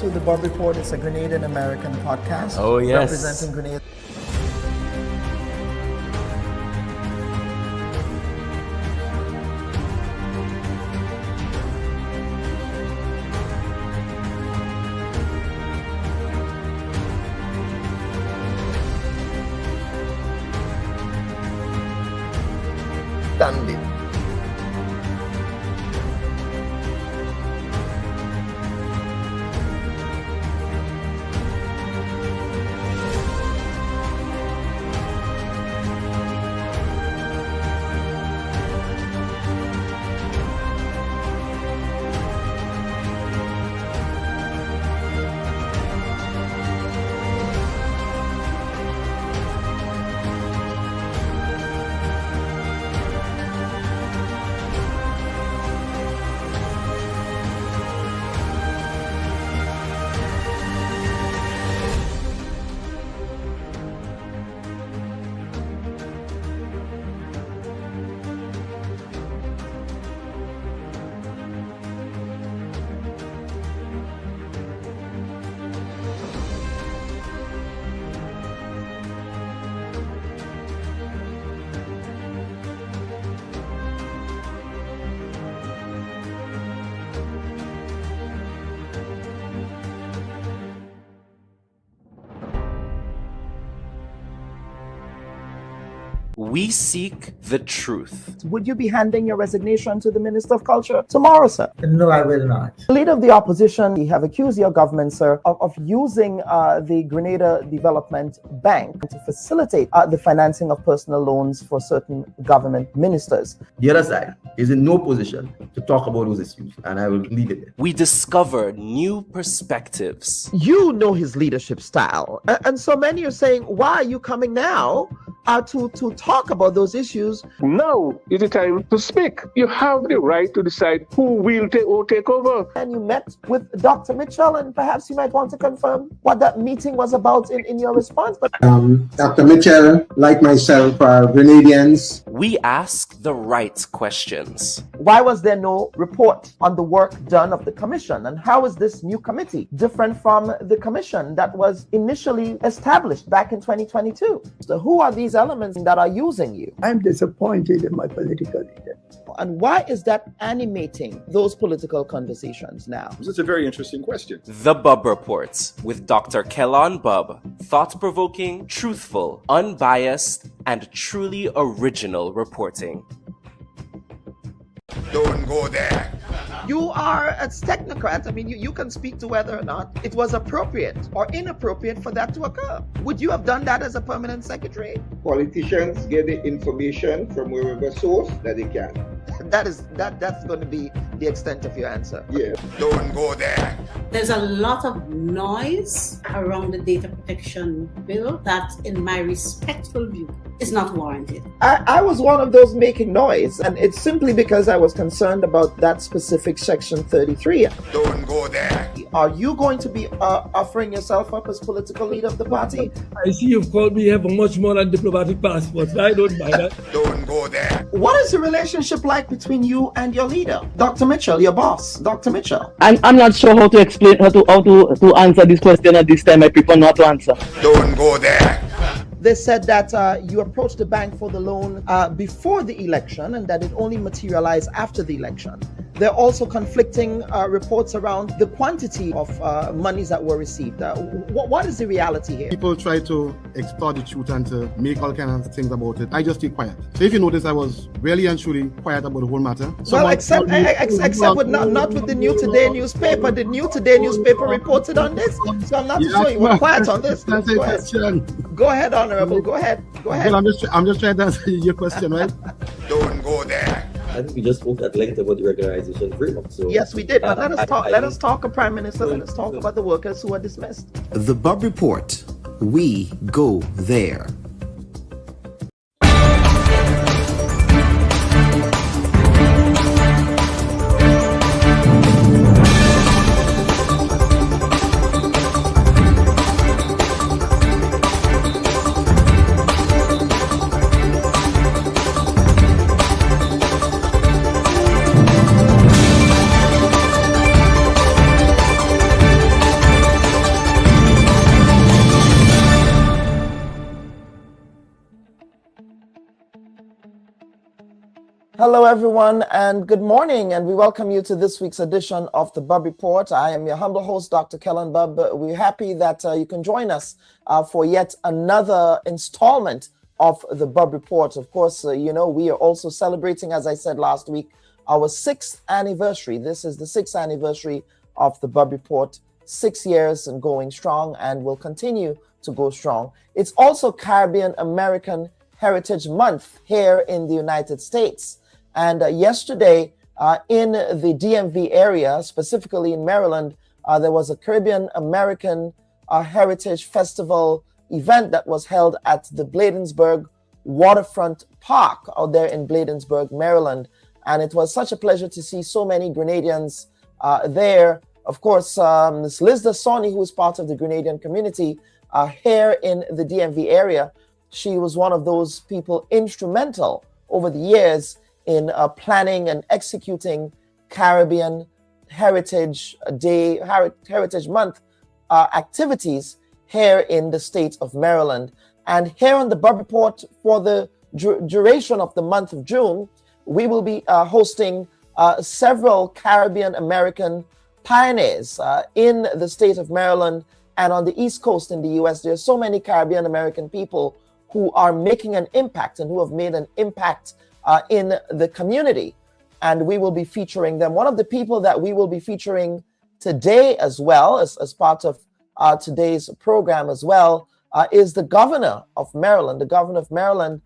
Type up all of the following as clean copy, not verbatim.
to the Bubb Report. It's a Grenadian American podcast. Oh, yes. Representing Grenada. Standing. We seek the truth. Would you be handing your resignation to the Minister of Culture tomorrow, sir? No, I will not. The leader of the opposition, you have accused your government, sir, of using the Grenada Development Bank to facilitate the financing of personal loans for certain government ministers. The other side is in no position to talk about those issues, and I will leave it there. We discover new perspectives. You know his leadership style. And so many are saying, why are you coming now to talk about those issues? Now is the time to speak. You have the right to decide who will take over. And you met with Dr. Mitchell, and perhaps you might want to confirm what that meeting was about in your response. But Dr. Mitchell, like myself, are Grenadians. We ask the right questions. why was there no report on the work done of the commission? And how is this new committee different from the commission that was initially established back in 2022? So who are these elements that are using you? I'm disappointed in my political leader. And why is that animating those political conversations now? It's a very interesting question. The Bubb Report with Dr. Kellan Bubb. Thought-provoking, truthful, unbiased, and truly original reporting. Don't go there. You are a technocrat. I mean, you can speak to whether or not it was appropriate or inappropriate for that to occur. Would you have done that as a permanent secretary? Politicians get the information from wherever source that they can. That's going to be the extent of your answer. Yeah. Don't go there. There's a lot of noise around the data protection bill that, in my respectful view, is not warranted. I was one of those making noise, and it's simply because I was concerned about that specific section 33. Don't go there. Are you going to be offering yourself up as political leader of the party? I see you've called me here for much more than diplomatic passports. I don't buy that. Don't go there. What is the relationship like between you and your leader, Dr. Mitchell, your boss, Dr. Mitchell? I'm not sure how to explain how to answer this question at this time. I prefer not to answer. Don't go there. They said that you approached the bank for the loan before the election and that it only materialized after the election. There are also conflicting reports around the quantity of monies that were received. What is the reality here? People try to extort the truth and to make all kinds of things about it. I just stay quiet. So if you notice, I was really and truly quiet about the whole matter. Well, except with not with the New Today newspaper. The New Today newspaper reported on this. So I'm not sure you were quiet on this. Go ahead, Honorable. Go ahead. Well, I'm just trying to answer your question, right? Don't go there. I think we just spoke at length about the regularization framework. So yes, we did. But let us talk, Prime Minister. Let us talk about the workers who are dismissed. The Bubb Report. We go there. Hello, everyone, and good morning, and we welcome you to this week's edition of the Bubb Report. I am your humble host, Dr. Kellen Bubb. We're happy that you can join us for yet another installment of the Bubb Report. Of course, we are also celebrating, as I said last week, our 6th anniversary. This is the 6th anniversary of the Bubb Report, 6 years and going strong, and will continue to go strong. It's also Caribbean American Heritage Month here in the United States. And yesterday in the DMV area, specifically in Maryland, there was a Caribbean American Heritage Festival event that was held at the Bladensburg Waterfront Park out there in Bladensburg, Maryland. And it was such a pleasure to see so many Grenadians there. Of course, Ms. Liz Dasoni, who is part of the Grenadian community here in the DMV area, she was one of those people instrumental over the years in planning and executing Caribbean Heritage Day, Heritage Month activities here in the state of Maryland. And here on the Bubb Report, for the duration of the month of June, we will be hosting several Caribbean American pioneers in the state of Maryland and on the East Coast in the U.S. There are so many Caribbean American people who are making an impact and who have made an impact in the community, and we will be featuring them. One of the people that we will be featuring today as well as part of today's program as well is the governor of Maryland. The governor of Maryland,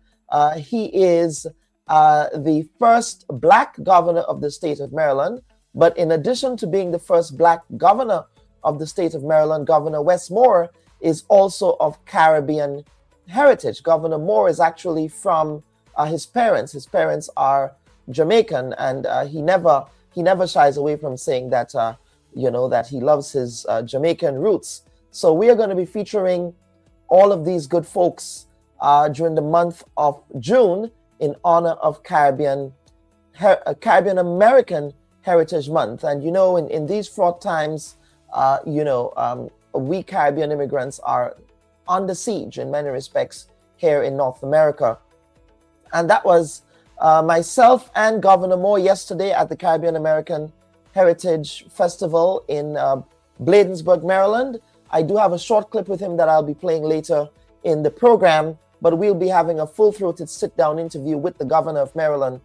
he is the first Black governor of the state of Maryland, but in addition to being the first Black governor of the state of Maryland, Governor Wes Moore is also of Caribbean heritage. Governor Moore is actually from his parents. His parents are Jamaican, and he never shies away from saying that that he loves his Jamaican roots. So we are going to be featuring all of these good folks during the month of June in honor of Caribbean American Heritage Month. And in these fraught times, we Caribbean immigrants are under siege in many respects here in North America. And that was myself and Governor Moore yesterday at the Caribbean American Heritage Festival in Bladensburg, Maryland. I do have a short clip with him that I'll be playing later in the program, but we'll be having a full-throated sit-down interview with the governor of Maryland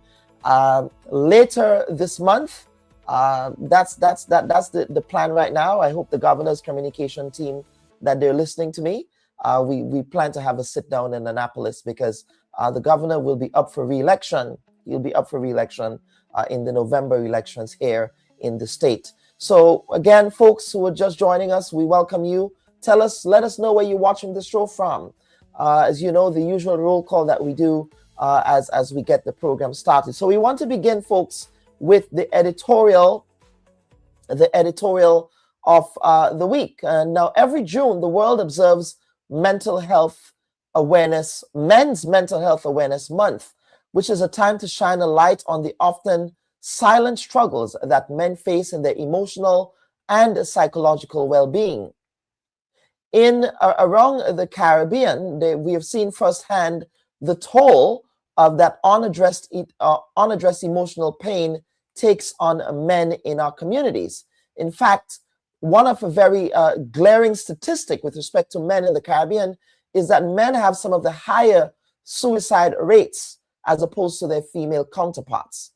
later this month. That's the plan right now. I hope the governor's communication team that they're listening to me. We plan to have a sit-down in Annapolis because the governor will be up for re-election. He'll be up for re-election in the November elections here in the state. So again, folks who are just joining us, we welcome you. Let us know where you're watching the show from. As you know, the usual roll call that we do as we get the program started. So we want to begin, folks, with the editorial of the week. And now every June, the world observes Men's Mental Health Awareness Month, which is a time to shine a light on the often silent struggles that men face in their emotional and psychological well-being. Around the Caribbean, we have seen firsthand the toll of that unaddressed emotional pain takes on men in our communities. In fact, one of a very glaring statistic with respect to men in the Caribbean is that men have some of the higher suicide rates as opposed to their female counterparts.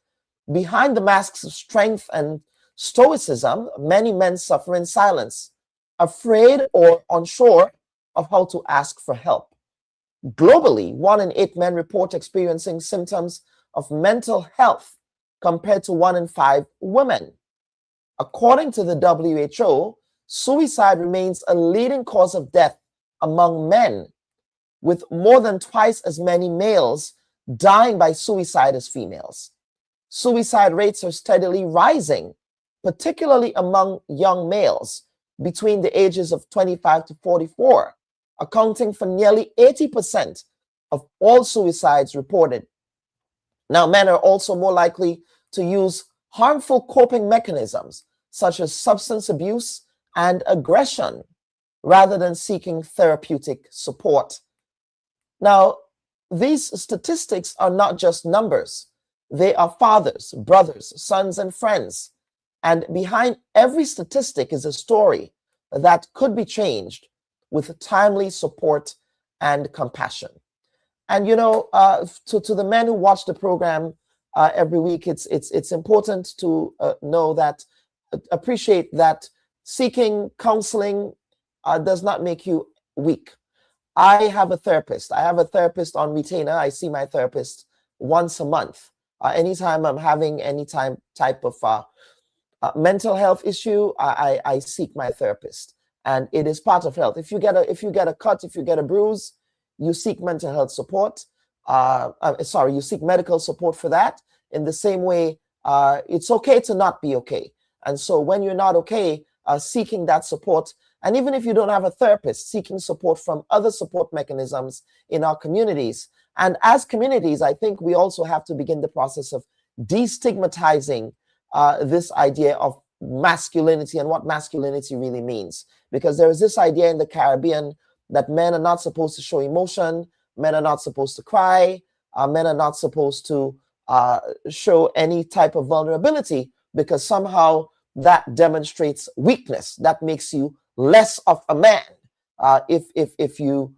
Behind the masks of strength and stoicism, many men suffer in silence, afraid or unsure of how to ask for help. Globally, 1 in 8 men report experiencing symptoms of mental health compared to 1 in 5 women. According to the WHO, suicide remains a leading cause of death among men, with more than twice as many males dying by suicide as females. Suicide rates are steadily rising, particularly among young males between the ages of 25 to 44, accounting for nearly 80% of all suicides reported. Now, men are also more likely to use harmful coping mechanisms such as substance abuse and aggression rather than seeking therapeutic support. Now, these statistics are not just numbers. They are fathers, brothers, sons, and friends. And behind every statistic is a story that could be changed with timely support and compassion. And you know, to the men who watch the program every week, it's important to know that, appreciate that seeking counseling does not make you weak. I have a therapist. I have a therapist on retainer. I see my therapist once a month. Anytime I'm having any type of mental health issue, I seek my therapist, and it is part of health. If you get a cut, if you get a bruise, you seek mental health support. You seek medical support for that. In the same way, it's okay to not be okay. And so when you're not okay, seeking that support, and even if you don't have a therapist, seeking support from other support mechanisms in our communities. And as communities, I think we also have to begin the process of destigmatizing this idea of masculinity and what masculinity really means. Because there is this idea in the Caribbean that men are not supposed to show emotion, men are not supposed to cry, men are not supposed to show any type of vulnerability, because somehow that demonstrates weakness. That makes you less of a man if you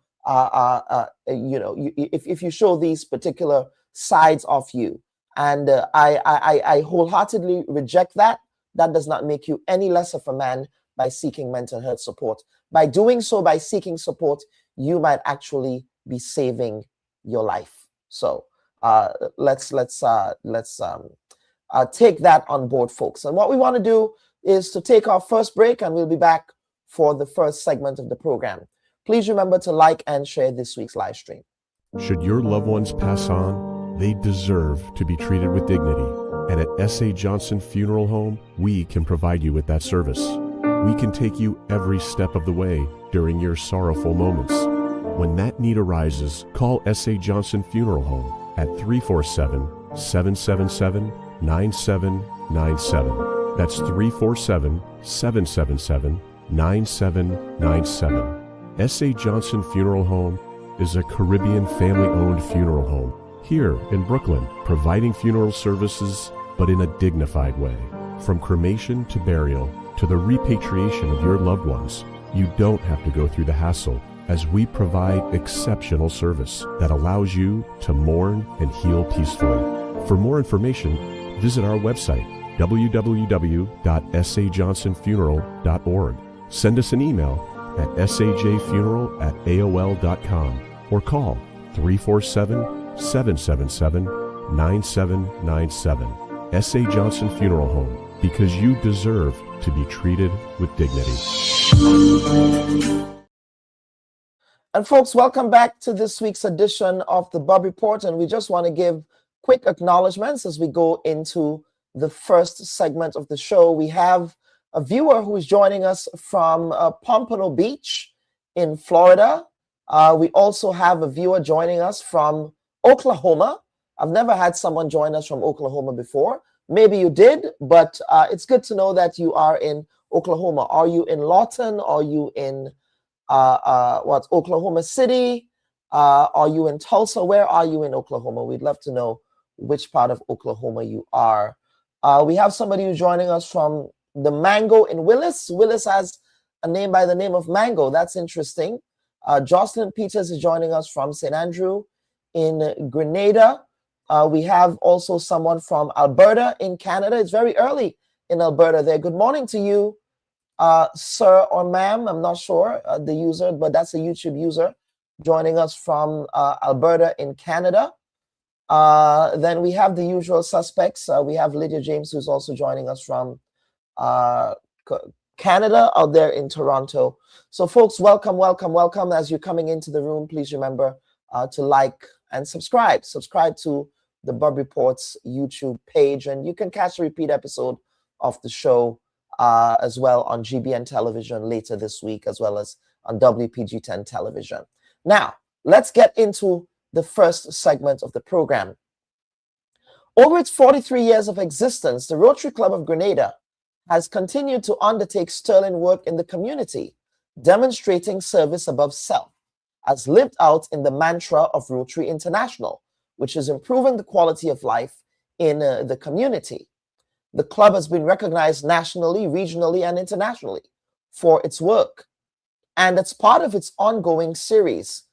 if you show these particular sides of you. And I wholeheartedly reject that. That does not make you any less of a man by seeking mental health support. By doing so, by seeking support, you might actually be saving your life. So let's take that on board, folks. And what we want to do is to take our first break, and we'll be back for the first segment of the program. Please remember to like and share this week's live stream. Should your loved ones pass on, they deserve to be treated with dignity. And at S.A. Johnson Funeral Home, we can provide you with that service. We can take you every step of the way during your sorrowful moments. When that need arises, call S.A. Johnson Funeral Home at 347-777-9797. That's 347-777-9797. S.A. Johnson Funeral Home is a Caribbean family-owned funeral home here in Brooklyn, providing funeral services, but in a dignified way. From cremation to burial to the repatriation of your loved ones, you don't have to go through the hassle, as we provide exceptional service that allows you to mourn and heal peacefully. For more information, visit our website, www.sajohnsonfuneral.org. Send us an email at sajfuneral@aol.com or call 347-777-9797. S.A. Johnson Funeral Home, because you deserve to be treated with dignity. And folks, welcome back to this week's edition of the Bubb Report. And we just want to give quick acknowledgements as we go into the first segment of the show. We have a viewer who is joining us from Pompano Beach in Florida. We also have a viewer joining us from Oklahoma. I've never had someone join us from Oklahoma before. Maybe you did, but it's good to know that you are in Oklahoma. Are you in Lawton? Are you in Oklahoma City? Are you in Tulsa? Where are you in Oklahoma? We'd love to know which part of Oklahoma you are. We have somebody who's joining us from the Mango in Willis. Willis has a name by the name of Mango. That's interesting. Jocelyn Peters is joining us from St. Andrew in Grenada. We have also someone from Alberta in Canada. It's very early in Alberta there. Good morning to you, sir or ma'am. I'm not sure the user, but that's a YouTube user joining us from Alberta in Canada. Then we have the usual suspects. We have Lydia James, who's also joining us from Canada out there in Toronto. So folks, welcome, welcome, welcome. As you're coming into the room, please remember to like and subscribe. Subscribe to the Bubb Report's YouTube page, and you can catch a repeat episode of the show as well on GBN television later this week, as well as on WPG10 television. Now, let's get into the first segment of the program. Over its 43 years of existence, the Rotary Club of Grenada has continued to undertake sterling work in the community, demonstrating service above self, as lived out in the mantra of Rotary International, which is improving the quality of life in the community. The club has been recognized nationally, regionally, and internationally for its work. And it's part of its ongoing series.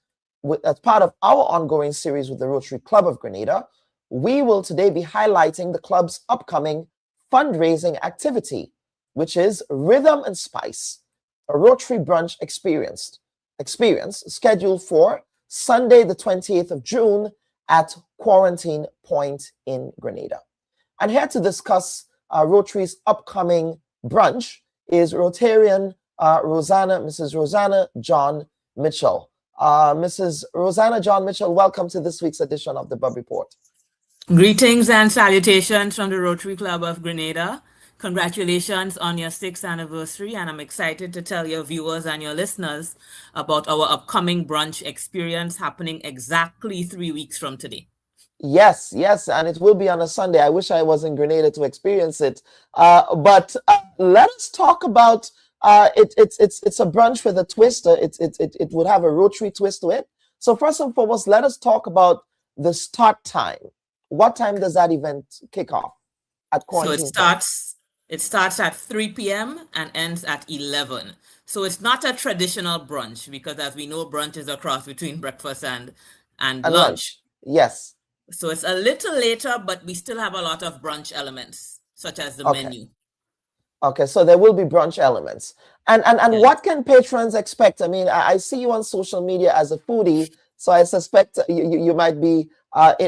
As part of our ongoing series with the Rotary Club of Grenada, we will today be highlighting the club's upcoming fundraising activity, which is Rhythm and Spice, a Rotary Brunch experience scheduled for Sunday, the 28th of June at Quarantine Point in Grenada. And here to discuss Rotary's upcoming brunch is Rotarian Mrs. Rosanna John Mitchell. Mrs. Rosanna John Mitchell, welcome to this week's edition of the Bubb Report. Greetings and salutations from the Rotary Club of Grenada. Congratulations on your 6th anniversary, and I'm excited to tell your viewers and your listeners about our upcoming brunch experience happening exactly 3 weeks from today. Yes, and it will be on a Sunday. I wish I was in Grenada to experience it. But let us talk about it's a brunch with a twist. It would have a Rotary twist to it. So first and foremost, let us talk about the start time. What time does that event kick off at Quarantine? So it starts at 3 p.m. and ends at 11. So it's not a traditional brunch, because as we know, brunch is a cross between breakfast and lunch. Yes. So it's a little later, but we still have a lot of brunch elements, such as the menu. Okay, so there will be brunch elements. And what can patrons expect? I mean, I see you on social media as a foodie, so I suspect you might be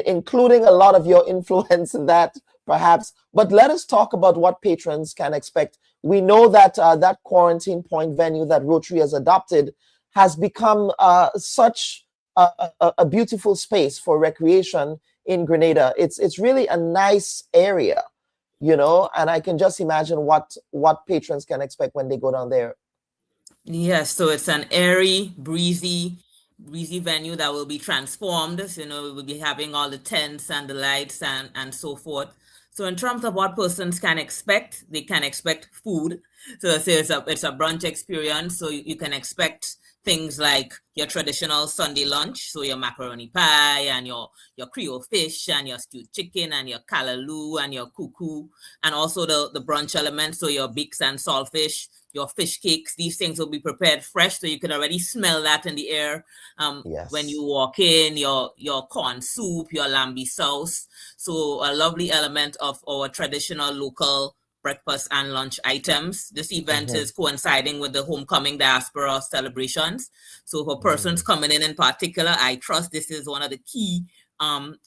including a lot of your influence in that, perhaps. But let us talk about what patrons can expect. We know that that Quarantine Point venue that Rotary has adopted has become such a beautiful space for recreation in Grenada. It's really a nice area, you know, and I can just imagine what patrons can expect when they go down there. Yes, so it's an airy, breezy venue that will be transformed. So, you know, we will be having all the tents and the lights and so forth. So in terms of what persons can expect, they can expect food. So it's a brunch experience. So you can expect things like your traditional Sunday lunch, so your macaroni pie and your Creole fish and your stewed chicken and your callaloo and your cuckoo, and also the brunch element, so your beaks and saltfish, your fish cakes. These things will be prepared fresh, so you can already smell that in the air when you walk in. Your corn soup, your lambi sauce. So a lovely element of our traditional local breakfast and lunch items. This event is coinciding with the homecoming diaspora celebrations. So for persons coming in particular, I trust this is one of the key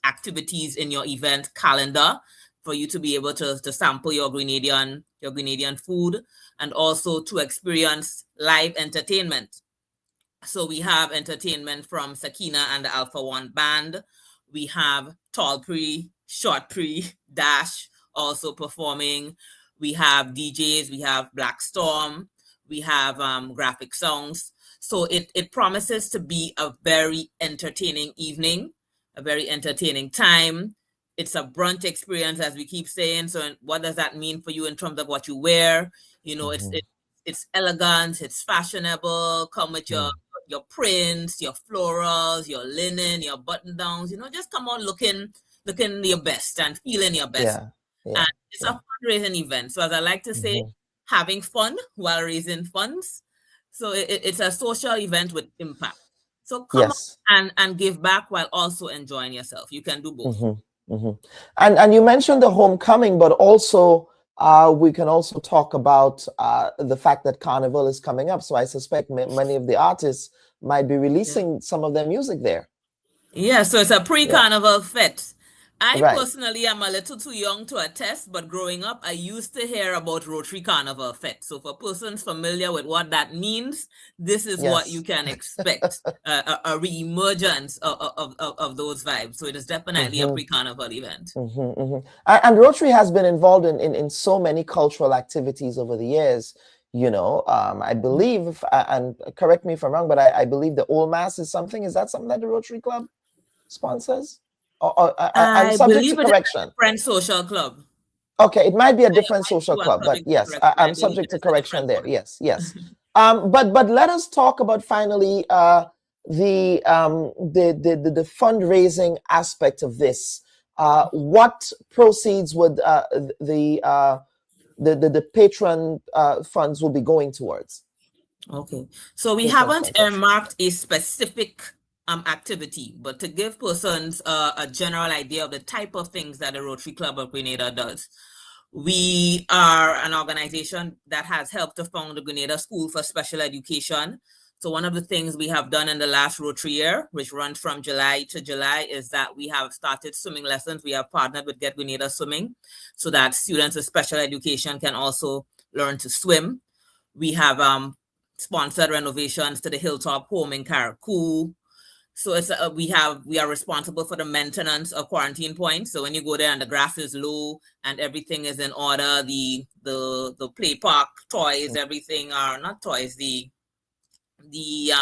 activities in your event calendar for you to be able to sample your Grenadian food, and also to experience live entertainment. So we have entertainment from Sakina and the Alpha One Band. We have Tall Pre, Short Pre, Dash also performing. We have DJs, we have Black Storm, we have graphic songs. So it promises to be a very entertaining evening, a very entertaining time. It's a brunch experience, as we keep saying. So what does that mean for you in terms of what you wear? You know, it's elegant, it's fashionable. Come with your prints, your florals, your linen, your button downs. You know, just come on looking your best and feeling your best. And it's a fundraising event. So as I like to say, having fun while raising funds. So it's a social event with impact. So come on and give back while also enjoying yourself. You can do both. And you mentioned the homecoming, but also we can also talk about the fact that Carnival is coming up. So I suspect many of the artists might be releasing some of their music there. Yeah, so it's a pre-Carnival fete. I personally am a little too young to attest, but growing up, I used to hear about Rotary Carnival Fete. So for persons familiar with what that means, this is what you can expect, a re-emergence of those vibes. So it is definitely a pre-Carnival event. And Rotary has been involved in so many cultural activities over the years. You know, I believe, and correct me if I'm wrong, but I believe the Old Mass is something that the Rotary Club sponsors? I'm subject to correction. It's a different social club. Okay, it might be a different social club, but yes, I'm subject to correction there. Yes. But let us talk about finally the fundraising aspect of this. what proceeds would the patron funds will be going towards? Okay, so we Patron haven't funds, yes. earmarked a specific activity, but to give persons a general idea of the type of things that the Rotary Club of Grenada does. We are an organization that has helped to found the Grenada School for Special Education. So one of the things we have done in the last Rotary year, which runs from July to July, is that we have started swimming lessons. We have partnered with Get Grenada Swimming so that students with special education can also learn to swim. We have sponsored renovations to the Hilltop Home in Caracou. So it's we are responsible for the maintenance of quarantine points. So when you go there and the grass is low and everything is in order, the play park toys, everything are not toys, the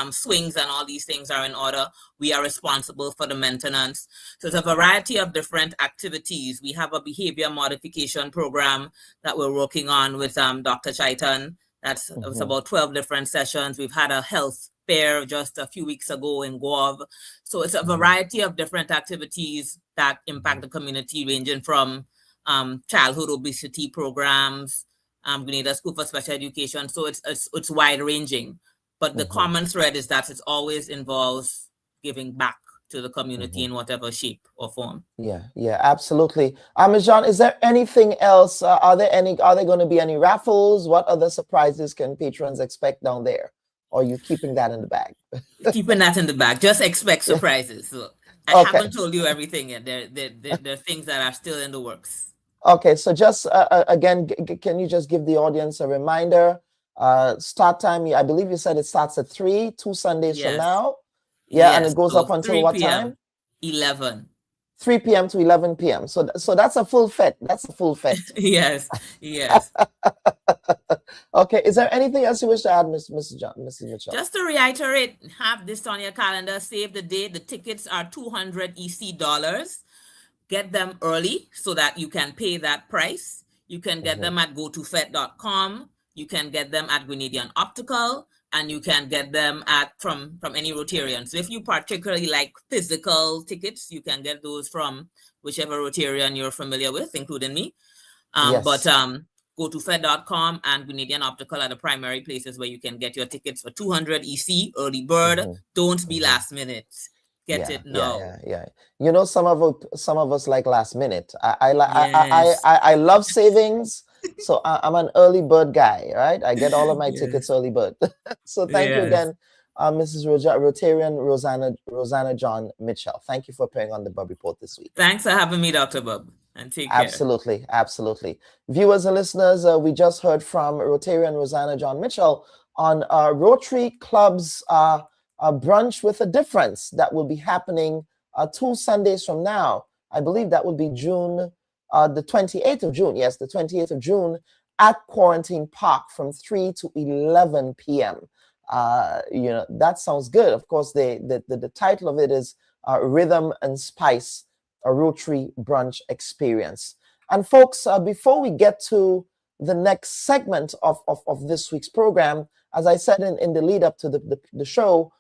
swings and all these things are in order. We are responsible for the maintenance. So it's a variety of different activities. We have a behavior modification program that we're working on with Dr. Chaitan. That's it's about 12 different sessions. We've had a health fair just a few weeks ago in Guav. So it's a variety of different activities that impact the community, ranging from childhood obesity programs, Grenada School for Special Education. So it's wide ranging. But the common thread is that it always involves giving back to the community in whatever shape or form. Yeah, absolutely. Ms. John, is there anything else? Are there going to be any raffles? What other surprises can patrons expect down there? Or are you keeping that in the bag? Keeping that in the bag. Just expect surprises. So I haven't told you everything yet. There are things that are still in the works. Okay, so just again, can you just give the audience a reminder? Start time, I believe you said it starts at 3, 2 Sundays from now. Yeah, and it goes up until what time? 11. 3 p.m. to 11 p.m. So that's a full fete. That's a full fete. Yes. Okay. Is there anything else you wish to add, Mrs. Mitchell? Just to reiterate, have this on your calendar. Save the date. The tickets are $200 EC. Get them early so that you can pay that price. You can get them at gotofet.com. You can get them at Grenadian Optical, and you can get them from any Rotarian. So if you particularly like physical tickets, you can get those from whichever Rotarian you're familiar with, including me. But gotofed.com and Grenadian Optical are the primary places where you can get your tickets for 200 EC, early bird. Don't be last minute. Get it now. Yeah. You know, some of us like last minute. I love savings. So I'm an early bird guy, right? I get all of my tickets early bird. So thank you again, Mrs. Rotarian Rosanna John Mitchell. Thank you for appearing on the Bubb Report this week. Thanks for having me, Dr. Bubb, and take care. Absolutely. Viewers and listeners, we just heard from Rotarian Rosanna John Mitchell on Rotary Club's Brunch with a Difference that will be happening 2 Sundays from now. I believe that will be June the 28th of June, yes, the 28th of June at Quarantine Park from 3 to 11 p.m. You know, that sounds good. Of course, the title of it is Rhythm and Spice, a Rotary Brunch Experience. And folks, before we get to the next segment of this week's program, as I said in the lead up to the show,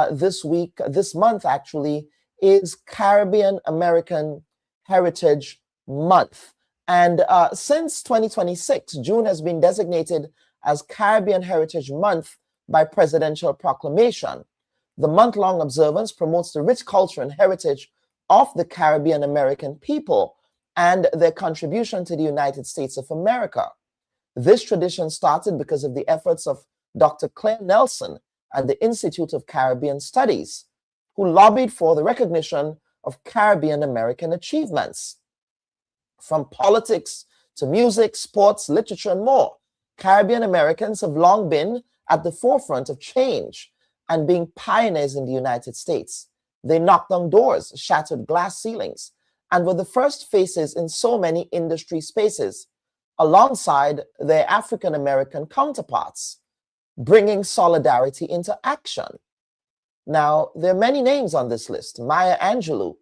this month actually is Caribbean American Heritage Month. And since 2026, June has been designated as Caribbean Heritage Month by presidential proclamation. The month-long observance promotes the rich culture and heritage of the Caribbean American people and their contribution to the United States of America. This tradition started because of the efforts of Dr. Claire Nelson and the Institute of Caribbean Studies, who lobbied for the recognition of Caribbean American achievements. From politics to music, sports, literature, and more, Caribbean Americans have long been at the forefront of change and being pioneers in the United States. They knocked on doors, shattered glass ceilings, and were the first faces in so many industry spaces, alongside their African American counterparts, bringing solidarity into action. Now, there are many names on this list. Maya Angelou,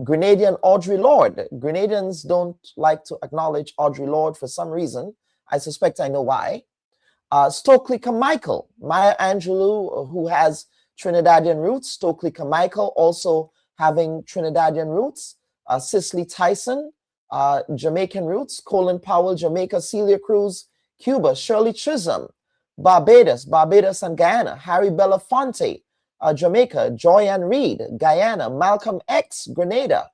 Grenadian Audre Lorde. Grenadians don't like to acknowledge Audre Lorde for some reason. I suspect I know why. Stokely Carmichael, Maya Angelou, who has Trinidadian roots. Stokely Carmichael also having Trinidadian roots. Cicely Tyson, Jamaican roots, Colin Powell, Jamaica, Celia Cruz, Cuba, Shirley Chisholm, Barbados and Guyana, Harry Belafonte, Jamaica, Joyanne Reed, Guyana, Malcolm X, Grenada,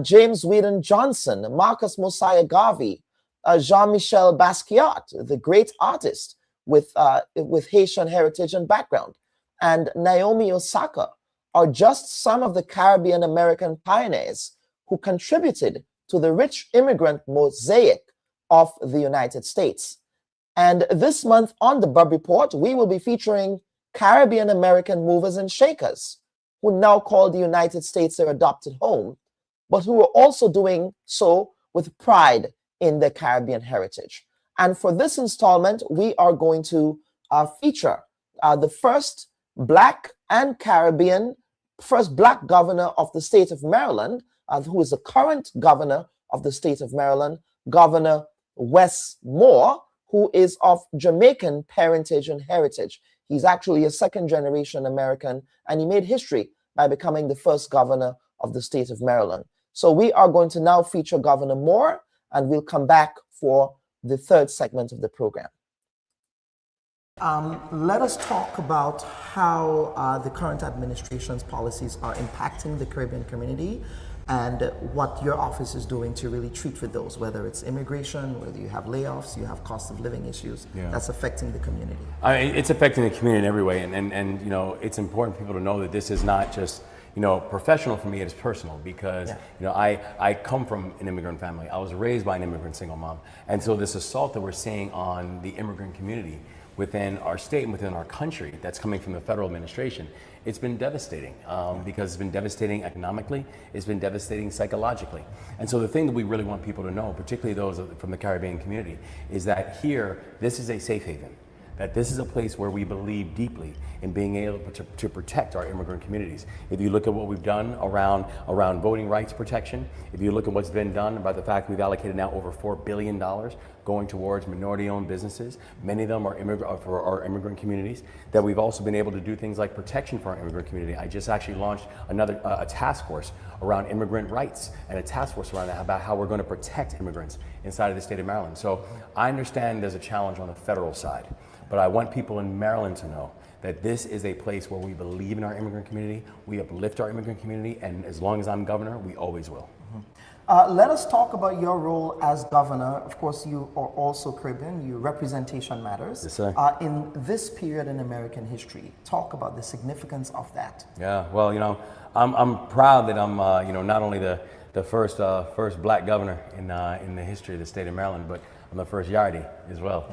James Whedon Johnson, Marcus Mosiah Garvey, Jean-Michel Basquiat, the great artist with Haitian heritage and background, and Naomi Osaka are just some of the Caribbean American pioneers who contributed to the rich immigrant mosaic of the United States. And this month on the Bubb Report, we will be featuring Caribbean American movers and shakers who now call the United States their adopted home, but who are also doing so with pride in their Caribbean heritage. And for this installment, we are going to feature the first Black and Caribbean, first Black governor of the state of Maryland, who is the current governor of the state of Maryland, Governor Wes Moore, who is of Jamaican parentage and heritage. He's actually a second-generation American, and he made history by becoming the first governor of the state of Maryland. So we are going to now feature Governor Moore, and we'll come back for the third segment of the program. Let us talk about how the current administration's policies are impacting the Caribbean community and what your office is doing to really treat with those, whether it's immigration, whether you have layoffs, you have cost of living issues that's affecting the community. It's affecting the community in every way, and you know, it's important for people to know that this is not just, you know, professional for me, it is personal, because you know, I come from an immigrant family. I was raised by an immigrant single mom, and so this assault that we're seeing on the immigrant community within our state and within our country that's coming from the federal administration, it's been devastating, because it's been devastating economically, it's been devastating psychologically. And so the thing that we really want people to know, particularly those from the Caribbean community, is that here, this is a safe haven. That this is a place where we believe deeply in being able to protect our immigrant communities. If you look at what we've done around voting rights protection, if you look at what's been done about the fact we've allocated now over $4 billion going towards minority-owned businesses, many of them are for our immigrant communities, that we've also been able to do things like protection for our immigrant community. I just actually launched a task force around immigrant rights and a task force around that about how we're going to protect immigrants inside of the state of Maryland. So I understand there's a challenge on the federal side, but I want people in Maryland to know that this is a place where we believe in our immigrant community, we uplift our immigrant community, and as long as I'm governor, we always will. Let us talk about your role as governor. Of course, you are also Caribbean, your representation matters. Yes, sir. In this period in American history, talk about the significance of that. Yeah, well, you know, I'm proud that I'm, you know, not only the first Black governor in the history of the state of Maryland, but I'm the first Yardie as well.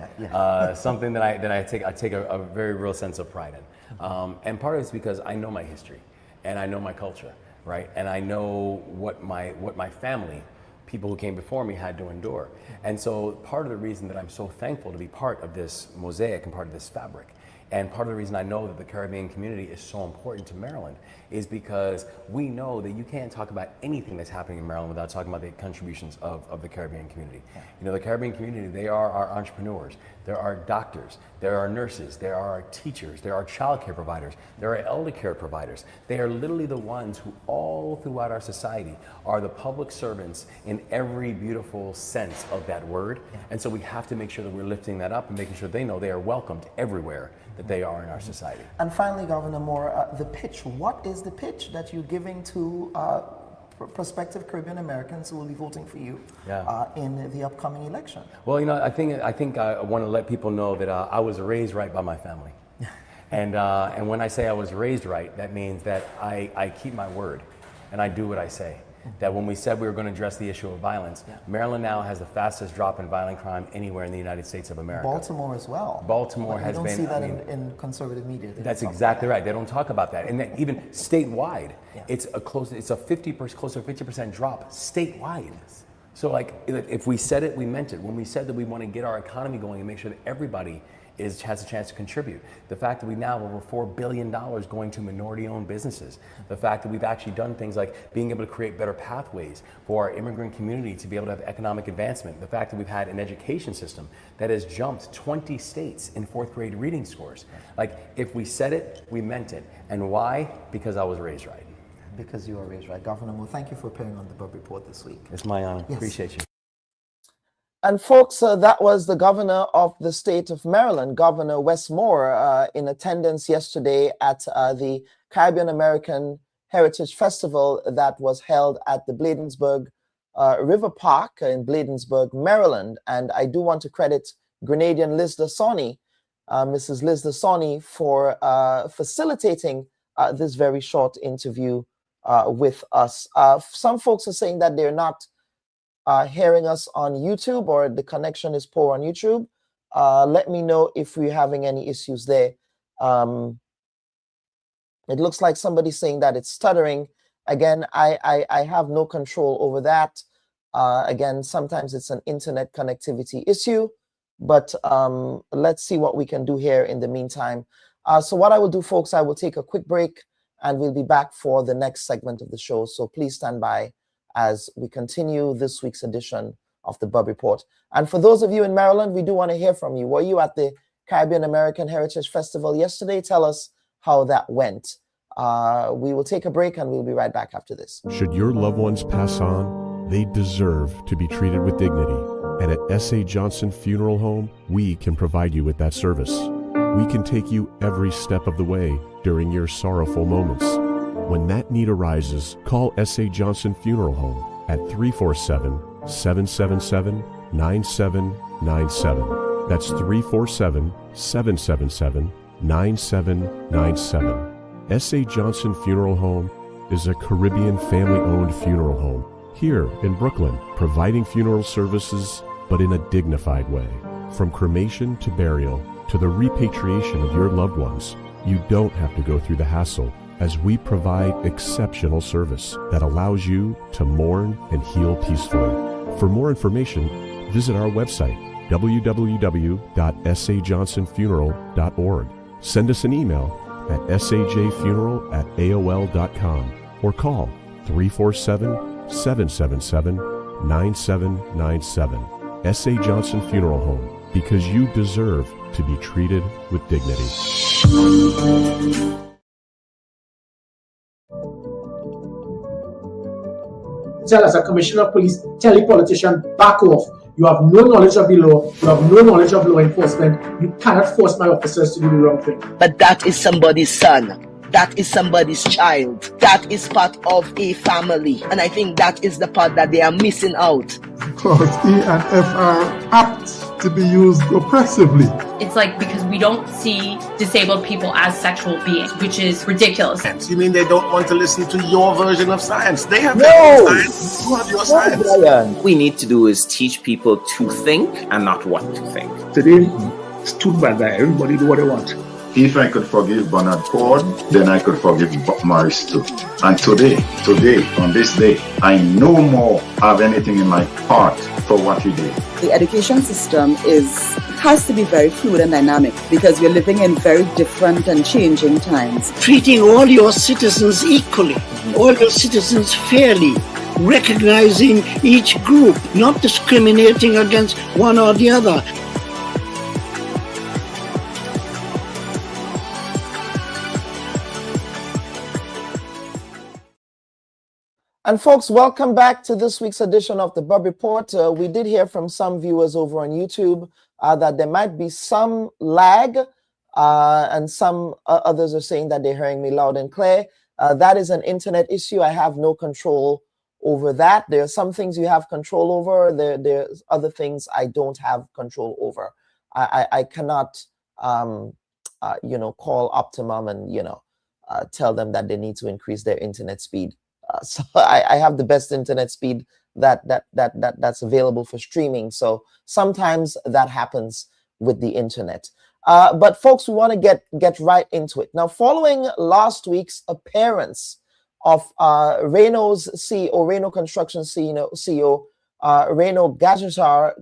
Something that I take a very real sense of pride in. And part of it's because I know my history and I know my culture, right? And I know what my family, people who came before me, had to endure. And so part of the reason that I'm so thankful to be part of this mosaic and part of this fabric, and part of the reason I know that the Caribbean community is so important to Maryland, is because we know that you can't talk about anything that's happening in Maryland without talking about the contributions of the Caribbean community. You know, the Caribbean community, they are our entrepreneurs, there are doctors, there are nurses, there are teachers, there are child care providers, there are elder care providers. They are literally the ones who all throughout our society are the public servants in every beautiful sense of that word. And so we have to make sure that we're lifting that up and making sure they know they are welcomed everywhere that they are in our society. And finally, Governor Moore, the pitch. What is the pitch that you're giving to prospective Caribbean Americans who will be voting for you in the upcoming election? Well, you know, I think I want to let people know that I was raised right by my family. And when I say I was raised right, that means that I keep my word and I do what I say. That when we said we were going to address the issue of violence, Maryland now has the fastest drop in violent crime anywhere in the United States of America. Baltimore as well. Baltimore has been. You don't see that in conservative media. That's exactly right. They don't talk about that. And even statewide, it's close to a 50% drop statewide. So like, if we said it, we meant it. When we said that we want to get our economy going and make sure that everybody has a chance to contribute. The fact that we now have over $4 billion going to minority-owned businesses. The fact that we've actually done things like being able to create better pathways for our immigrant community to be able to have economic advancement. The fact that we've had an education system that has jumped 20 states in 4th grade reading scores. Like, if we said it, we meant it. And why? Because I was raised right. Because you are raised right. Governor Moore, thank you for appearing on the Bubb Report this week. It's my honor. Yes. Appreciate you. And folks, that was the governor of the state of Maryland, Governor Wes Moore, in attendance yesterday at the Caribbean American Heritage Festival that was held at the Bladensburg River Park in Bladensburg, Maryland. And I do want to credit Grenadian Liz Dasani, Mrs. Liz Dasani, for facilitating this very short interview with us. Some folks are saying that they're not hearing us on YouTube, or the connection is poor on YouTube. Let me know if we're having any issues there. It looks like somebody's saying that it's stuttering. Again, I have no control over that. Again, sometimes it's an internet connectivity issue, but let's see what we can do here in the meantime. So what I will do, folks, I will take a quick break and we'll be back for the next segment of the show. So please stand by as we continue this week's edition of the Bubb Report. And for those of you in Maryland, we do want to hear from you. Were you at the Caribbean American Heritage Festival yesterday? Tell us how that went. We will take a break and we'll be right back after this. Should your loved ones pass on, they deserve to be treated with dignity. And at S.A. Johnson Funeral Home, we can provide you with that service. We can take you every step of the way during your sorrowful moments. When that need arises, call S.A. Johnson Funeral Home at 347-777-9797. That's 347-777-9797. S.A. Johnson Funeral Home is a Caribbean family-owned funeral home here in Brooklyn, providing funeral services, but in a dignified way. From cremation to burial to the repatriation of your loved ones, you don't have to go through the hassle, as we provide exceptional service that allows you to mourn and heal peacefully. For more information, visit our website, www.sajohnsonfuneral.org. Send us an email at sajfuneral@aol.com or call 347-777-9797. S.A. Johnson Funeral Home, because you deserve to be treated with dignity. Tell as a commissioner of police, tell the politician, back off. You have no knowledge of the law. You have no knowledge of law enforcement. You cannot force my officers to do the wrong thing. But that is somebody's son. That is somebody's child. That is part of a family. And I think that is the part that they are missing out. Because E and F are apt to be used oppressively. It's like because we don't see disabled people as sexual beings, which is ridiculous. You mean they don't want to listen to your version of science? They have their own science. You have your science. What we need to do is teach people to think and not what to think. Today, it's too bad that everybody do what they want. If I could forgive Bernard Ford, then I could forgive Bob Morris too. And today, on this day, I no more have anything in my heart for what he did. The education system has to be very fluid and dynamic because we're living in very different and changing times. Treating all your citizens equally, all your citizens fairly, recognizing each group, not discriminating against one or the other. And folks, welcome back to this week's edition of the Bubb Report. We did hear from some viewers over on YouTube that there might be some lag, and some others are saying that they're hearing me loud and clear. That is an internet issue. I have no control over that. There are some things you have control over. There's other things I don't have control over. I cannot, call Optimum and, tell them that they need to increase their internet speed. So I have the best internet speed that's available for streaming. So sometimes that happens with the internet. But folks, we want to get right into it. Now, following last week's appearance of Reno's CEO, Reno Construction CEO, Reno Gadajar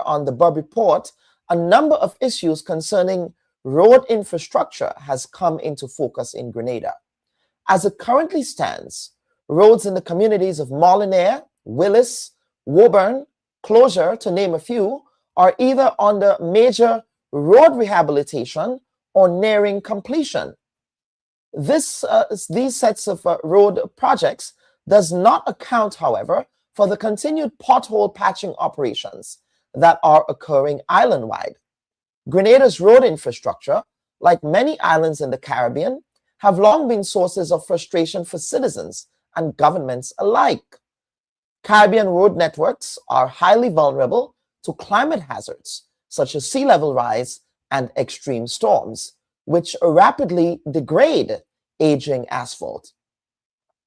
on the Bubb Report, a number of issues concerning road infrastructure has come into focus in Grenada. As it currently stands, roads in the communities of Molinaire, Willis, Woburn, Closure, to name a few, are either under major road rehabilitation or nearing completion. these sets of road projects does not account, however, for the continued pothole patching operations that are occurring island-wide. Grenada's road infrastructure, like many islands in the Caribbean, have long been sources of frustration for citizens and governments alike. Caribbean road networks are highly vulnerable to climate hazards, such as sea level rise and extreme storms, which rapidly degrade aging asphalt.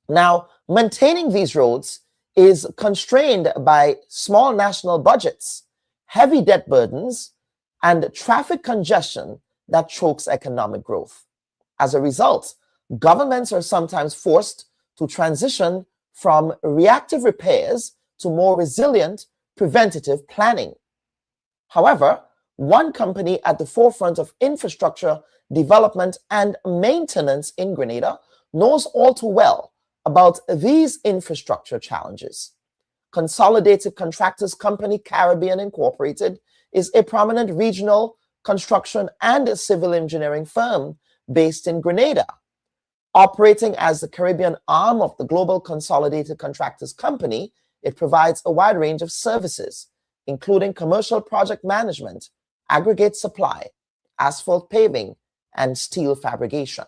Now, maintaining these roads is constrained by small national budgets, heavy debt burdens, and traffic congestion that chokes economic growth. As a result, governments are sometimes forced to transition from reactive repairs to more resilient preventative planning. However, one company at the forefront of infrastructure development and maintenance in Grenada knows all too well about these infrastructure challenges. Consolidated Contractors Company Caribbean Incorporated is a prominent regional construction and civil engineering firm based in Grenada. Operating as the Caribbean arm of the Global Consolidated Contractors Company, it provides a wide range of services, including commercial project management, aggregate supply, asphalt paving, and steel fabrication.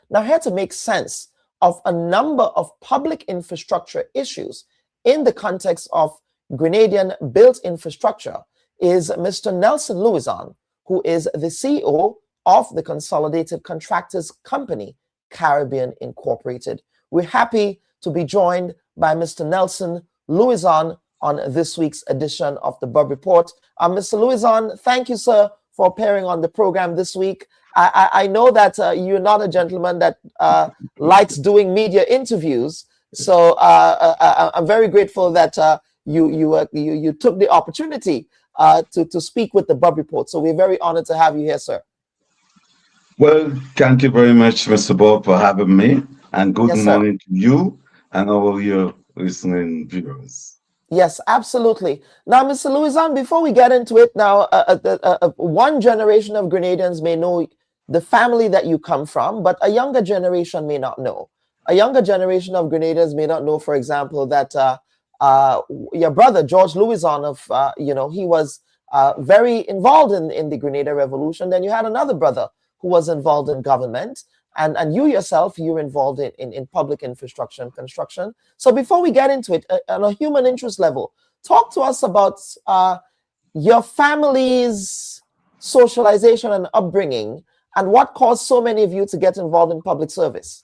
Now, here to make sense of a number of public infrastructure issues in the context of Grenadian built infrastructure is Mr. Nelson Louison, who is the CEO of the Consolidated Contractors Company Caribbean Incorporated. We're happy to be joined by Mr. Nelson Louison on this week's edition of the Bubb Report. Mr. Louison, thank you, sir, for appearing on the program this week. I know that you're not a gentleman that likes doing media interviews, so I'm very grateful that you took the opportunity to speak with the Bubb Report. So we're very honored to have you here, sir. Well, thank you very much, Mr. Bob, for having me, and good morning to you and all your listening viewers. Yes, absolutely. Now, Mr. Louison, before we get into it, now, one generation of Grenadians may know the family that you come from, but a younger generation may not know. A younger generation of Grenadians may not know, for example, that your brother, George Louison, he was very involved in the Grenada Revolution. Then you had another brother who was involved in government, and you yourself, you're involved in public infrastructure and construction. So before we get into it, on a human interest level, talk to us about your family's socialization and upbringing, and what caused so many of you to get involved in public service.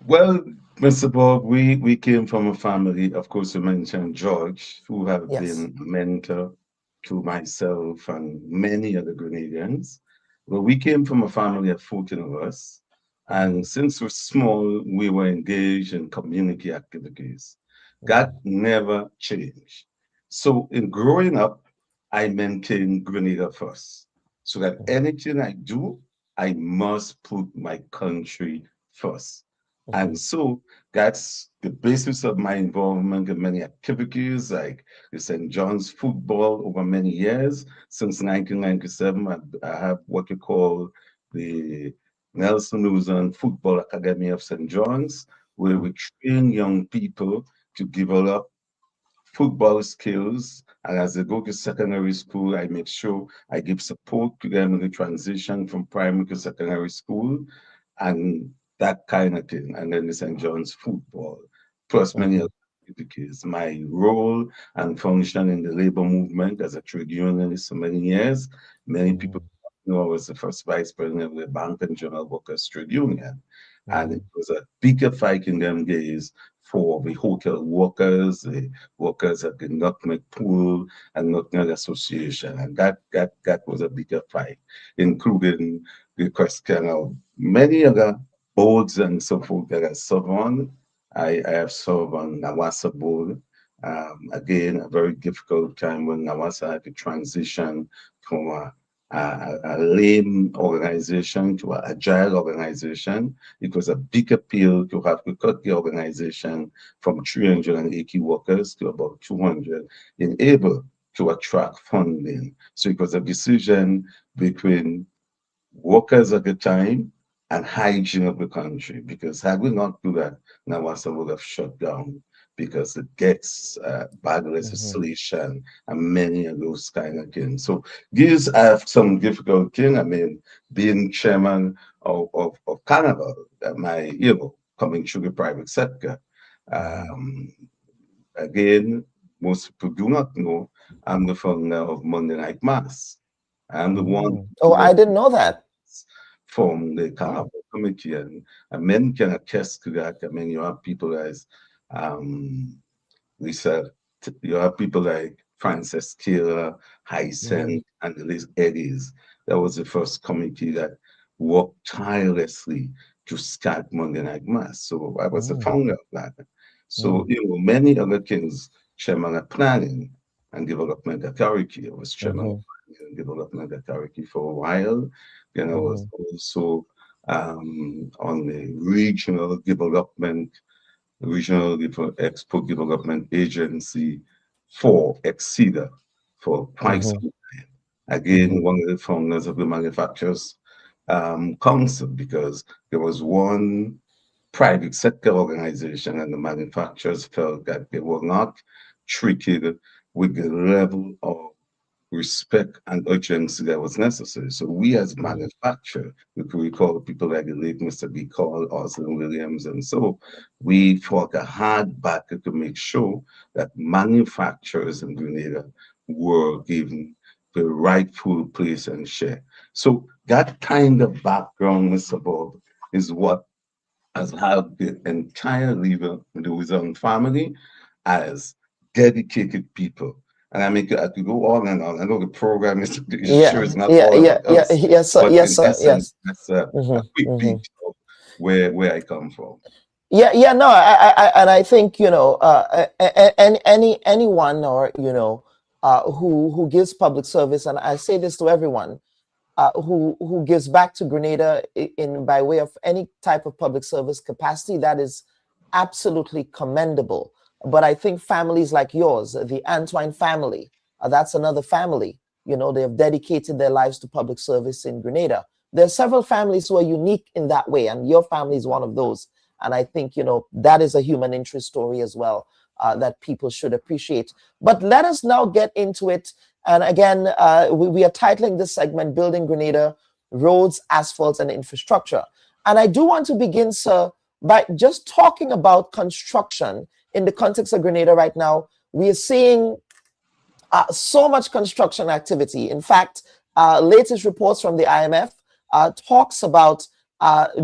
Well, Mr. Bob, we came from a family, of course, you mentioned George, who have been a mentor to myself and many other Grenadians. Well, we came from a family of 14 of us, and since we're small, we were engaged in community activities. That never changed. So in growing up, I maintained Grenada first. So that anything I do, I must put my country first. And so that's the basis of my involvement in many activities, like the St. John's football over many years. Since 1997, I have what you call the Nelson Louison Football Academy of St. John's, where we train young people to develop football skills. And as they go to secondary school, I make sure I give support to them in the transition from primary to secondary school, and that kind of thing. And then the St. John's football, plus many other activities. My role and function in the labor movement as a trade unionist for many years. Many people know I was the first vice president of the Bank and General Workers Trade Union. And it was a bigger fight in them days for the hotel workers, the workers at the Nutmeg Pool and Nutmeg Association. And that was a bigger fight, including the question of many other boards and so forth that I served on. I have served on NAWASA board. Again, a very difficult time when NAWASA had to transition from a lame organization to an agile organization. It was a big appeal to have to cut the organization from 380 workers to about 200 in able to attract funding. So it was a decision between workers at the time, and hygiene of the country. Because had we not do that, NAWASA would have shut down because it gets bad legislation and many of those kind of things. So these have some difficult thing. I mean, being chairman of Canada, coming through the private sector. Again, most people do not know I'm the founder of Monday Night Mass. I'm the one. Oh, I didn't know that. From the Carnival Committee, and men can attest to that. I mean, you have people as Lisa, you have people like Frances Taylor, Hyacinth, and the list Eddies. That was the first committee that worked tirelessly to start Monday Night Mass. So I was the founder of that. So, many other things, Chairman of Planning and Development Authority. I was Chairman of Planning and Development Authority for a while. Then I was also on the Regional Export Development Agency for Exceeder for quite some time. Again, one of the founders of the Manufacturers Council, because there was one private sector organization and the manufacturers felt that they were not treated with the level of respect and urgency that was necessary. So we as manufacturers, we could recall people like the late Mr. B. Call, Osland Williams, and so we fought a hard battle to make sure that manufacturers in Grenada were given the rightful place and share. So that kind of background, Mr. Bob, is what has helped the entire Louisiana family as dedicated people. And I could go on and on. I know the program is sure it's not all about us. Yes, sir. But Yes, sir. essence, Yes. that's a quick peek of where I come from. No, I think anyone or who gives public service, and I say this to everyone who gives back to Grenada in by way of any type of public service capacity, that is absolutely commendable. But I think families like yours, the Antoine family, that's another family. They have dedicated their lives to public service in Grenada. There are several families who are unique in that way, and your family is one of those. And I think, that is a human interest story as well that people should appreciate. But let us now get into it. And again, we are titling this segment, Building Grenada, Roads, Asphalts, and Infrastructure. And I do want to begin, sir, by just talking about construction in the context of Grenada right now. We are seeing so much construction activity. In fact, latest reports from the IMF talks about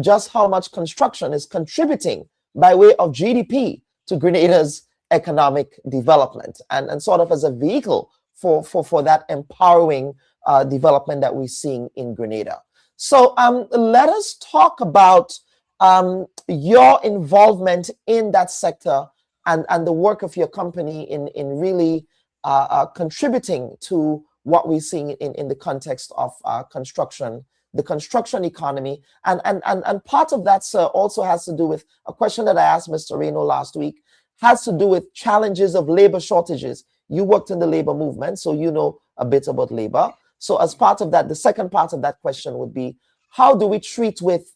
just how much construction is contributing by way of GDP to Grenada's economic development and sort of as a vehicle for that empowering development that we're seeing in Grenada. So let us talk about your involvement in that sector and the work of your company in really contributing to what we're seeing in the context of construction, the construction economy. And part of that, sir, also has to do with a question that I asked Mr. Reno last week, has to do with challenges of labor shortages. You worked in the labor movement, so you know a bit about labor. So as part of that, the second part of that question would be, how do we treat with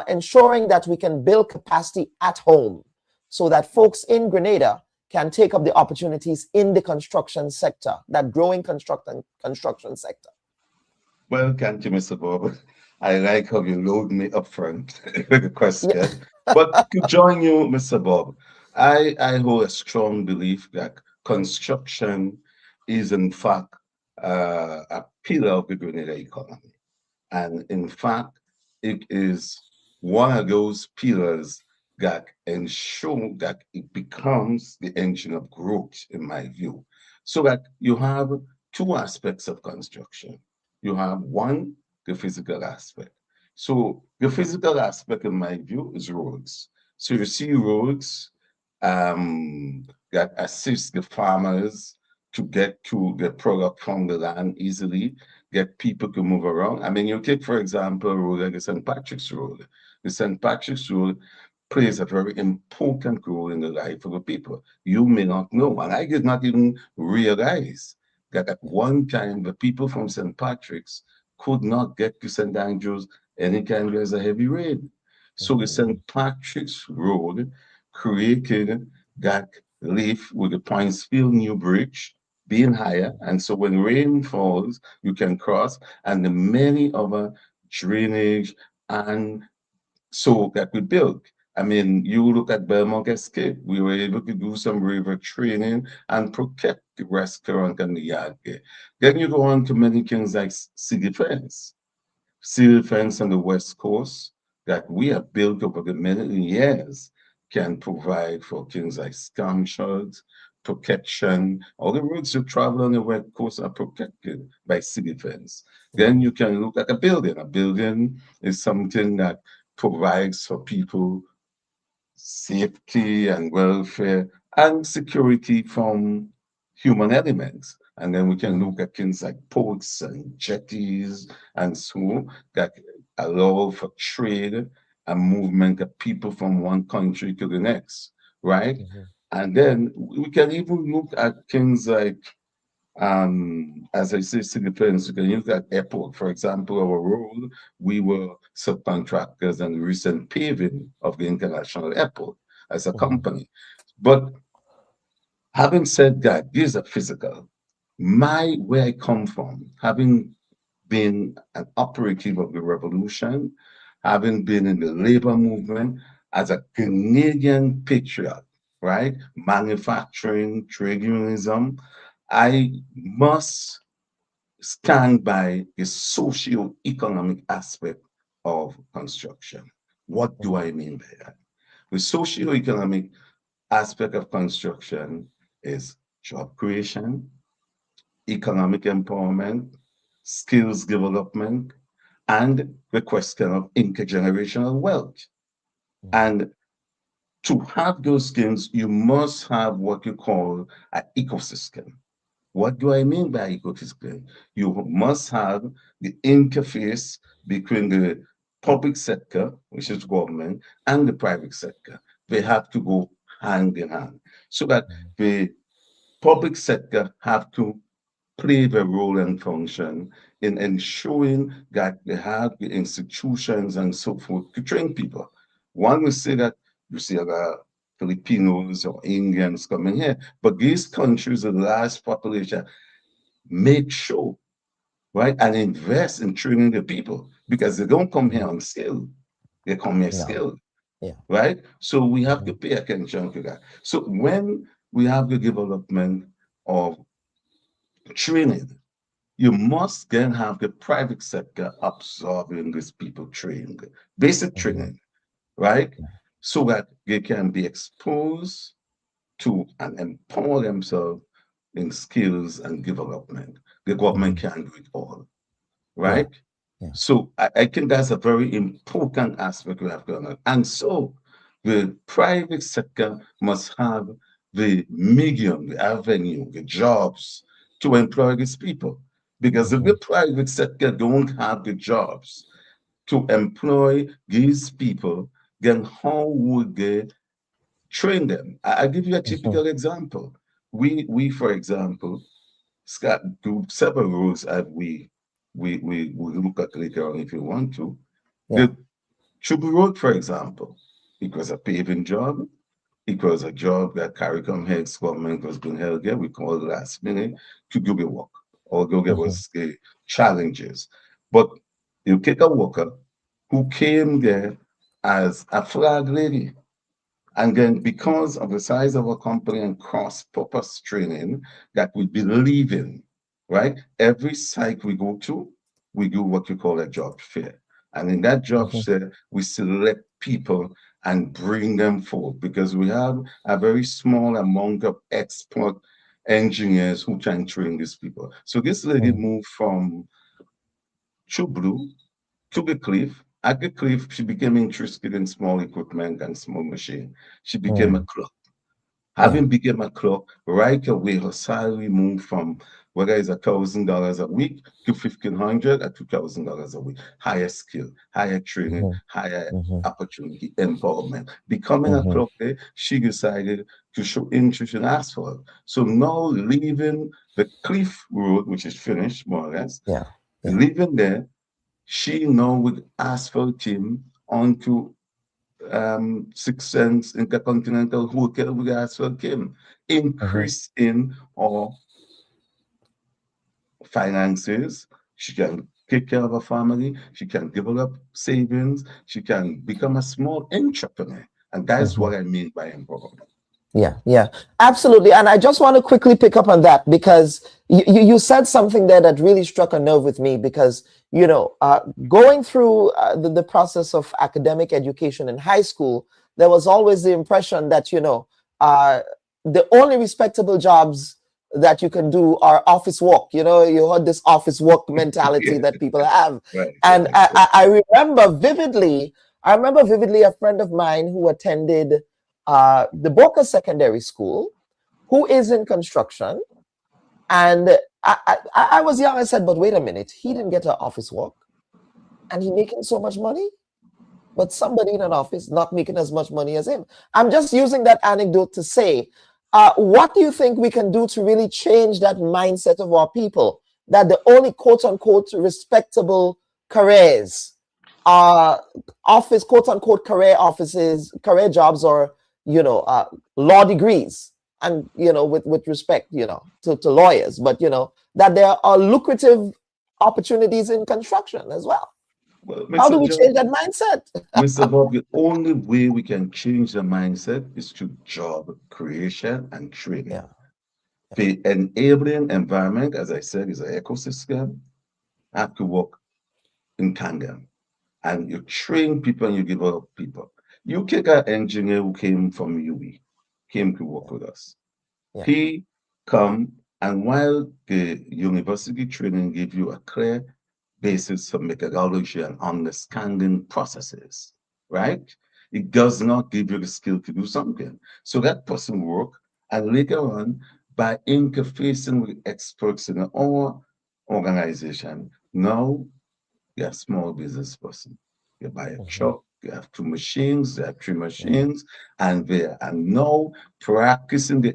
ensuring that we can build capacity at home so that folks in Grenada can take up the opportunities in the construction sector, that growing construction sector? Well, thank you, Mr. Bob. I like how you load me up front with the question. Yeah. But to join you, Mr. Bob, I hold a strong belief that construction is, in fact, a pillar of the Grenada economy. And in fact, it is one of those pillars that ensure that it becomes the engine of growth, in my view. So that you have two aspects of construction. You have one, the physical aspect. So the physical aspect, in my view, is roads. So you see roads that assist the farmers to get to the product from the land easily, get people to move around. I mean, you take, for example, a road like the St. Patrick's Road. The St. Patrick's Road plays a very important role in the life of the people. You may not know, and I did not even realize that at one time the people from St. Patrick's could not get to St. Andrews anytime there's a heavy rain. So the St. Patrick's Road created that lift with the Pointsfield New Bridge being higher. And so when rain falls, you can cross, and the many other drainage and so that we built. I mean, you look at Belmont Escape, we were able to do some river training and protect the restaurant and the yard there. Then you go on to many things like sea defense. Sea defense on the West Coast that we have built over the many years can provide for things like scam sharks, protection. All the roads you travel on the West Coast are protected by sea defense. Then you can look at a building. A building is something that provides for people safety and welfare and security from human elements. And then we can look at things like ports and jetties and so that allow for trade and movement of people from one country to the next, right? And then we can even look at things like as I say, significance, you can use that airport. For example, our road, we were subcontractors and recent paving of the international airport as a company. But having said that, these are physical. Where I come from, having been an operative of the revolution, having been in the labor movement as a Canadian patriot, right? Manufacturing, trade unionism, I must stand by the socio-economic aspect of construction. What do I mean by that? The socio-economic aspect of construction is job creation, economic empowerment, skills development, and the question of intergenerational wealth. And to have those things, you must have what you call an ecosystem. What do I mean by ecosystem? You must have the interface between the public sector, which is government, and the private sector. They have to go hand in hand so that the public sector have to play the role and function in ensuring that they have the institutions and so forth to train people. One will say that you see Filipinos or Indians coming here, but these countries with large population make sure, right, and invest in training the people because they don't come here on skill, they come here skilled, right? So we have to pay attention to that. So when we have the development of training, you must then have the private sector absorbing these people trained, basic training, right? So that they can be exposed to and empower themselves in skills and development. The government can't do it all, right? So I think that's a very important aspect we have going on. And so the private sector must have the medium, the avenue, the jobs to employ these people. Because if the private sector don't have the jobs to employ these people, then how would they train them? I'll give you a typical example. We, for example, Scott, do several roles that we look at later on if you want to. The Chubu Road, for example, it was a paving job. It was a job that CARICOM Heads government was being held there. We called last minute to do the work, although there was challenges. But you take a worker who came there as a flag lady. And then because of the size of our company and cross-purpose training that we believe in, right? Every site we go to, we do what you call a job fair. And in that job fair, we select people and bring them forward because we have a very small amount of expert engineers who can train these people. So this lady moved from Chublu to the cliff. At the cliff, she became interested in small equipment and small machine. She became a clerk. Having become a clerk, right away, her salary moved from whether it's $1,000 a week to $1,500 or $2,000 a week. Higher skill, higher training, higher opportunity, empowerment. Becoming a clerk there, she decided to show interest in asphalt. So now leaving the cliff road, which is finished more or less, Living there, she now would asphalt him onto 6 Cents Intercontinental Hotel with asphalt him, increase in our finances. She can take care of her family. She can develop savings. She can become a small entrepreneur. And that's what I mean by empowerment. Yeah, absolutely. And I just want to quickly pick up on that, because you said something there that really struck a nerve with me, because, going through the process of academic education in high school, there was always the impression that, the only respectable jobs that you can do are office work. You heard this office work mentality that people have. And I remember vividly a friend of mine who attended the Boca Secondary School, who is in construction. And I was young. I said, but wait a minute, he didn't get to office work and he making so much money, but somebody in an office not making as much money as him. I'm just using that anecdote to say, what do you think we can do to really change that mindset of our people, that the only quote unquote respectable careers are office, quote unquote career career jobs, or law degrees, and with respect to lawyers, but that there are lucrative opportunities in construction as well. How do we change that mindset? Mr. Bob, the only way we can change the mindset is through job creation and training. The enabling environment, as I said, is an ecosystem. Have to work in tandem, and you train people and you develop people. You take an engineer who came from UE, came to work with us. He come, and while the university training give you a clear basis for methodology and understanding processes, right? It does not give you the skill to do something. So that person work, and later on, by interfacing with experts in our organization, now you're a small business person. You buy a truck, you have 2 machines, you have 3 machines, and they are now practicing the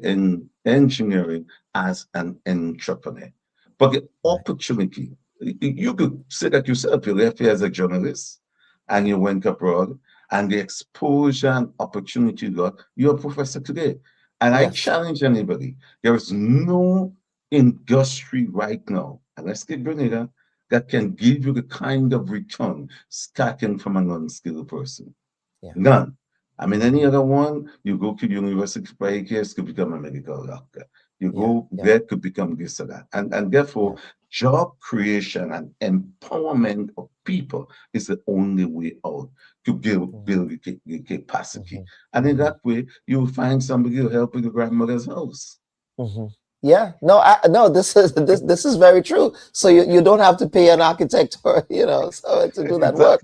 engineering as an entrepreneur. But the opportunity, you could say that yourself, you left here as a journalist and you went abroad, and the exposure and opportunity you got, you're a professor today. And I challenge anybody, there is no industry right now, and let's take Grenada, that can give you the kind of return starting from an unskilled person. None. I mean, any other one, you go to university for 8 years to become a medical doctor. You go there to become this or that. And therefore, job creation and empowerment of people is the only way out to build the capacity. And in that way, you'll find somebody to help with your grandmother's house. Yeah, no, this is very true. So you don't have to pay an architect or so to do that work.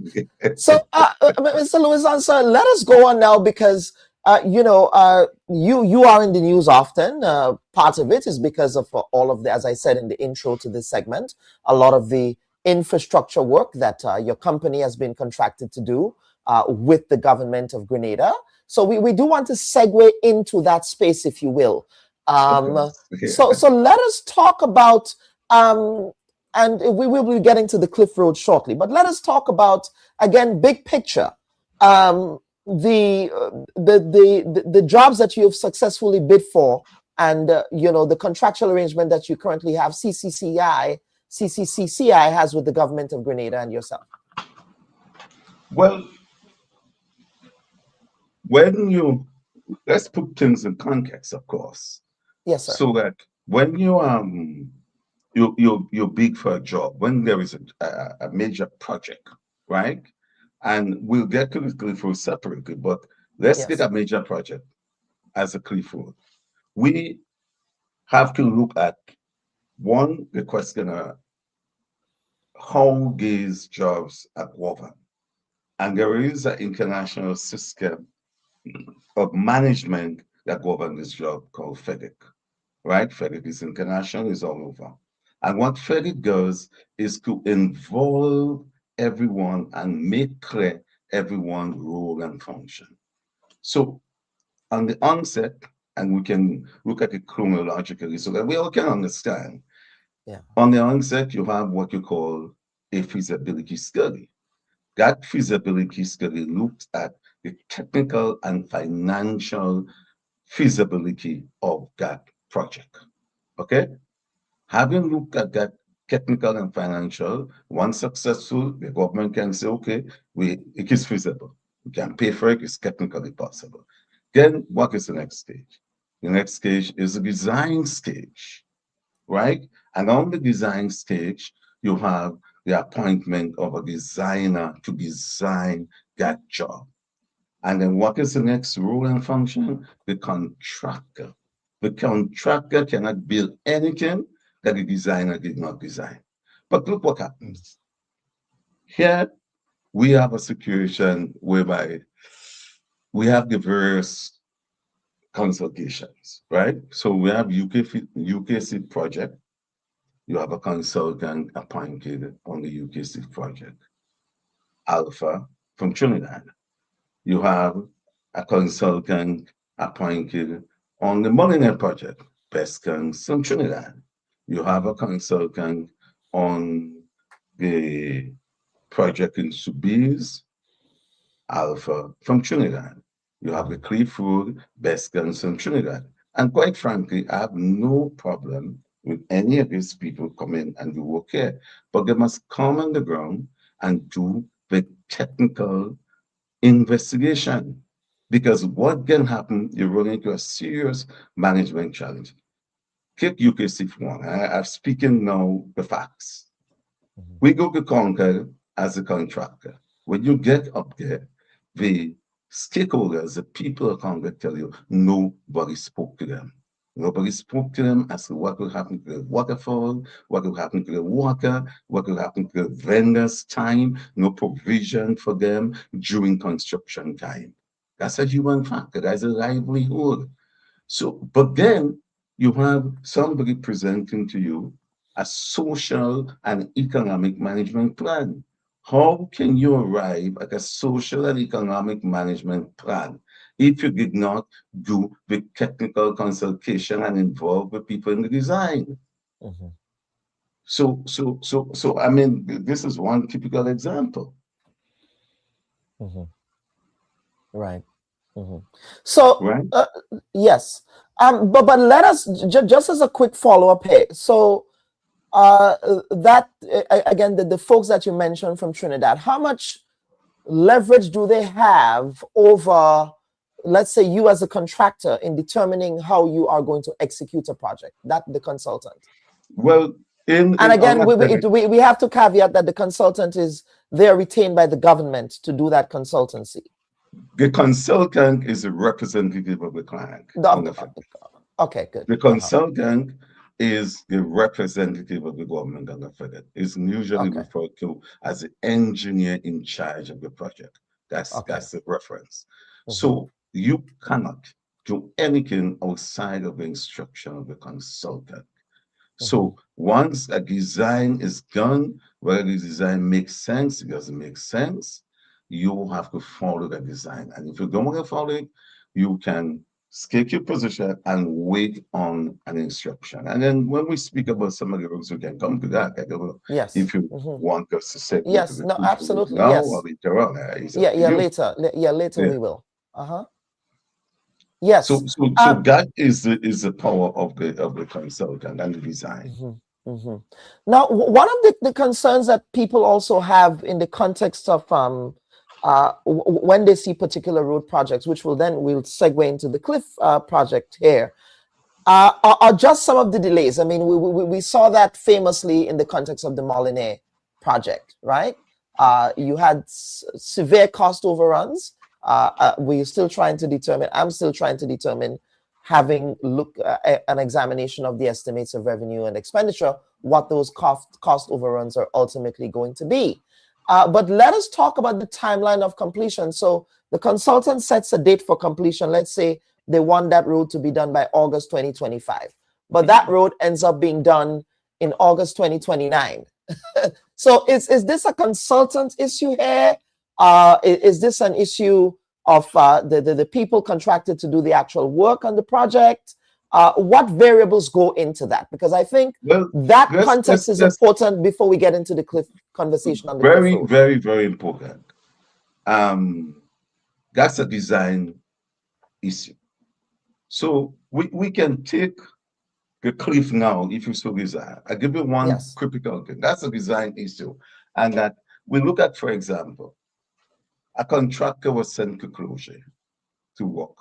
So, Mr. Louis Ansah, let us go on now, because you are in the news often. Part of it is because of all of the, as I said in the intro to this segment, a lot of the infrastructure work that your company has been contracted to do with the government of Grenada. So we do want to segue into that space, if you will. So let us talk about, and we will be getting to the Cliff Road shortly, but let us talk about, again, big picture, the jobs that you've successfully bid for, and the contractual arrangement that you currently have, CCCI has with the government of Grenada and yourself. Well, let's put things in context, of course. Yes, sir. So that when you're big for a job, when there is a major project, right? And we'll get to the Cliff Road separately, but let's get a major project as a Cliff Road. We have to look at, one, the question of how these jobs are governed. And there is an international system of management that governs this job called FEDEC. Right? FEDEC is international, is all over. And what FEDEC does is to involve everyone and make clear everyone's role and function. So on the onset, and we can look at it chronologically so that we all can understand. On the onset, you have what you call a feasibility study. That feasibility study looked at the technical and financial feasibility of that project. Okay? Having looked at that technical and financial, once successful, the government can say, okay, it is feasible. We can pay for it, it's technically possible. Then what is the next stage? The next stage is the design stage, right? And on the design stage, you have the appointment of a designer to design that job. And then what is the next role and function? The contractor. The contractor cannot build anything that the designer did not design. But look what happens. Here, we have a situation whereby we have diverse consultations, right? So we have UKC project. You have a consultant appointed on the UKC project. Alpha from Trinidad. You have a consultant appointed on the Molyneux project, Pescans from Trinidad. You have a consultant on the project in Subiz, Alpha from Trinidad. You have the Clearfood, Pescans from Trinidad. And quite frankly, I have no problem with any of these people come in and do work here, but they must come on the ground and do the technical investigation. Because what can happen, you run into a serious management challenge. Take UKC for one. I'm speaking now the facts. We go to Concord as a contractor. When you get up there, the stakeholders, the people of Concord tell you, nobody spoke to them. Nobody spoke to them as to what will happen to the waterfall, what will happen to the water, what will happen to the vendors' time, no provision for them during construction time. That's a human factor, that's a livelihood. So, but then you have somebody presenting to you a social and economic management plan. How can you arrive at a social and economic management plan if you did not do the technical consultation and involve the people in the design? So I mean, this is one typical example. Right. So, right? Yes. But let us, just as a quick follow-up here. So, that, again, the folks that you mentioned from Trinidad, how much leverage do they have over, let's say, you as a contractor in determining how you are going to execute a project, that the consultant? Well, and again, we have to caveat that the consultant they're retained by the government to do that consultancy. The consultant is a representative of the client. Okay, good. The consultant is the representative of the government on the federal. It's usually referred to as the engineer in charge of the project. That's the reference. So you cannot do anything outside of the instruction of the consultant. So once a design is done, whether the design makes sense, it doesn't make sense, you have to follow the design. And if you don't want to follow it, you can take your position and wait on an instruction. And then when we speak about some of the rules, we can come to that. I don't know if you want us to say absolutely. Now Yes. or later on. Later we will. Yes. So that is the power of the consultant and the design. Now, one of the concerns that people also have in the context of when they see particular road projects, which we'll segue into the Cliff project here, are just some of the delays. I mean, we saw that famously in the context of the Molyneux project, right? You had severe cost overruns. We're still trying to determine, I'm still trying to determine, having looked at an examination of the estimates of revenue and expenditure, what those cost overruns are ultimately going to be. But let us talk about the timeline of completion. So the consultant sets a date for completion. Let's say they want that road to be done by August 2025, but that road ends up being done in August 2029. So is this a consultant issue here? Is this an issue of the people contracted to do the actual work on the project? What variables go into that? Because I think that context is important before we get into the Cliff conversation on the Very, cliff road. very, very important. That's a design issue. So we can take the cliff now, if you so desire. I give you one critical thing. That's a design issue. And that we look at, for example, a contractor was sent to closure to work.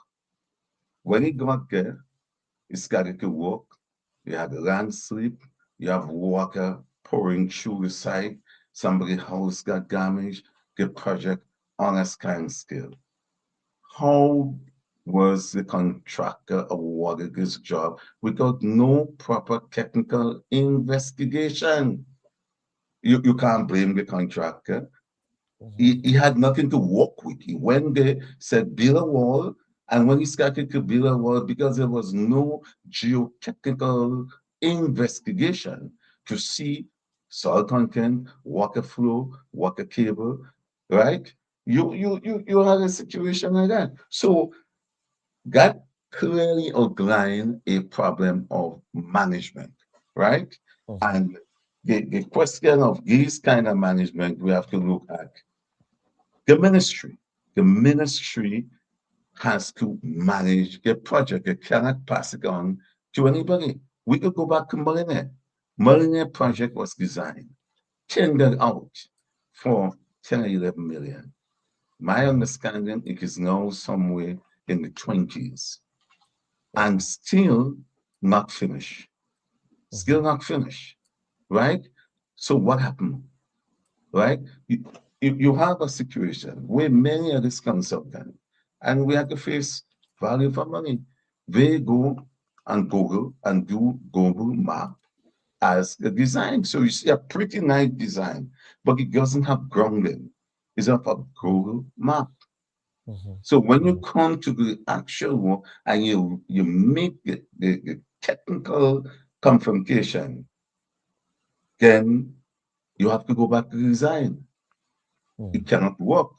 When he got there, he started to work. You have a landslip, you have water pouring through the site, somebody's house got damaged, the project on a scale. How was the contractor awarded this job without no proper technical investigation? You can't blame the contractor. He had nothing to work with. He went there, said build a wall, and when he started to build a wall, because there was no geotechnical investigation to see soil content, water flow, water cable, right? You had a situation like that. So that clearly outlined a problem of management, right? And the question of this kind of management, we have to look at the ministry. The ministry has to manage the project. It cannot pass it on to anybody. We could go back to Molyneux. Molyneux project was designed, tendered out for 10 or 11 million. My understanding, it is now somewhere in the 20s and still not finished. Still not finished, right? So what happened, right? You have a situation where many of these consultants, and we have to face value for money. They go and Google and do Google map as a design. So you see a pretty nice design, but it doesn't have grounding. It's of a Google map. So when you come to the actual work and you make the technical confrontation, then you have to go back to the design. It cannot work.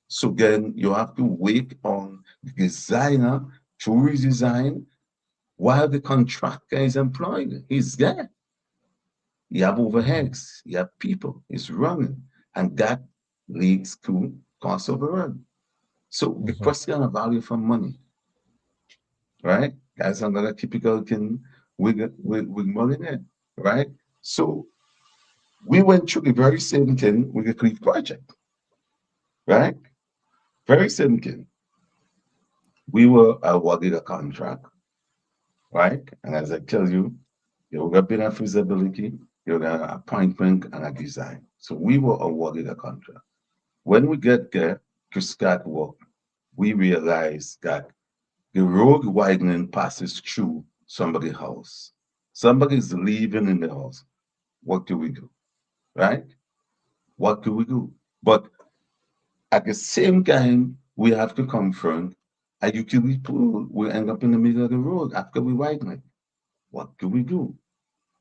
So then you have to wait on the designer to redesign while the contractor is employed. He's there. You have overheads, you have people, it's running, and that leads to cost overrun. So the question of value for money, right? That's another typical thing with Molyneux, right? So we went through the very same thing with the Cliff project, right? Very same thing. We were awarded a contract, right? And as I tell you, there would have been a feasibility, there would have an appointment and a design. So we were awarded a contract. When we get there to start work, we realized that the road widening passes through somebody's house. Somebody's living in the house. What do we do, right? What do we do? But at the same time, we have to confront a utility pole will end up in the middle of the road after we widen it. What do we do,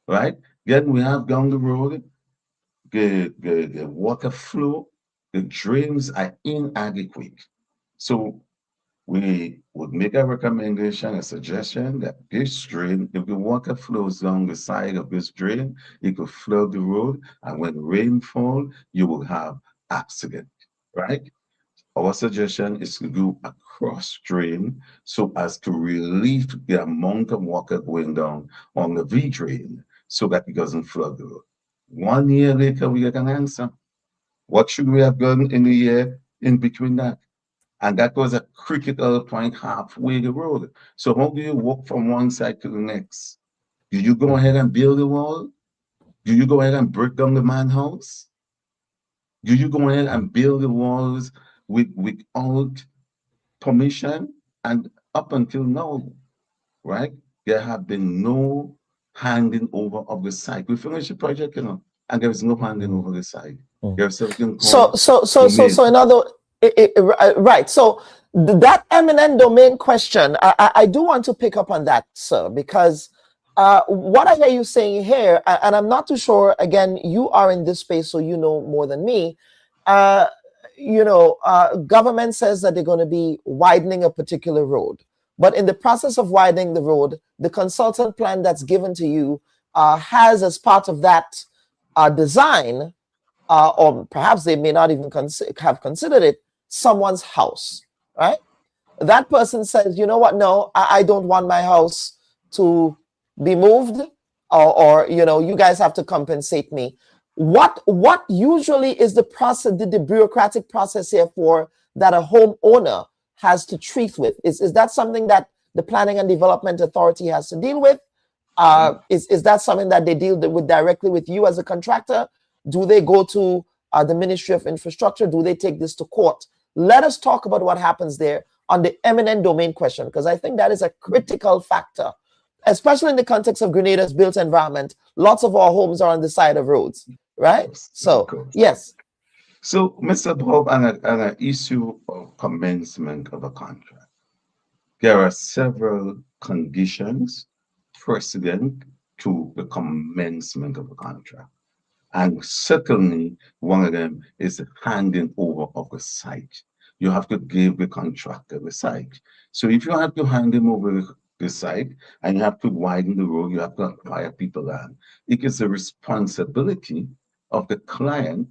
right? Then we have down the road, the water flow, the drains are inadequate. So we would make a recommendation, a suggestion that this drain, if the water flows down the side of this drain, it could flood the road, and when rainfall, you will have accident, right? Our suggestion is to do a cross drain so as to relieve the amount of water going down on the V drain so that it doesn't flood the road. 1 year later, we get an answer. What should we have done in the year in between that? And that was a critical point halfway the road. So how do you walk from one side to the next? Do you go ahead and build a wall? Do you go ahead and break down the man's house? Do you go ahead and build the walls without permission? And up until now, right, there have been no handing over of the site. We finished the project, and there is no handing over the site. There's something called so in other right. So that eminent domain question, I do want to pick up on that, sir, because what I hear you saying here, and I'm not too sure, again, you are in this space, so you know more than me. Government says that they're going to be widening a particular road. But in the process of widening the road, the consultant plan that's given to you has as part of that design or perhaps they may not even have considered it, someone's house, right? That person says, you know what, no, I don't want my house to be moved, or you know, you guys have to compensate me. What usually is the process, the bureaucratic process here for that a homeowner has to treat with? Is that something that the Planning and Development Authority has to deal with? Is that something that they deal with directly with you as a contractor? Do they go to the Ministry of Infrastructure? Do they take this to court? Let us talk about what happens there on the eminent domain question, because I think that is a critical factor, especially in the context of Grenada's built environment. Lots of our homes are on the side of roads, right? So, yes. So, Mr. Bob, on an issue of commencement of a contract, there are several conditions precedent to the commencement of a contract. And certainly one of them is the handing over of the site. You have to give the contractor the site. So if you have to hand him over the site and you have to widen the road, you have to acquire people land. It is the responsibility of the client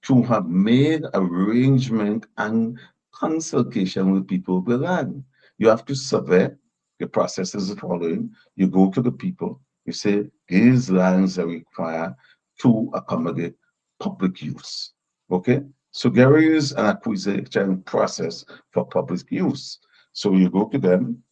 to have made arrangement and consultation with people with land. You have to survey. The process is the following. You go to the people, you say, these lands are required to accommodate public use. Okay? So there is an acquisition process for public use. So you go to them,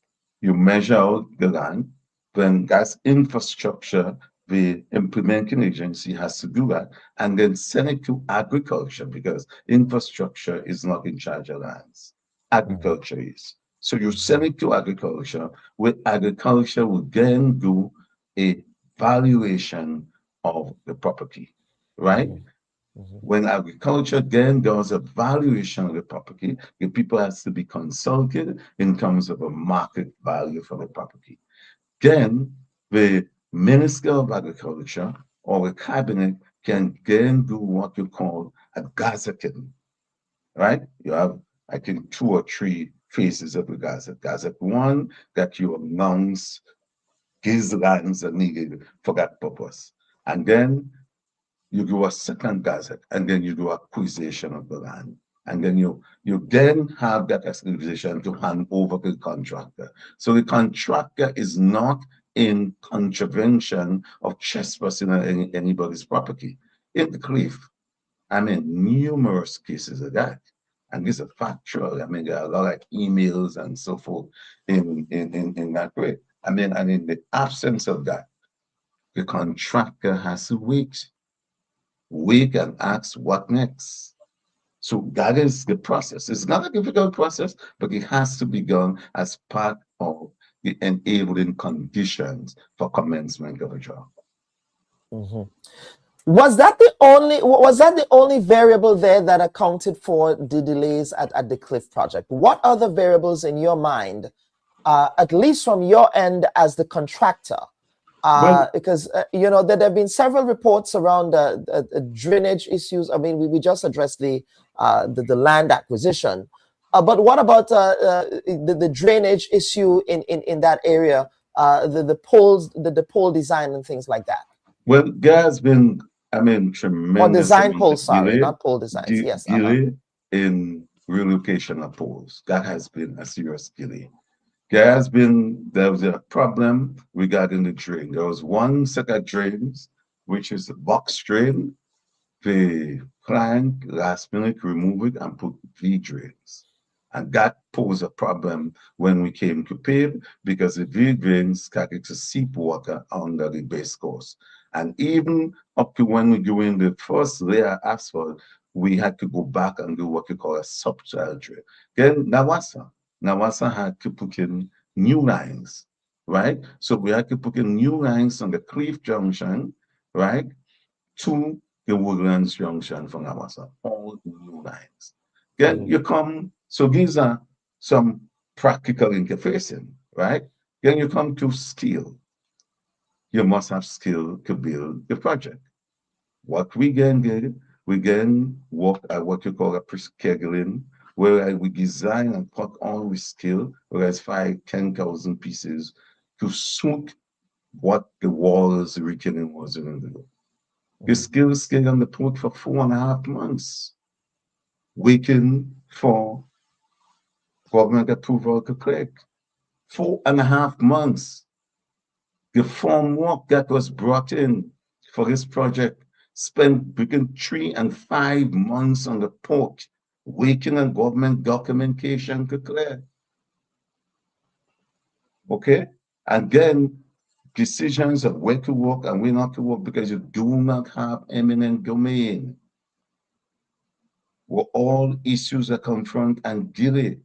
you measure out the land, then that's infrastructure. The implementing agency has to do that and then send it to agriculture, because infrastructure is not in charge of lands. Agriculture is. So you send it to agriculture, where agriculture will then do a valuation of the property, right? When agriculture then does a valuation of the property, the people has to be consulted in terms of a market value for the property. Then the Minister of Agriculture or the cabinet can then do what you call a gazetting, right? You have, I think, 2 or 3 phases of the gazette. Gazette 1, that you announce these lands are needed for that purpose. And then you do a second gazette, and then you do acquisition of the land. And then you then have that acquisition to hand over to the contractor. So the contractor is not in contravention of trespassing on anybody's property. In the Cliff, I mean, numerous cases of that. And this is factual. I mean, there are a lot of emails and so forth in that way. I mean, and in the absence of that, the contractor has to wait and ask what next. So that is the process. It's not a difficult process, but it has to be done as part of the enabling conditions for commencement of a job. Was that the only variable there that accounted for the delays at the Cliff project? What other variables in your mind, at least from your end as the contractor? Because you know, there have been several reports around drainage issues. I mean, we just addressed the land acquisition, but what about the drainage issue in that area, the poles, the pole design and things like that? Well, there has been, I mean, tremendous design poles, sorry, not pole designs. Yes, delay in relocation of poles. That has been a serious delay. There was a problem regarding the drain. There was one set of drains, which is the box drain. The client last minute removed it and put V drains. And that posed a problem when we came to pave, because the V drains started to seep water under the base course. And even up to when we do in the first layer of asphalt, we had to go back and do what we call a subsoil drain. Then NWSA had to put in new lines, right? So we had to put in new lines on the Cliff Junction, right, to the Woodlands Junction from NWSA, all new lines. Then you come, so these are some practical interfacing, right? Then you come to skill. You must have skill to build the project. What we then did, we then worked at what you call a pre-scheduling, where we design and cut all with skill, whereas 5,000-10,000 pieces to suit what the walls retaining was in the The skill stayed on the port for 4.5 months, waiting for government approval to click. 4.5 months. The form work that was brought in for this project spent between 3 and 5 months on the port, waiting on government documentation to clear. Okay? And then decisions of where to work and where not to work because you do not have eminent domain were all issues that confront and delay.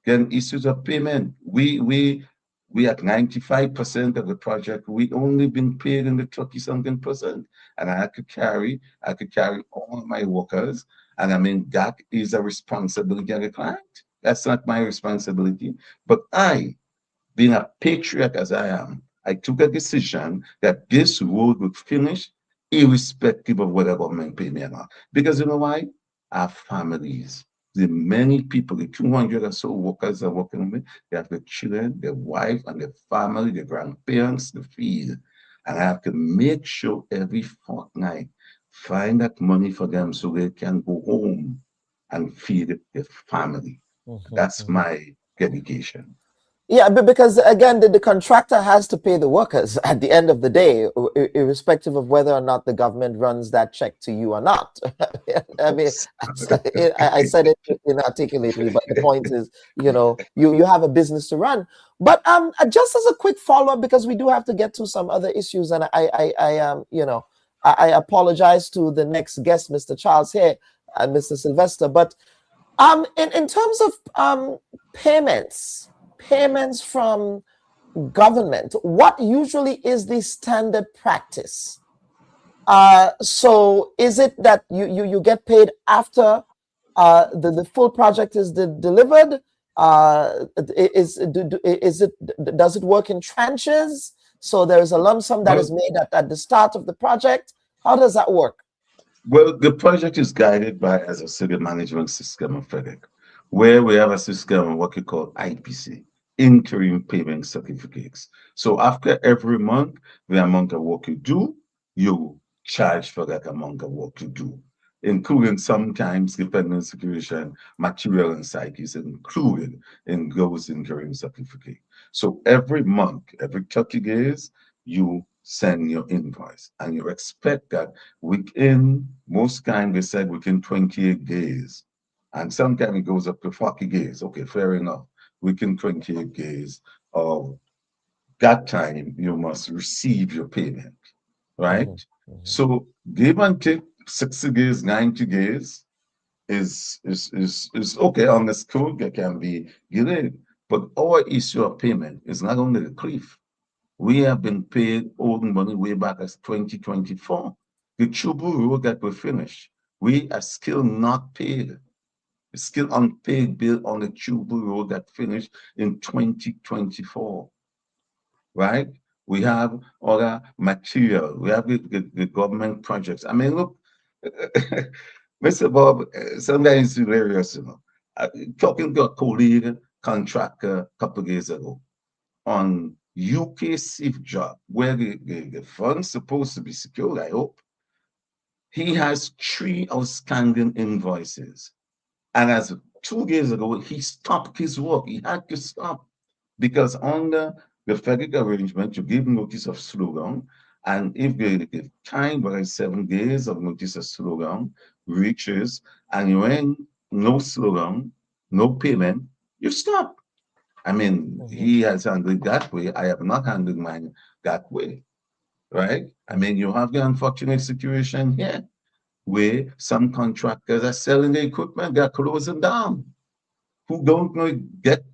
Then issues of payment. We at 95% of the project, we only been paid in the 30-something percent. And I could carry all my workers. And I mean, that is a responsibility of the client. That's not my responsibility. But I, being a patriot as I am, I took a decision that this road would finish irrespective of whether government pay me or not. Because you know why? Our families. The many people, the 200 or so workers are working with me, they have the children, their wife, and their family, their grandparents to feed. And I have to make sure every fortnight, find that money for them so they can go home and feed their family. That's my dedication. Yeah, but because again, the contractor has to pay the workers at the end of the day, irrespective of whether or not the government runs that check to you or not. I mean, I said it inarticulately, but the point is, you know, you have a business to run. But just as a quick follow-up, because we do have to get to some other issues, and I apologize to the next guest, Mr. Charles here and Mr. Sylvester, but in terms of payments from government, what usually is the standard practice? So is it that you get paid after the full project is delivered? Does it work in tranches? So there is a lump sum that is made at the start of the project. How does that work? Well, the project is guided by as a civil management system of FedEx, where we have a system of what we call IPC, interim payment certificates. So after every month, the amount of work you do, you charge for that amount of work you do, including sometimes, depending on the situation, material and site is included in those interim certificates. So every month, every 30 days, you send your invoice, and you expect that within, most times they said within 28 days, and sometimes it goes up to 40 days. Okay, fair enough. Within 28 days of that time, you must receive your payment, right? So give and take 60 days, 90 days is okay. On the school, there can be delayed. But our issue of payment is not only the cliff. We have been paid old money way back as 2024. The Chubu road that we finished, we are still not paid. Still unpaid bill on the Chubu road that finished in 2024, right? We have other material. We have the government projects. I mean, look, Mr. Bob, sometimes it's hilarious, you know. Talking to a colleague contractor a couple of days ago on UK SIF job, where the fund's supposed to be secured, I hope. He has 3 outstanding invoices. And as 2 days ago, he stopped his work. He had to stop because under the federal arrangement, you give notice of slowdown. And if the time by 7 days of notice of slowdown reaches and you're in no slowdown, no payment, you stop. I mean, he has handled that way. I have not handled mine that way, right? I mean, you have the unfortunate situation here where some contractors are selling the equipment, they're closing down. Who don't know get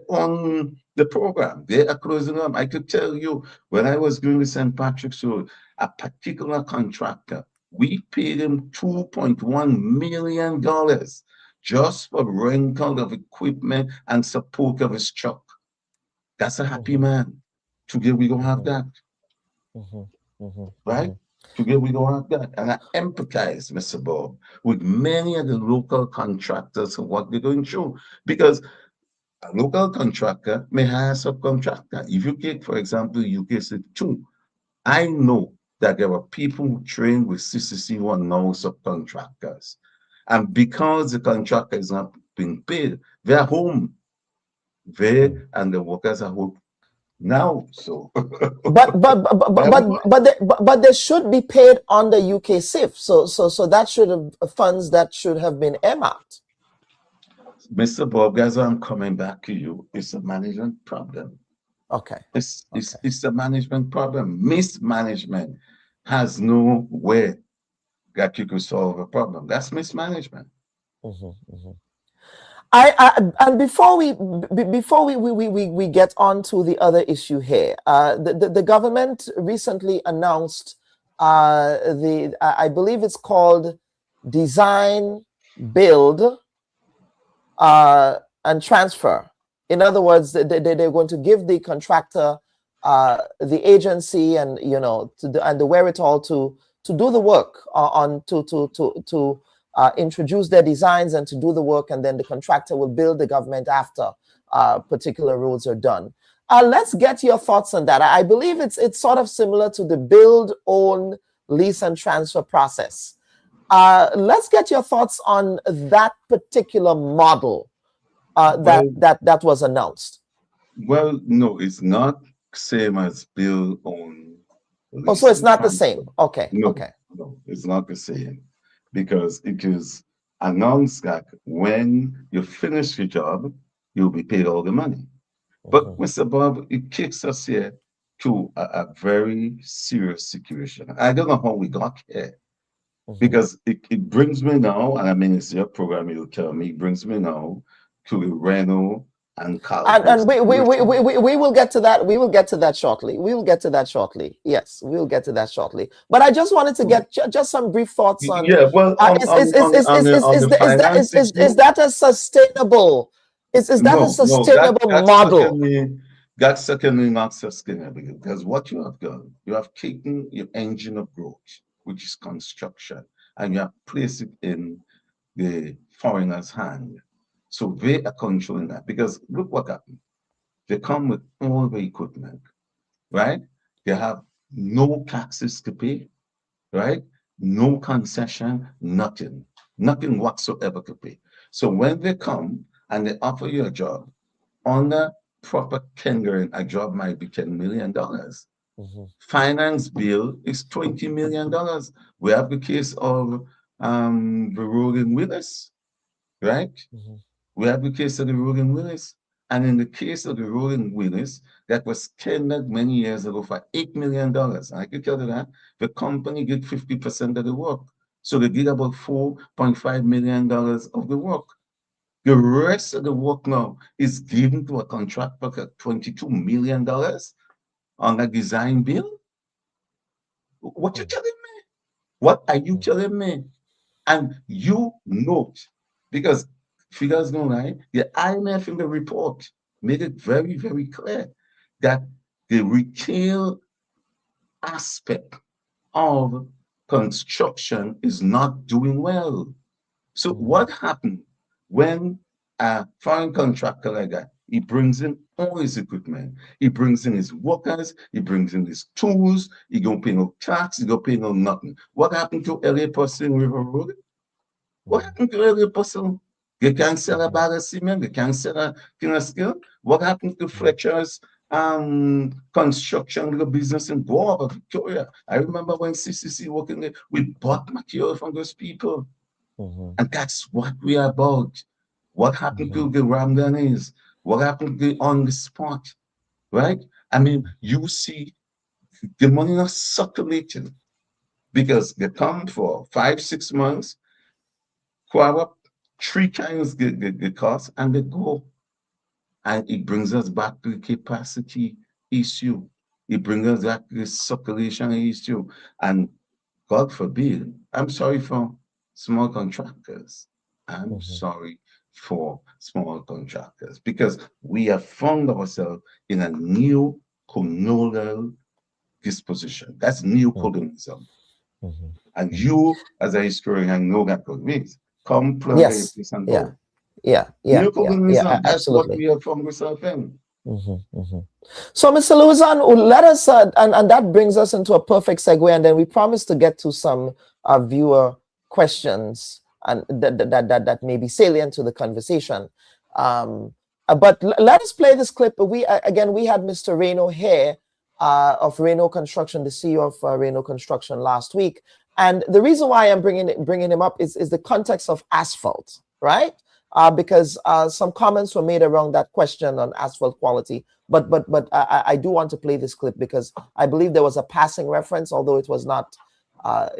on the program? They are closing them. I could tell you, when I was doing the St. Patrick's Road, a particular contractor, we paid him $2.1 million just for rental of equipment and support of his truck. That's a happy man. Today we don't have that. Right? Today we don't have that. And I empathize, Mr. Bob, with many of the local contractors of what they're going through. Because a local contractor may hire a subcontractor. If you take, for example, UK 2, I know that there were people who trained with CCC who are now subcontractors. And because the contractor is not being paid, they're home. They and the workers are home now. So but they should be paid under UK SIF. So that should have funds that should have been earmarked. Mr. Bob, guys, I'm coming back to you. It's a management problem. Okay. It's a management problem. Mismanagement has no way that you could solve a problem. That's mismanagement. And before we get on to the other issue here, the government recently announced I believe it's called Design, Build, and Transfer. In other words, they're going to give the contractor the agency and and the wherewithal to do the work to introduce their designs and to do the work, and then the contractor will bill the government after particular roads are done. Let's get your thoughts on that. I believe it's sort of similar to the build, own, lease, and transfer process. Let's get your thoughts on that particular model that was announced. Well, no, it's not same as build, own. Oh, so it's not the same. Okay. No, okay. No, it's not the same, because it is announced that when you finish your job, you'll be paid all the money. But Mr. Bob, it kicks us here to a very serious situation. I don't know how we got here, because it brings me now, and I mean, it's your program, you'll tell me, it brings me now to the Reno and Cal. And we will get to that. We will get to that shortly. We will get to that shortly. Yes, we will get to that shortly. But I just wanted to get just some brief thoughts on. Yeah, well, is that a sustainable? Is that a sustainable model? That's certainly not sustainable, because what you have done, you have taken your engine of growth, which is construction, and you have placed it in the foreigner's hand. So they are controlling that, because look what happened. They come with all the equipment, right? They have no taxes to pay, right? No concession, nothing whatsoever to pay. So when they come and they offer you a job, on the proper tendering, a job might be $10 million. Finance bill is $20 million. We have the case of the road in Willis, right? We have the case of the road in Willis. And in the case of the road in Willis, that was tendered many years ago for $8 million. And I can tell you that the company did 50% of the work. So they did about $4.5 million of the work. The rest of the work now is given to a contractor for $22 million on a design bill. What you telling me? What are you telling me? And you note, because figures don't lie, the IMF in the report made it very, very clear that the retail aspect of construction is not doing well. So what happened when a foreign contractor like that, he brings in all his equipment, he brings in his workers, he brings in his tools, he don't pay no tax, he don't pay no nothing. What happened to LA Person River Road? What happened to LA Person? They can't sell a bag of cement, they can't sell a thing of skill. What happened to Fletcher's construction little business in Boab, Victoria? I remember when CCC working there, we bought material from those people. And that's what we are about. What happened to the Ramdanis? What happened to the on the spot? Right? I mean, you see the money not circulating, because they come for 5-6 months, crowd up 3 times the cost, and they go. And it brings us back to the capacity issue. It brings us back to the circulation issue. And God forbid, I'm sorry for small contractors. I'm sorry for small contractors, because we have found ourselves in a new colonial disposition. That's neo-colonialism. And you, as a historian, know that what it means. Come, plug this and go. Yeah, Neo-colonialism, that's absolutely. what we have found ourselves in. So, Mr. Luzon, let us, and that brings us into a perfect segue, and then we promise to get to some viewer questions and that may be salient to the conversation. But let us play this clip. We had Mr. Reno here of Reno Construction, the CEO of Reno Construction last week, and the reason why I'm bringing him up is the context of asphalt, right? Because some comments were made around that question on asphalt quality. But I do want to play this clip because I believe there was a passing reference, although it was not,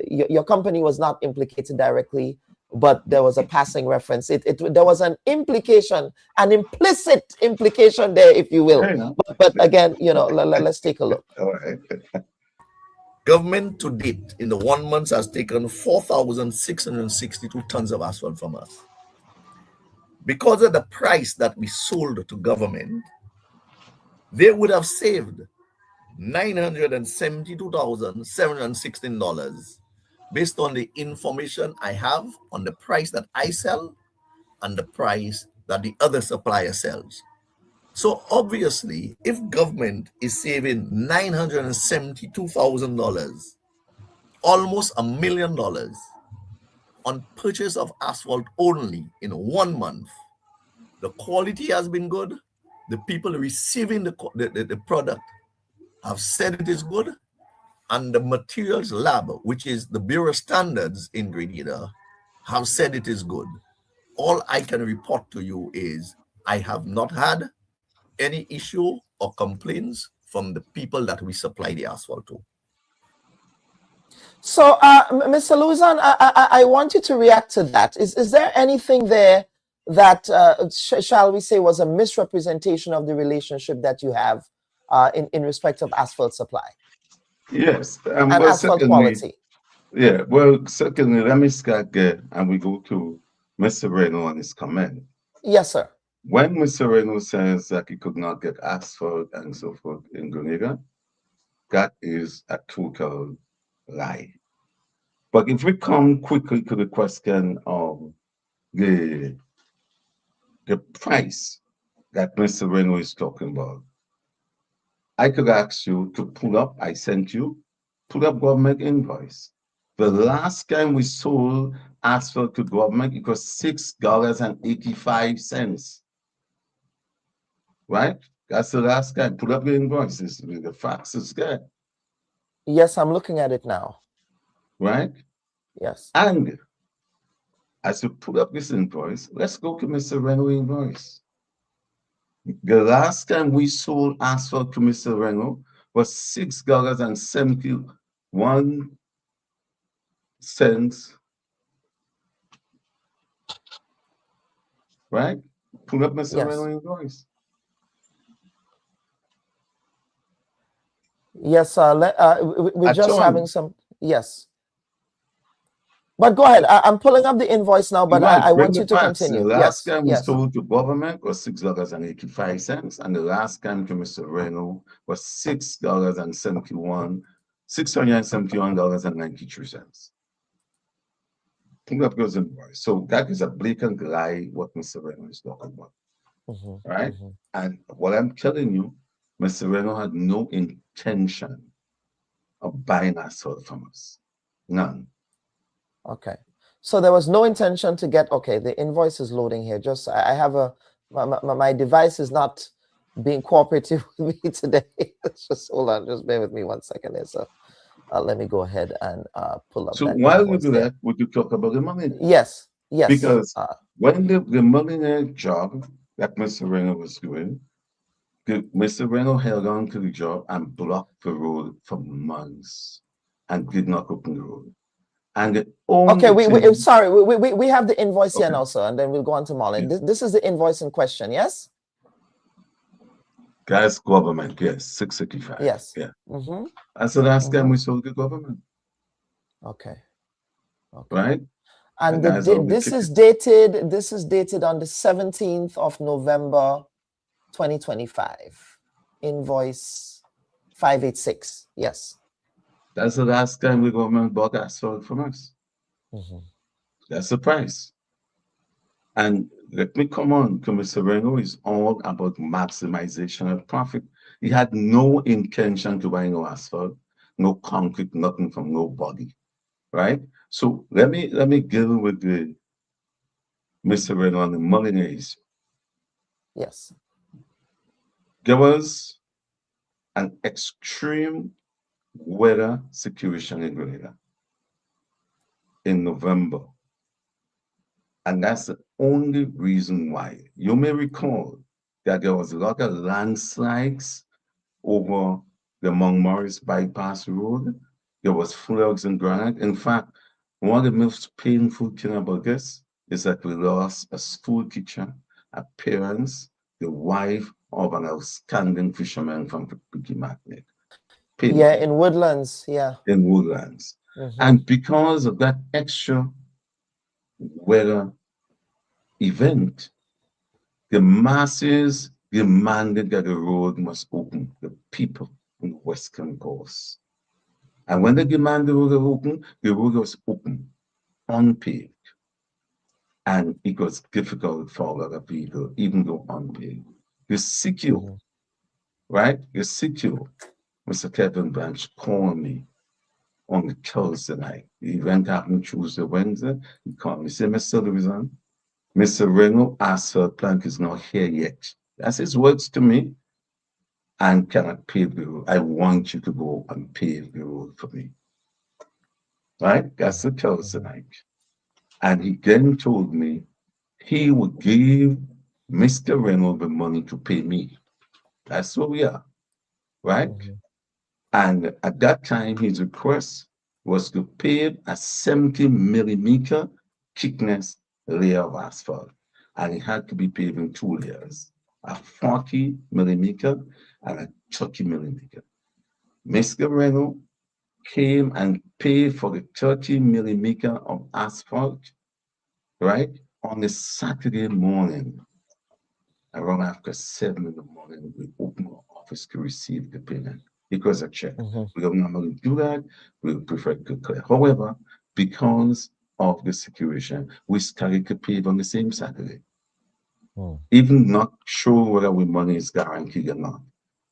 your company was not implicated directly, but there was a passing reference. There was an implication, an implicit implication there, if you will. But again, let's take a look. All right. Government to date in the 1 month has taken 4,662 tons of asphalt from us. Because of the price that we sold to government, they would have saved $972,716 based on the information I have on the price that I sell and the price that the other supplier sells. So obviously, if government is saving $972,000, almost $1 million on purchase of asphalt only in 1 month, the quality has been good. The people receiving the product have said it is good. And the materials lab, which is the Bureau standards in Grenada, have said it is good. All I can report to you is I have not had any issue or complaints from the people that we supply the asphalt to. So, Mr. Luzon, I want you to react to that. Is there anything there that, shall we say, was a misrepresentation of the relationship that you have in respect of asphalt supply? Yes. And asphalt quality. Yeah, well, secondly, let me start there and we go to Mr. Reno and his comment. Yes, sir. When Mr. Reno says that he could not get asphalt and so forth in Grenada, that is a total lie. But if we come quickly to the question of the price that Mr. Reno is talking about, I could ask you to pull up, I sent you, pull up government invoice. The last time we sold asphalt to government, it was $6.85. Right? That's the last time. Pull up the invoices. The facts is there. Yes, I'm looking at it now. Right? Yes. And as you pull up this invoice, let's go to Mr. Reno invoice. The last time we sold asphalt to Mr. Reno was $6.71. Right? Pull up Mr. Reno invoice. Yes, we're just having some, yes. But go ahead. I'm pulling up the invoice now, but I want you to continue. The last time we sold to government was $6.85, and the last time to Mr. Reno was $671.93. Pull up those invoice. So that is a blatant lie what Mr. Reno is talking about. Right? And what I'm telling you, Mr. Reno had no intention of buying asphalt from us. None. Okay. So there was no intention to get, okay, the invoice is loading here. Just, I have my device is not being cooperative with me today. Just hold on, just bear with me 1 second here. So let me go ahead and pull up. So while we do that, would you talk about the money? Yes, yes. Because when the millionaire job that Mr. Reno was doing, Mr. Reno held on to the job and blocked the road for months and did not open the road. And the only sorry, we have the invoice here now, sir, and then we'll go on to Marlon. This is the invoice in question, yes? That's government, yes, 665. Yes. Yeah. And so last time we sold the government. Okay. Right? And this is dated on the 17th of November 2025. Invoice 586. Yes. That's the last time the government bought asphalt from us. That's the price. And let me come on, Mr. Reno is all about maximization of profit. He had no intention to buy no asphalt, no concrete, nothing from nobody, right? So let me deal with the Mr. Reno on the Molinese. Yes. There was an extreme weather situation in Grenada in November. And that's the only reason why. You may recall that there was a lot of landslides over the Montmorris bypass road. There was floods in Grenada. In fact, one of the most painful things about this is that we lost a school teacher, a parents, the wife of an outstanding fisherman from Pikimatnik. Yeah, in Woodlands, yeah. In Woodlands. And because of that extra weather event, the masses demanded that the road must open, the people on the Western Coast. And when they demanded the road was open, unpaved. And it was difficult for a lot of people, even though unpaved. The CQ, right? The CQ, Mr. Kevin Brunch called me on the Thursday night. The event happened Tuesday, Wednesday. He called me, say, Mr. Louison, Mr. Reno asphalt plant is not here yet. That's his words to me. And cannot pave the road. I want you to go and pave the road for me. Right? That's the Thursday night. And he then told me he would give Mr. Reno the money to pay me. That's where we are. Right? And at that time, his request was to pave a 70 millimeter thickness layer of asphalt. And it had to be paved in 2 layers, a 40 millimeter and a 30 millimeter. Mr. Reno came and paid for the 30 millimeter of asphalt, right, on a Saturday morning. Around after 7 in the morning, we opened our office to receive the payment. It was a check. We don't normally do that. We prefer to clear. However, because of the situation, we started to pay on the same Saturday. Even not sure whether our money is guaranteed or not.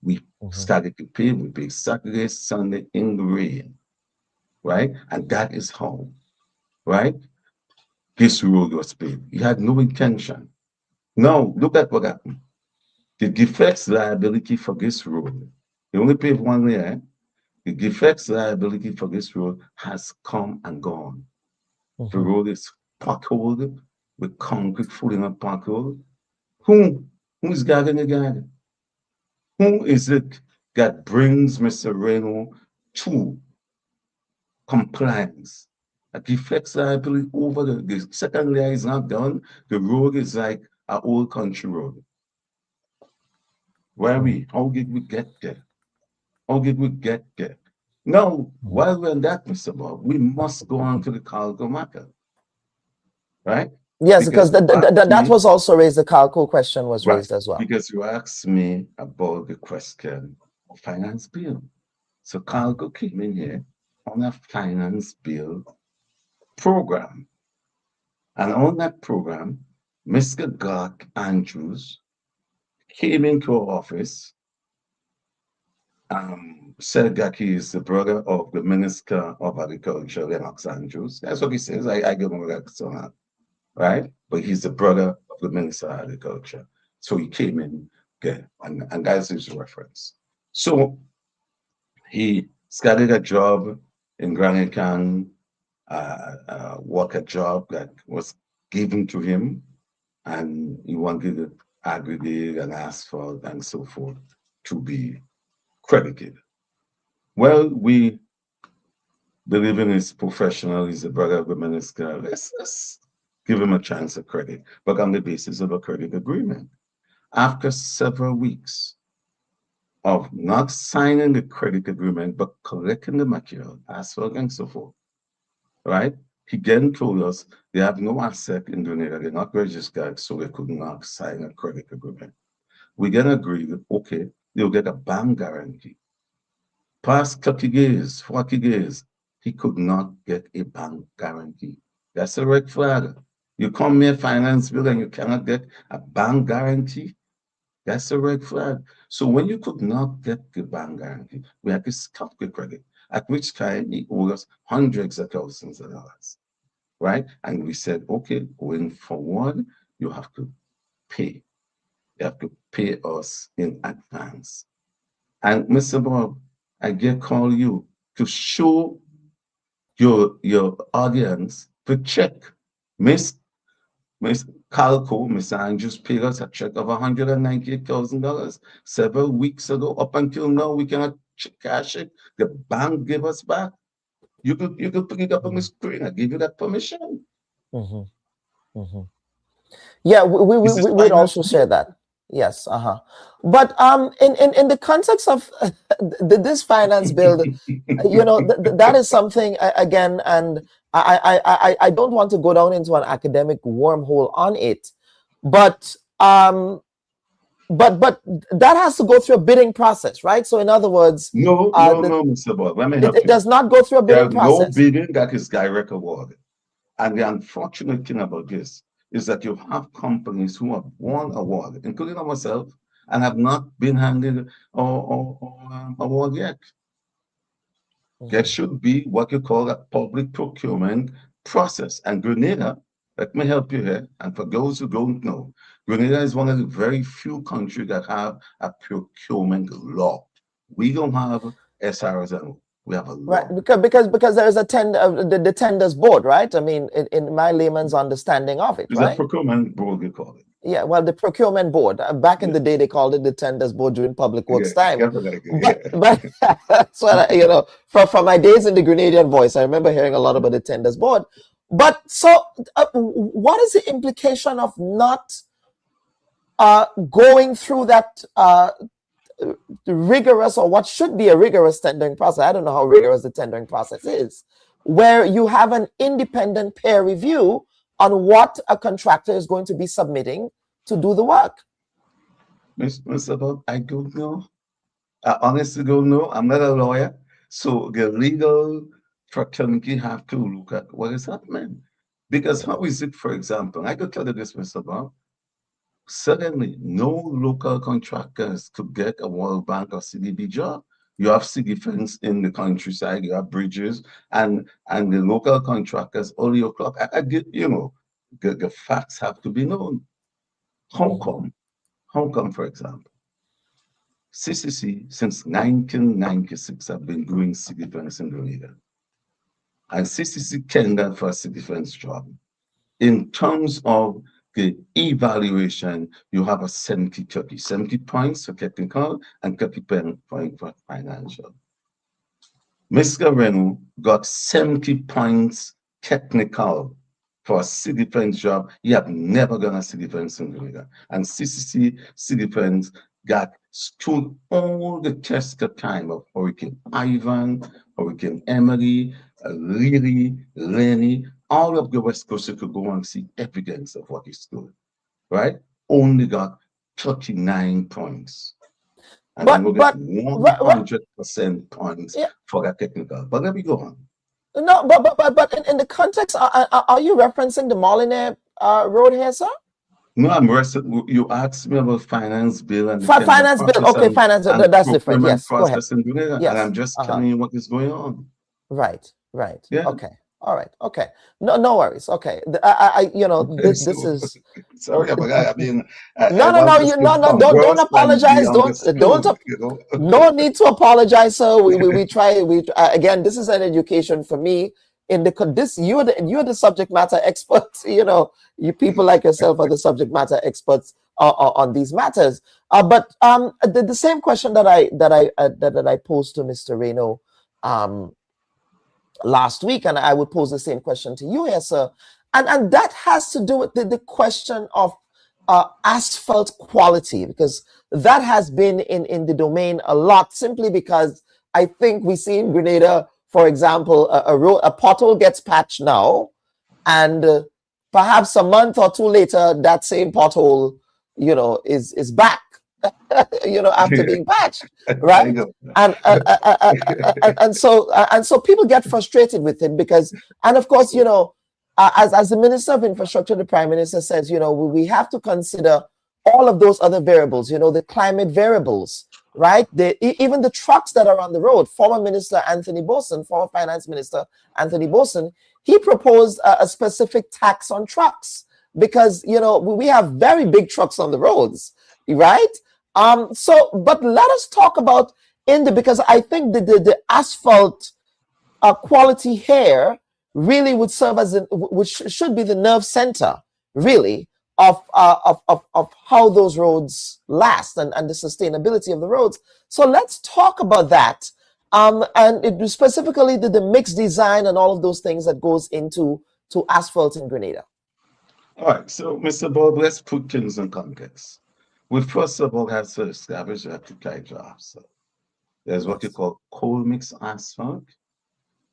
We started to pay. We paid Saturday, Sunday in the rain, right? And that is how, right? This road was paid. He had no intention. Now, look at what happened. The defects liability for this road, they only paid 1 layer. The defects liability for this road has come and gone. The road is potholed with concrete filling up pothole. Who is guarding the garden? Who is it that brings Mr. Reno to compliance? A defects liability over the second layer is not done. The road is like an old country road. Where are we? How did we get there? How did we get there? Now, while we're in that, Mr. Bob, we must go on to the cargo market, right? Yes, because that was also raised. The Calco question was raised as well. Because you asked me about the question of finance bill. So Calco came in here on a finance bill program. And on that program, Mr. Garth Andrews came into our office, said that he is the brother of the Minister of Agriculture, Lennox Andrews. That's what he says. I don't know that's or not, right? But he's the brother of the Minister of Agriculture. So he came in there, and that's his reference. So he started a job in Grenadian, work a job that was given to him, and he wanted to aggregate and asphalt and so forth to be credited. Well, we believe in his professional. He's the brother of the minister. Let's give him a chance of credit, but on the basis of a credit agreement. After several weeks of not signing the credit agreement, but collecting the material, asphalt and so forth, right? He then told us they have no asset in Grenada, they're not registered, so they could not sign a credit agreement. We then agreed, okay, they'll get a bank guarantee. Past 30 days, 40 days, he could not get a bank guarantee. That's a red flag. You come here, finance bill, and you cannot get a bank guarantee. That's a red flag. So when you could not get the bank guarantee, we had to stop the credit, at which time it was hundreds of thousands of dollars, right? And we said, okay, going forward, you have to pay. You have to pay us in advance. And Mr. Bob, I get call you to show your audience to check. Miss Calco, Miss Andrews paid us a check of $198,000 several weeks ago. Up until now, we cannot cash it. The bank gave us back. You could put it up on the screen. I give you that permission. Yeah, we would also share that. Yes, But in the context of this finance bill, you know, that is something again, and I don't want to go down into an academic wormhole on it, but that has to go through a bidding process, right? So in other words, no, Mr. Bob, let me help you. It does not go through a bidding process. No bidding, that is direct award. And the unfortunate thing about this is that you have companies who have won award, including ourselves, and have not been handed award yet. There should be what you call a public procurement process. And Grenada, let me help you here, and for those who don't know, Grenada is one of the very few countries that have a procurement law. We don't have SRSM. We have a law. Right, because there is a the tenders board, right? I mean, in my layman's understanding of it, It's right? a procurement board, you call it. Yeah, well, the procurement board. Back in the day, they called it the tenders board during public works time. But that's what you know. From my days in the Grenadian Voice, I remember hearing a lot about the tenders board. But so, what is the implication of not going through that rigorous, or what should be a rigorous tendering process? I don't know how rigorous the tendering process is, where you have an independent peer review on what a contractor is going to be submitting to do the work. Mr. Bob, I don't know. I honestly don't know. I'm not a lawyer. So the legal fraternity have to look at what is happening. Because how is it, for example, I could tell you this, Mr. Bob, suddenly no local contractors could get a World Bank or CDB job. You have city defense in the countryside, you have bridges, and the local contractors, all your clock. I get, you know, the facts have to be known. Hong Kong, for example, CCC since 1996 have been doing city defense in Grenada. And CCC tendered for a city defense job. In terms of the evaluation, you have a 70-30, 70 points for technical and 30 points for financial. Mr. Renu got 70 points technical for a city defense job. He had never done a city defense in Grenada. And CCC city defense stood all the test of time of Hurricane Ivan, Hurricane Emily, Lily, Lenny, all of the West Coast. You could go and see evidence of what he stood, right? Only got 39 points. And but 100% points for that technical. But let me go on. No, but in the context, are you referencing the Molyneux Road here, sir? No, you asked me about finance bill and finance bill. Okay, finance bill. That's different. Yes, go ahead. Yes. And I'm just telling you what is going on. Right. Yeah. Okay. All right. Okay. No worries. Okay. You know, this is. Sorry about that. I mean. No. Don't apologize. Don't. You know? No need to apologize, sir. We try. Again, this is an education for me. In this, you're the subject matter experts. You know, you people like yourself are the subject matter experts on these matters. But the same question that I posed to Mr. Reno last week, and I would pose the same question to you here, sir. And that has to do with the question of asphalt quality, because that has been in the domain a lot, simply because I think we see in Grenada, for example, a pothole gets patched now, and perhaps a month or two later, that same pothole, you know, is back, you know, after being patched, right? And so people get frustrated with it because, and of course, you know, as the Minister of Infrastructure, the Prime Minister says, you know, we have to consider all of those other variables, you know, the climate variables, right? Even the trucks that are on the road. Former Minister Anthony Boson, former Finance Minister Anthony Boson, he proposed a specific tax on trucks because, you know, we have very big trucks on the roads, right? But let us talk about because I think the asphalt quality here really would serve as which should be the nerve center, really, of how those roads last and the sustainability of the roads. So let's talk about that, and specifically the mixed design and all of those things that goes into asphalt in Grenada. All right, so Mr. Bob, let's put things in context. We first of all have to establish a type of asphalt. There's what you call cold mix asphalt,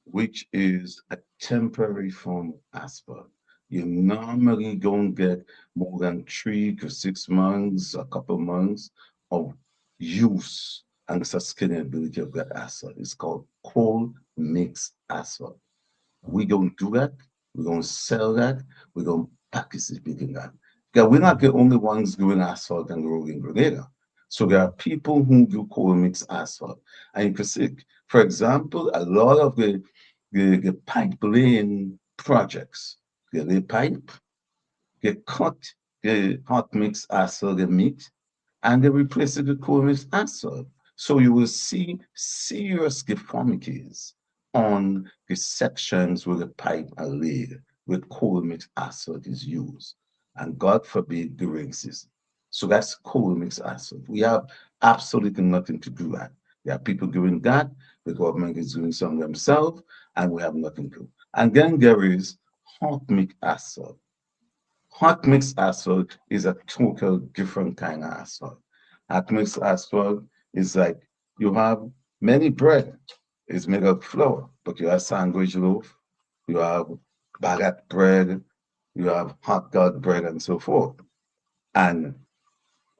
which is a temporary form of asphalt. You normally don't get more than 3 to 6 months, a couple months of use and sustainability of that asphalt. It's called cold mix asphalt. We don't do that. We don't sell that. We don't participate in that. Because we're not the only ones doing asphalt and road in Grenada. So there are people who do cold mix asphalt. And you can see, for example, a lot of the pipeline projects, they lay pipe, they cut the hot mix asphalt, they mix, and they replace it with cold mix asphalt. So you will see serious deformities on the sections where the pipe are laid, where cold mix asphalt is used. And God forbid the rain season. So that's cold mix asphalt. We have absolutely nothing to do with that. There are people doing that. The government is doing some themselves, and we have nothing to do. And then there is hot mix asphalt. Hot mix asphalt is a total different kind of asphalt. Hot mix asphalt is like you have many bread. It's made of flour, but you have sandwich loaf, you have baguette bread, you have hot dog bread, and so forth. And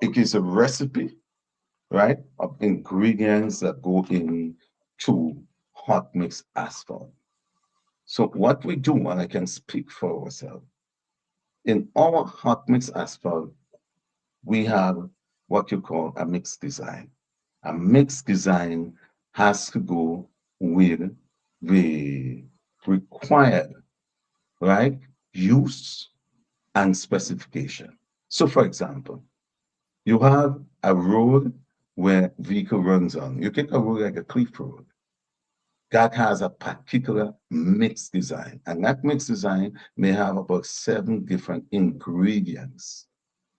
it is a recipe, right, of ingredients that go into hot mix asphalt. So what we do, and I can speak for ourselves, in our hot mix asphalt, we have what you call a mixed design. A mixed design has to go with the required, right, use and specification. So for example, you have a road where vehicle runs on. You take a road like a cliff road. That has a particular mixed design. And that mixed design may have about 7 different ingredients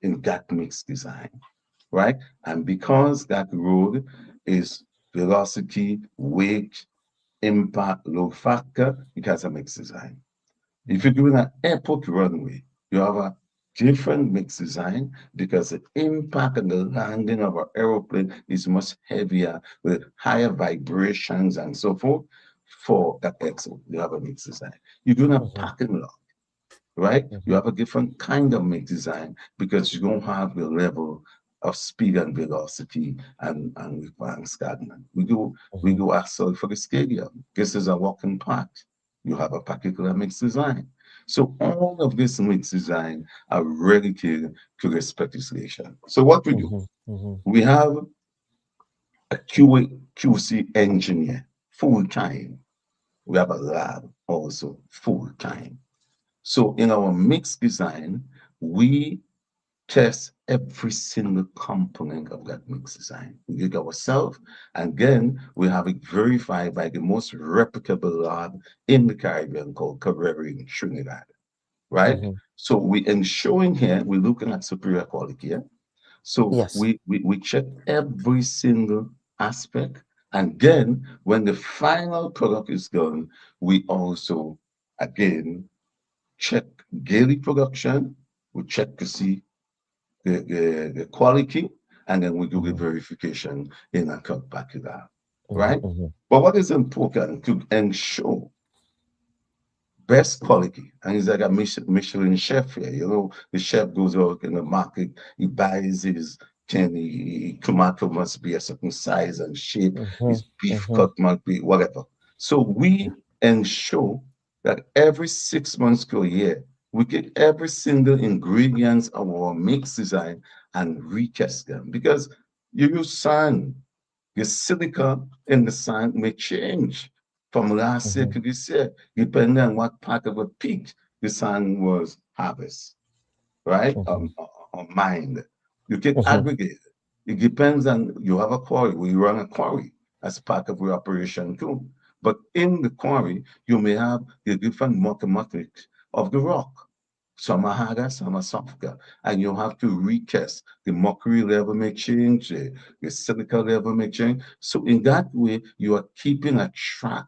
in that mixed design, right? And because that road is velocity, weight, impact, load factor, it has a mixed design. If you're doing an airport runway, you have a different mixed design because the impact and the landing of an aeroplane is much heavier with higher vibrations and so forth. For that exit, you have a mixed design. You're doing a parking lot, right? You have a different kind of mixed design because you don't have the level of speed and velocity and requiring stagnant. We do asphalt for the stadium. This is a walking path. You have a particular mixed design. So all of this mixed design are relative to the specification. So what we do, we have a QC engineer full time. We have a lab also full time. So in our mixed design, we test every single component of that mixed design. We do it ourselves, and then we have it verified by the most reputable lab in the Caribbean called Carrera in Trinidad, right? So we ensuring here, we're looking at superior quality here. So yes, we check every single aspect, and then when the final product is done, we also again check daily production. We check to see the quality, and then we do the verification in a cut back to that, right? But what is important to ensure best quality, and it's like a Michelin chef here, you know, the chef goes out in the market, he buys his tomato must be a certain size and shape, his beef cut must be whatever. So we ensure that every 6 months to a year, we get every single ingredients of our mix design and retest them. Because you use sand, the silica in the sand may change from last year to this year, depending on what part of a peak the sand was harvested, right? Or mined. You take aggregate. It depends on, you have a quarry, we run a quarry as part of your operation too. But in the quarry, you may have the different mathematics of the rock. Some are harder, some are softer. And you have to retest. The mercury level may change, the silica level may change. So in that way, you are keeping a track,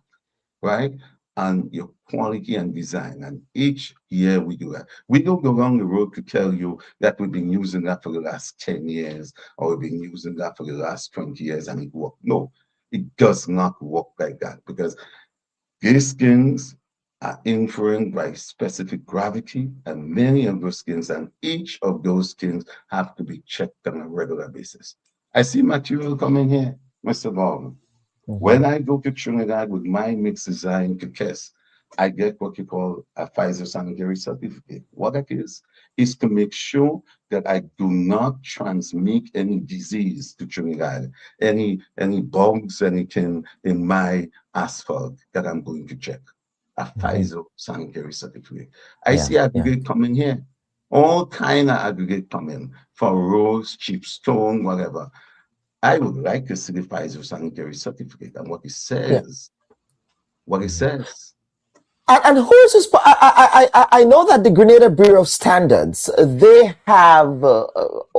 right? And your quality and design. And each year we do that. We don't go down the road to tell you that we've been using that for the last 10 years, or we've been using that for the last 20 years and it worked. No, it does not work like that, because these skins are influenced by specific gravity, and many of those skins, and each of those skins have to be checked on a regular basis. I see material coming here, Mr. Baldwin. When I go to Trinidad with my mix design to test, I get what you call a phytosanitary certificate. What that is to make sure that I do not transmit any disease to Trinidad, any bugs, anything in my asphalt that I'm going to check. A phytosanitary certificate. I see aggregate coming here. All kind of aggregate coming for rose, cheap stone, whatever. I would like to see the phytosanitary certificate and what it says. What it says. And who is this? I know that the Grenada Bureau of Standards, they have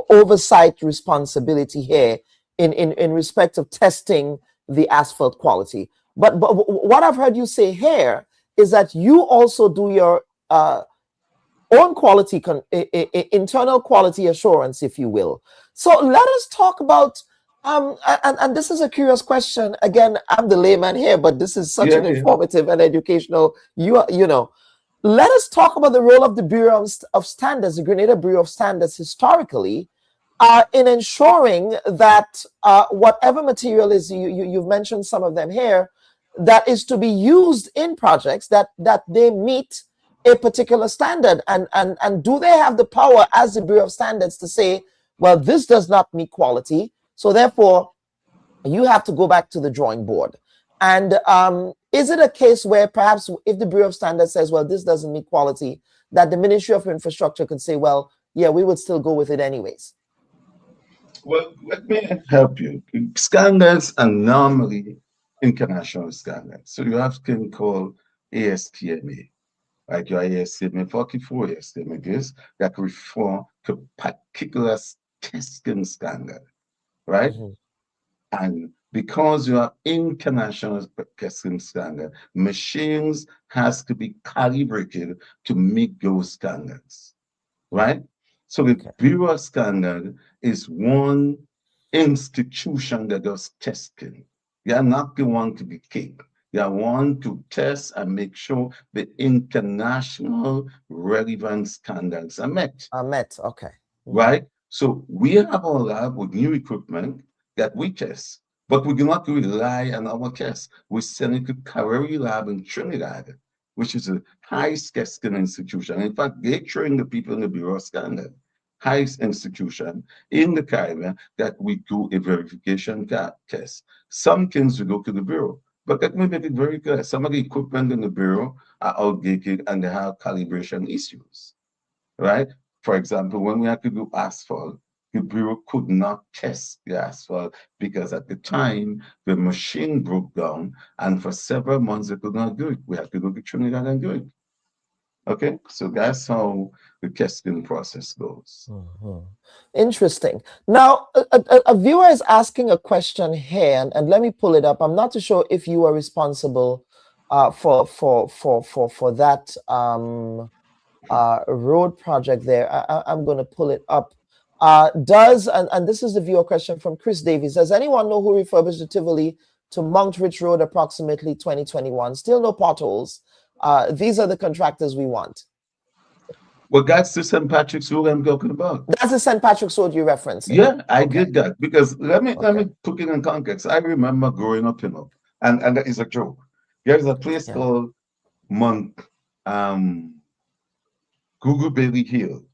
oversight responsibility here in respect of testing the asphalt quality. But what I've heard you say here is that you also do your own quality, internal quality assurance, if you will. So let us talk about, and this is a curious question. Again, I'm the layman here, but this is such an informative and educational, you know. Let us talk about the role of the Bureau of Standards, the Grenada Bureau of Standards historically, in ensuring that whatever material is, you've mentioned some of them here, that is to be used in projects, that they meet a particular standard, and do they have the power as the Bureau of Standards to say, well, this does not meet quality, so therefore you have to go back to the drawing board? And is it a case where perhaps if the Bureau of Standards says, well, this doesn't meet quality, that the Ministry of Infrastructure could say, well, yeah, we would still go with it anyways? Well, let me help you. Standards are normally international standards. So you have something called ASTMA, like your ASTMA 44 ASTMA that refer to particular testing standard, right? And because you have international testing standard, machines has to be calibrated to meet those standards, right? So the Bureau of Standard is one institution that does testing. They are not the one to be kicked. They are one to test and make sure the international relevant standards are met. Okay. Right? So we have our lab with new equipment that we test, but we do not rely on our tests. We send it to Carey Lab in Trinidad, which is a highest testing institution. In fact, they train the people in the Bureau of Standard, highest institution in the Caribbean, that we do a verification test. Some things we go to the Bureau, but let me make it very clear. Some of the equipment in the Bureau are outdated and they have calibration issues, right? For example, when we had to do asphalt, the Bureau could not test the asphalt because at the time, the machine broke down, and for several months, they could not do it. We had to go to Trinidad and do it. Okay, so that's how the testing process goes. Interesting. Now, a viewer is asking a question here, and let me pull it up. I'm not too sure if you are responsible for that road project there. I'm going to pull it up. And this is the viewer question from Chris Davies. Does anyone know who refurbished the Tivoli to Mount Rich Road approximately 2021? Still no potholes. These are the contractors we want. Well, that's the St. Patrick's Road I'm talking about. That's the St. Patrick's Road you referenced. Yeah, I did that because let me put it in context. I remember growing up, and that is a joke. There's a place called Google Bailey Hill,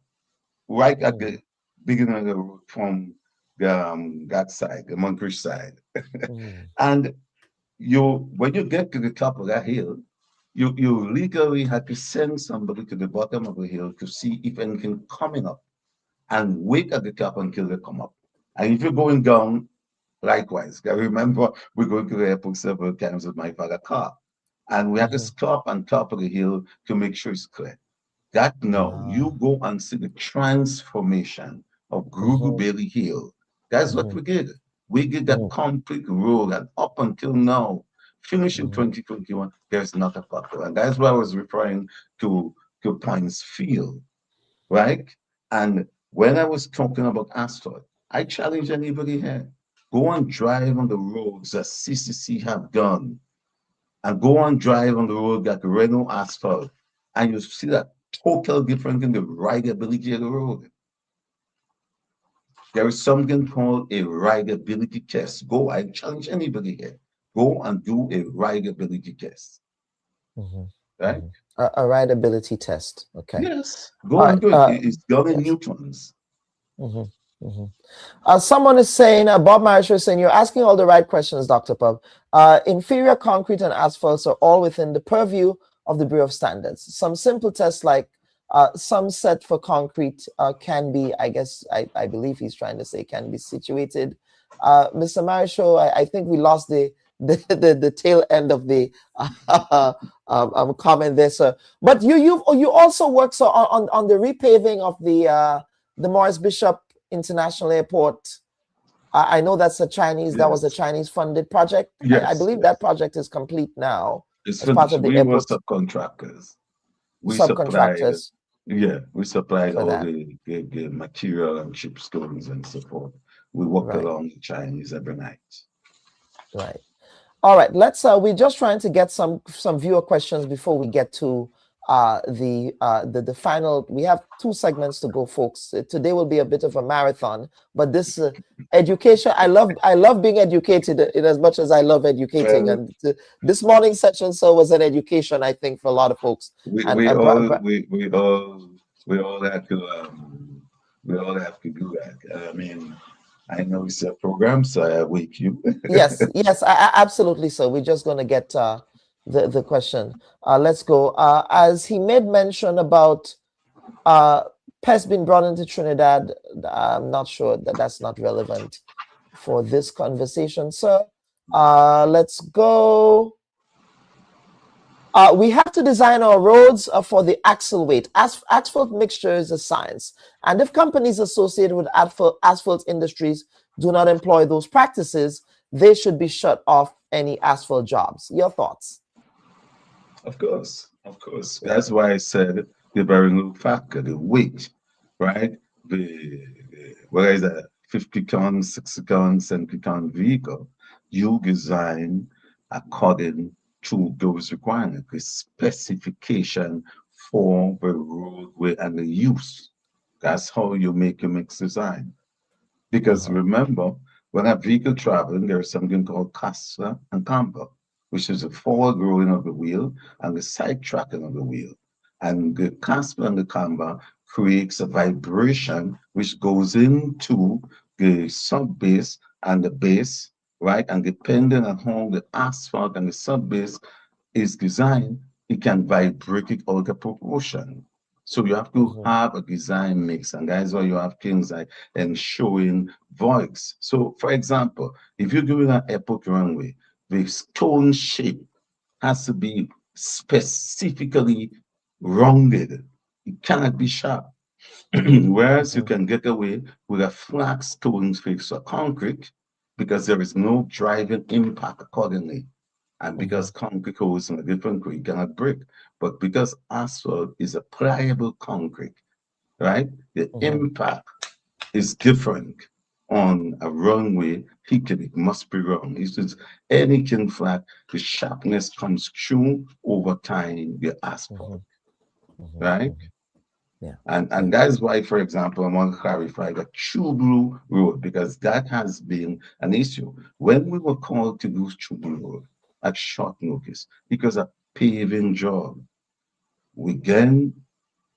right at the beginning of the road from that side, the Moncrief side. And when you get to the top of that hill, you legally had to send somebody to the bottom of the hill to see if anything coming up and wait at the top until they come up. And if you're going down, likewise. I remember we going to the airport several times with my father's car, and we had to stop on top of the hill to make sure it's clear. That now you go and see the transformation of Google Bailey Hill. That's what we did. We did that complete road, and up until now, finishing 2021, there's not a pothole. And that's why I was referring to Points Field, right? And when I was talking about asphalt, I challenge anybody here. Go and drive on the roads that CCC have done, and go and drive on the road that Renault asphalt, and you see that total difference in the rideability of the road. There is something called a rideability test. Go, I challenge anybody here. Go and do a rideability test. Right? A rideability test. Okay. Yes. Go and do it. It's done in Newtons. Someone is saying, Bob Marisher is saying, you're asking all the right questions, Dr. Bubb. Inferior concrete and asphalts are all within the purview of the Bureau of Standards. Some simple tests like some set for concrete can be, I guess, I believe he's trying to say can be situated. Mr. Marisher, I think we lost the tail end of the comment there, sir. But you also work on the repaving of the Morris Bishop International Airport. I know that's that was a Chinese funded project. Yes, I believe that project is complete now. It's as part of the we airport. were subcontractors. We Subcontractors. We supplied all the material and chip stones and so forth. We worked along the Chinese every night. Right. All right. Let's. We're just trying to get some viewer questions before we get to the final. We have 2 segments to go, folks. Today will be a bit of a marathon, but this education. I love being educated in as much as I love educating. And this morning's session was an education, I think, for a lot of folks. We all have to do that. I mean, I know it's a program, so I wake you. yes, absolutely. So we're just going to get the question. Let's go. As he made mention about pests being brought into Trinidad, I'm not sure that's not relevant for this conversation, sir. Let's go. We have to design our roads for the axle weight. Asphalt mixture is a science. And if companies associated with asphalt industries do not employ those practices, they should be shut off any asphalt jobs. Your thoughts? Of course. That's why I said the bearing factor, the weight, right? Whether it's a 50-ton, 60-ton, 70-ton vehicle, you design according to those requirements, the specification for the roadway and the use. That's how you make your mix design. Because remember, when a vehicle traveling, there's something called castor and camber, which is the forward rolling of the wheel and the side tracking of the wheel. And the castor and the camber creates a vibration which goes into the sub base and the base, right? And depending on how the asphalt and the sub base is designed, it can vibrate it out of proportion. So you have to have a design mix, and that's why you have things like ensuring voids. So, for example, if you're doing an airport runway, the stone shape has to be specifically rounded. It cannot be sharp. Whereas you can get away with a flat stone face or concrete because there is no driving impact accordingly. And because concrete goes in a different way, you cannot break. But because asphalt is a pliable concrete, right? The impact is different on a runway. It must be wrong. It's just anything flat, the sharpness comes through over time, the asphalt, right? Yeah. And that's why, for example, I want to clarify the True Blue Road, because that has been an issue. When we were called to do True Blue Road at short notice, because a paving job. We again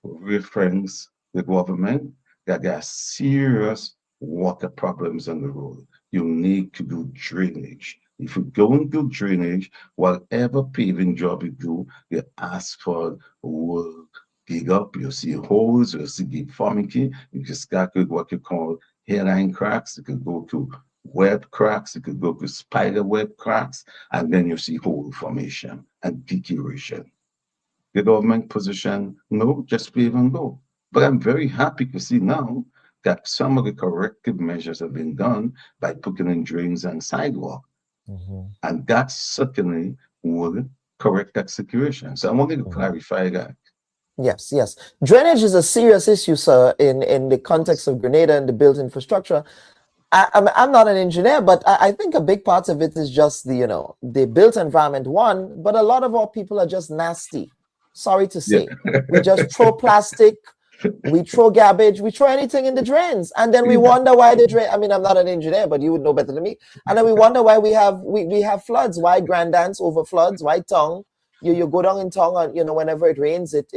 reference the government that there are serious water problems on the road. You need to do drainage. If you don't do drainage, whatever paving job you do, the asphalt will dig up, you'll see holes, you'll see deformity, you can start with what you call hairline cracks, you could go to web cracks, you could go to spider web cracks, and then you see hole formation and deterioration. The government position, no, just pave and go. But I'm very happy to see now that some of the corrective measures have been done by putting in drains and sidewalk. And that certainly would correct that situation. So I wanted to clarify that. Yes, yes. Drainage is a serious issue, sir, in the context of Grenada and the built infrastructure. I'm not an engineer, but I think a big part of it is just the built environment, one, but a lot of our people are just nasty. Sorry to say. We just throw plastic, we throw garbage, we throw anything in the drains. And then we wonder why the drain, I mean, I'm not an engineer, but you would know better than me. And then we wonder why we have floods, why Grand Dance over floods, why Tongue. You go down in Tongue and, whenever it rains, it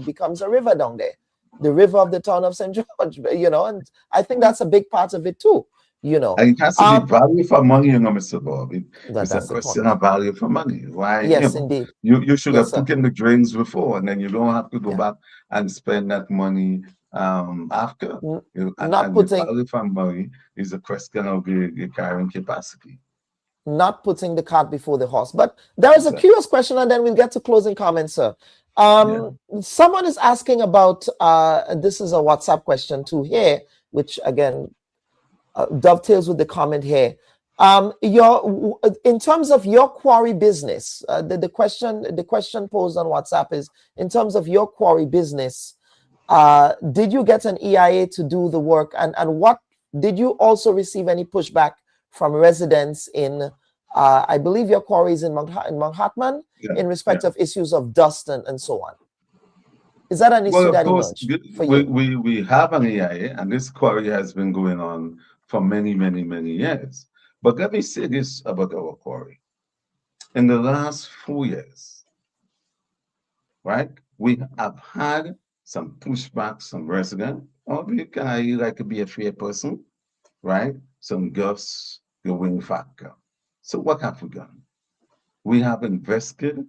becomes a river down there. The river of the town of St. George, and I think that's a big part of it too. And it has to be value for money, Mr. Bob. It's a question of value for money. Why? Yes, indeed. You should have put in the drains before, and then you don't have to go back and spend that money after. The value for money is a question of the carrying capacity. Not putting the cart before the horse. But there is a curious question, and then we'll get to closing comments, sir. Someone is asking about, this is a WhatsApp question too here, which again, dovetails with the comment here. In terms of your quarry business, the question posed on WhatsApp is, in terms of your quarry business, did you get an EIA to do the work, and what did you also receive any pushback from residents in, I believe your quarry is in Manhattan, in respect of issues of dust and so on? Is that an issue that emerged for you? We have an EIA, and this quarry has been going on for many, many, many years. But let me say this about our quarry. In the last 4 years, right, we have had some pushback, some residents. Can I like to be a fair person, right? Some gusts, the wing factor. So what have we done? We have invested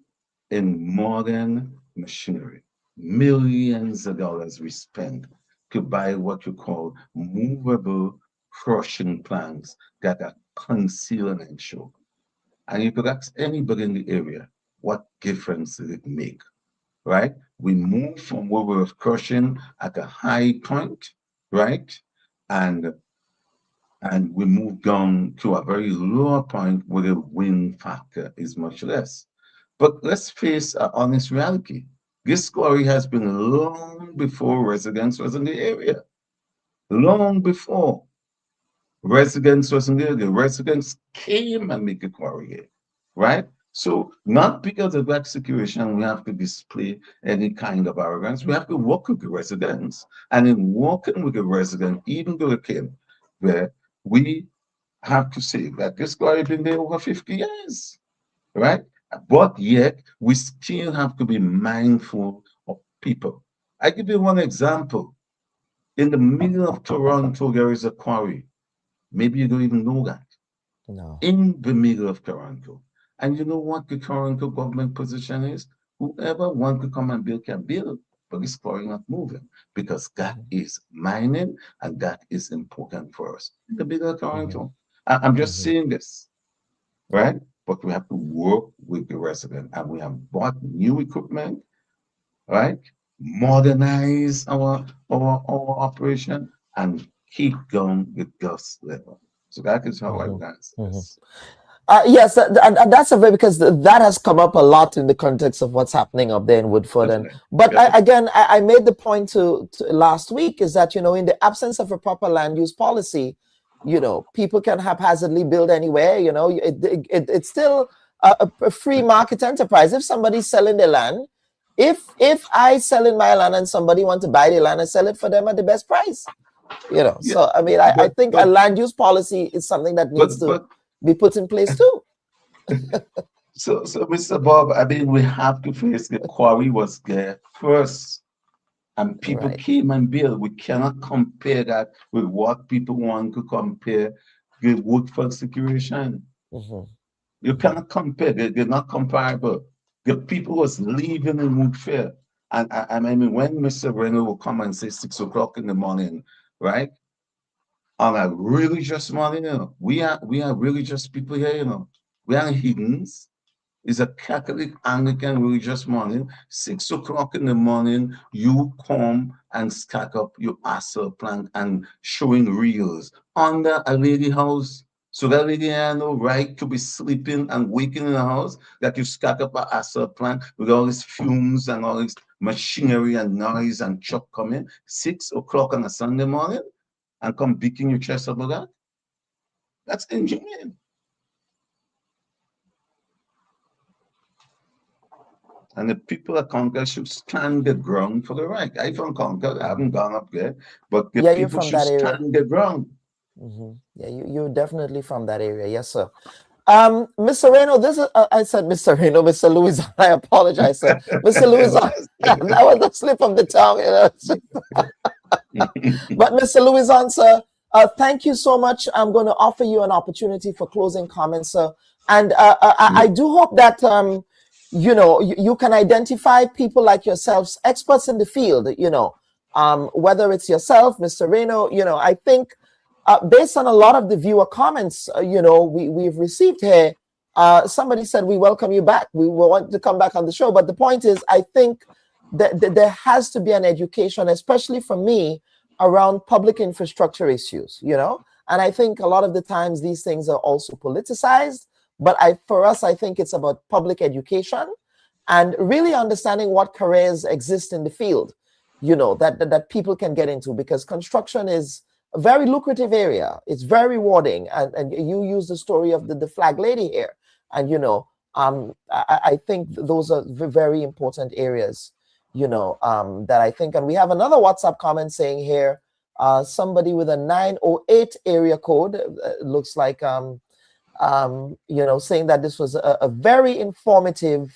in modern machinery. Millions of dollars we spend to buy what you call movable crushing plants that are concealed and show. And you could ask anybody in the area, what difference did it make, right? We moved from where we were crushing at a high point, right? And we moved down to a very low point where the wind factor is much less. But let's face an honest reality. This quarry has been long before residents was in the area. Long before residents was in the area. Residents came and make a quarry here, right? So not because of that situation, we have to display any kind of arrogance. We have to work with the residents. And in working with the residents, even though they came, where we have to say that this quarry has been there over 50 years, right? But yet, we still have to be mindful of people. I give you one example. In the middle of Toronto, there is a quarry. Maybe you don't even know that. No. In the middle of Toronto. And you know what the Toronto government position is? Whoever wants to come and build can build, but this quarry not moving because that is mining and that is important for us. In the middle of Toronto. I'm just saying this, right? But we have to work with the resident, and we have bought new equipment, right? Modernize our operation and keep going with dust level. So that is how I would answer this. Yes, and that's a very, because that has come up a lot in the context of what's happening up there in Woodford. But I made the point to last week is that, in the absence of a proper land use policy, people can haphazardly build anywhere. It's still a free market enterprise. If somebody's selling their land, if I sell in my land and somebody wants to buy the land, I sell it for them at the best price. So I mean, I think a land use policy is something that needs to be put in place too. So, Mr. Bob, I mean, we have to face the quarry was there first, and people came and built. We cannot compare that with what people want to compare the Woodford situation. You cannot compare. They're not comparable. The people was leaving in Woodfair. And I mean, when Mr. Reno will come and say 6 o'clock in the morning, right? On a religious morning, you know, we are religious people here, you know. We are heathens. It's a Catholic Anglican religious morning. 6 o'clock in the morning, you come and stack up your asset plant and showing reels under a lady house. So that lady had no right to be sleeping and waking in the house that you stack up an asset plant with all these fumes and all this machinery and noise and truck coming. 6 o'clock on a Sunday morning and come beating your chest about that. That's inhumane. And the people at Concord should stand the ground for the right. I'm from Concord, I haven't gone up there, but the people should stand the ground. Yeah, you're definitely from that area. Yes, sir. Mr. Reno, this is, I said Mr. Reno, Mr. Louison, I apologize, sir. Mr. Louison, that was a slip of the tongue. You know? But Mr. Louison, sir, thank you so much. I'm going to offer you an opportunity for closing comments, sir. And I do hope that, you know, you can identify people like yourselves, experts in the field, you know, whether it's yourself, Mr. Reno, you know, I think based on a lot of the viewer comments, you know, we've received here, somebody said, we welcome you back. We want to come back on the show. But the point is, I think that there has to be an education, especially for me, around public infrastructure issues, you know, and I think a lot of the times these things are also politicized. But for us, I think it's about public education and really understanding what careers exist in the field, you know, that people can get into, because construction is a very lucrative area. It's very rewarding. And you use the story of the flag lady here. And, you know, I think those are very important areas, you know, that I think. And we have another WhatsApp comment saying here, somebody with a 908 area code, looks like, you know, saying that this was a very informative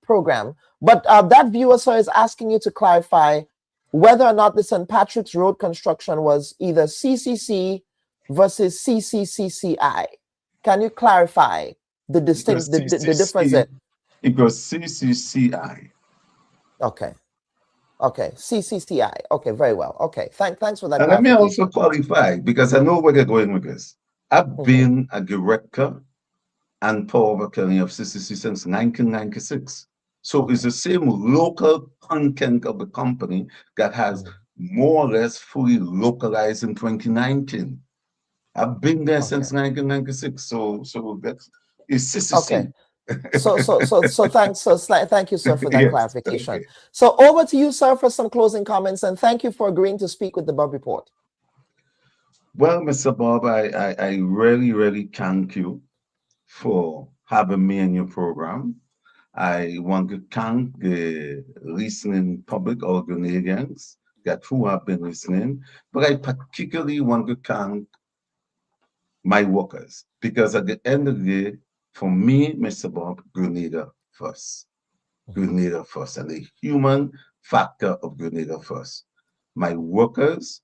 program. But that viewer, sir, is asking you to clarify whether or not the St. Patrick's Road construction was either CCC versus CCCI. Can you clarify the difference there? It was CCCI. Okay. Okay, CCCI. Okay, very well. Okay, thanks for that. And let me also qualify, because I know where they're going with this. I've been a director and power of attorney of CCC since 1996. So it's the same local content of the company that has more or less fully localized in 2019. I've been there since 1996. So that's it's CCC. Okay. So thank you, sir, for that clarification. Okay. So over to you, sir, for some closing comments, and thank you for agreeing to speak with the Bubb Report. Well, Mr. Bob, I really thank you for having me in your program. I want to thank the listening public or Grenadians who have been listening, but I particularly want to thank my workers, because at the end of the day, for me, Mr. Bob, Grenada first. Grenada first, and the human factor of Grenada first. My workers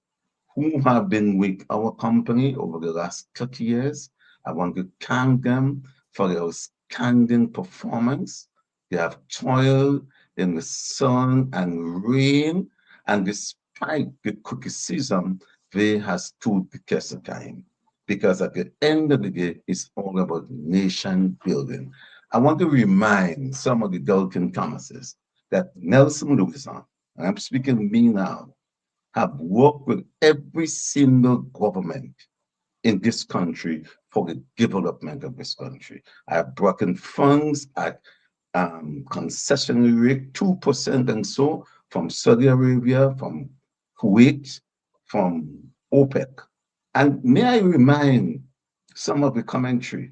who have been with our company over the last 30 years, I want to thank them for their outstanding performance. They have toiled in the sun and rain, and despite the criticism, they have stood the test of time. Because at the end of the day, it's all about nation building. I want to remind some of the Dalton Thomases that Nelson Louison, and I'm speaking me now, have worked with every single government in this country for the development of this country. I have broken funds at concessionary rate 2% and so from Saudi Arabia, from Kuwait, from OPEC. And may I remind some of the commentary,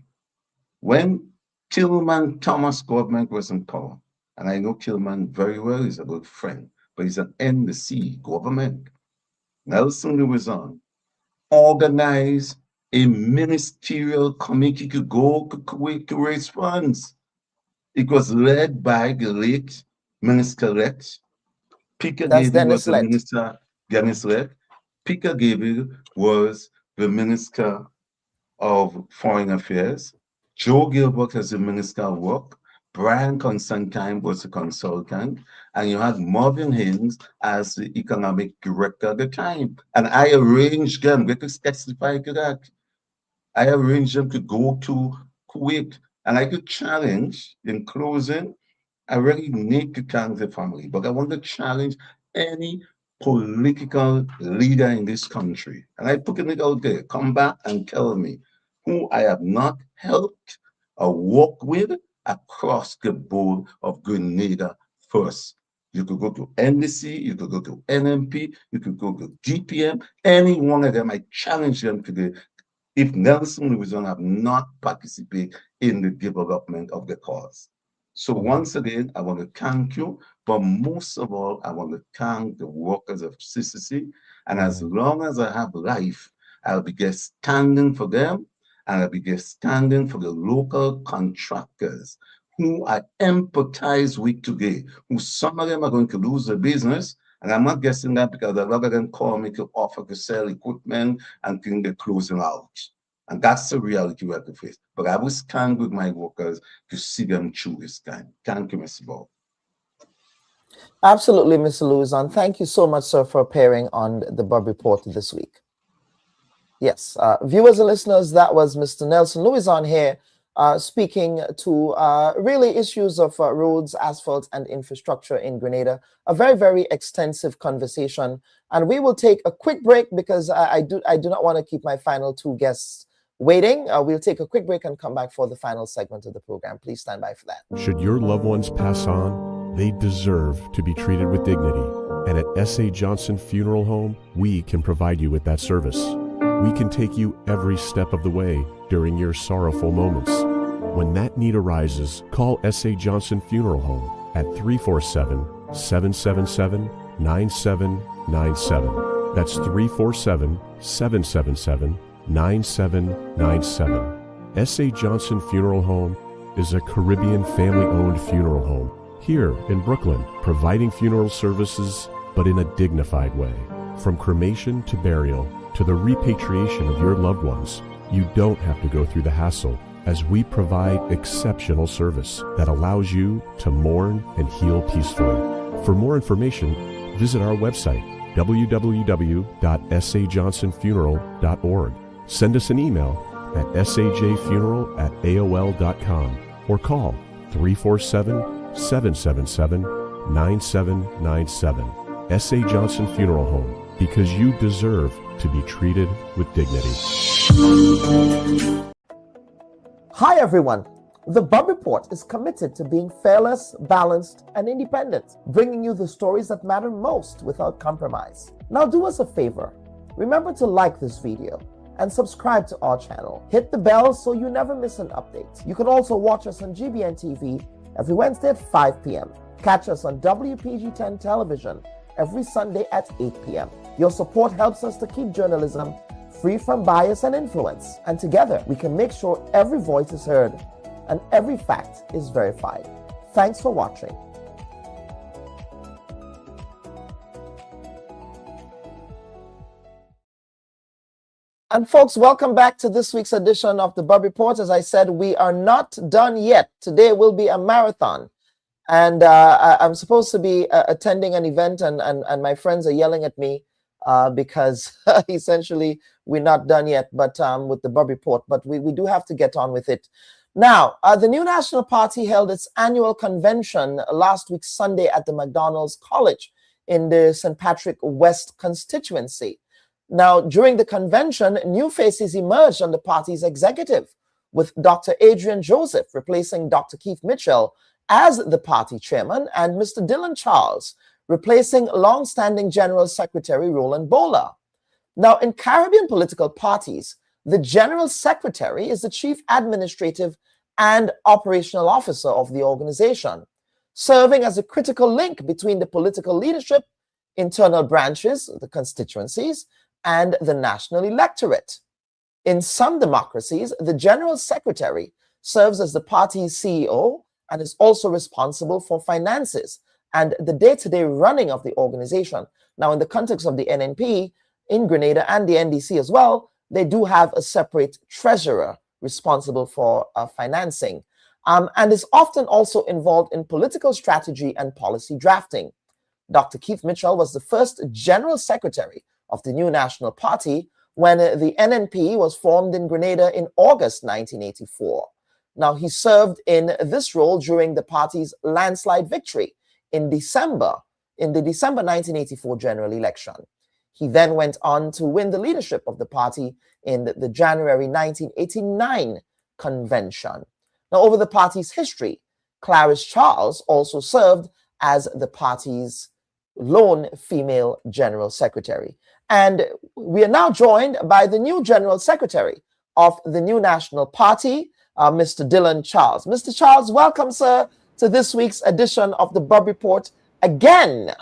when Tillman Thomas government was in power, and I know Tillman very well, he's a good friend, but he's an NNP government. Nelson Louison organized a ministerial committee to go to Kuwait to raise funds. It was led by the late Minister-elect. Peter Gabriel was the minister, Dennis-elect. Peter Gabriel was the Minister of Foreign Affairs. Joe Gilbert was the Minister of Work. Brian Constantine was the consultant. And you had Marvin Haynes as the economic director at the time. And I arranged them, they could testify to that. I arranged them to go to Kuwait. And I could challenge, in closing, I really need to thank the family, but I want to challenge any political leader in this country. And I put it out there, come back and tell me who I have not helped or worked with across the board of Grenada first. You could go to NDC, you could go to NNP, you could go to DPM, any one of them, I challenge them today. If Nelson Louison have not participated in the development of the cause. So once again, I want to thank you, but most of all, I want to thank the workers of CCC. And as long as I have life, I'll be just standing for them, and I'll be just standing for the local contractors who I empathize with today, who some of them are going to lose their business. And I'm not guessing that because a lot of them call me to offer to sell equipment and think they're closing out. And that's the reality we have to face. But I will stand with my workers to see them through this time. Thank you, Mr. Bob. Absolutely, Mr. Louison. Thank you so much, sir, for appearing on the Bubb Report this week. Yes, viewers and listeners, that was Mr. Nelson Louison here speaking to really issues of roads, asphalt, and infrastructure in Grenada. A very, very extensive conversation. And we will take a quick break because I do not want to keep my final two guests waiting. We'll take a quick break and come back for the final segment of the program. Please stand by for that. Should your loved ones pass on, they deserve to be treated with dignity. And at S.A. Johnson Funeral Home, we can provide you with that service. We can take you every step of the way during your sorrowful moments. When that need arises, call S.A. Johnson Funeral Home at 347-777-9797. That's 347-777-9797. S.A. Johnson Funeral Home is a Caribbean family-owned funeral home here in Brooklyn, providing funeral services, but in a dignified way. From cremation to burial to the repatriation of your loved ones, you don't have to go through the hassle, as we provide exceptional service that allows you to mourn and heal peacefully. For more information, visit our website, www.sajohnsonfuneral.org. Send us an email at sajfuneral@aol.com or call 347-777-9797. S.A. Johnson Funeral Home, because you deserve to be treated with dignity. Hi, everyone. The Bubb Report is committed to being fearless, balanced, and independent, bringing you the stories that matter most without compromise. Now do us a favor. Remember to like this video and subscribe to our channel. Hit the bell so you never miss an update. You can also watch us on GBN TV every Wednesday at 5 p.m. Catch us on WPG10 television every Sunday at 8 p.m. Your support helps us to keep journalism free from bias and influence. And together, we can make sure every voice is heard and every fact is verified. Thanks for watching. And folks, welcome back to this week's edition of the Bubb Report. As I said, we are not done yet. Today will be a marathon. And I'm supposed to be attending an event, and my friends are yelling at me because essentially we're not done yet, but with the Bubb Report. But we do have to get on with it. Now, the New National Party held its annual convention last week, Sunday, at the McDonald's College in the St. Patrick West constituency. Now, during the convention, new faces emerged on the party's executive, with Dr. Adrian Joseph replacing Dr. Keith Mitchell as the party chairman, and Mr. Dylan Charles replacing long-standing General Secretary Roland Bowler. Now, in Caribbean political parties, the General Secretary is the chief administrative and operational officer of the organization, serving as a critical link between the political leadership, internal branches, the constituencies, and the national electorate. In some democracies, the General Secretary serves as the party's CEO and is also responsible for finances and the day-to-day running of the organization. Now, in the context of the NNP in Grenada and the NDC as well, they do have a separate treasurer responsible for financing, and is often also involved in political strategy and policy drafting. Dr. Keith Mitchell was the first General Secretary of the new National Party when the NNP was formed in Grenada in August 1984. Now, he served in this role during the party's landslide victory in the December 1984 general election. He then went on to win the leadership of the party in the January 1989 convention. Now, over the party's history, Clarice Charles also served as the party's lone female general secretary. And we are now joined by the new general secretary of the new National Party, Mr. Dylan Charles. Mr. Charles, welcome, sir, to this week's edition of the Bubb Report again.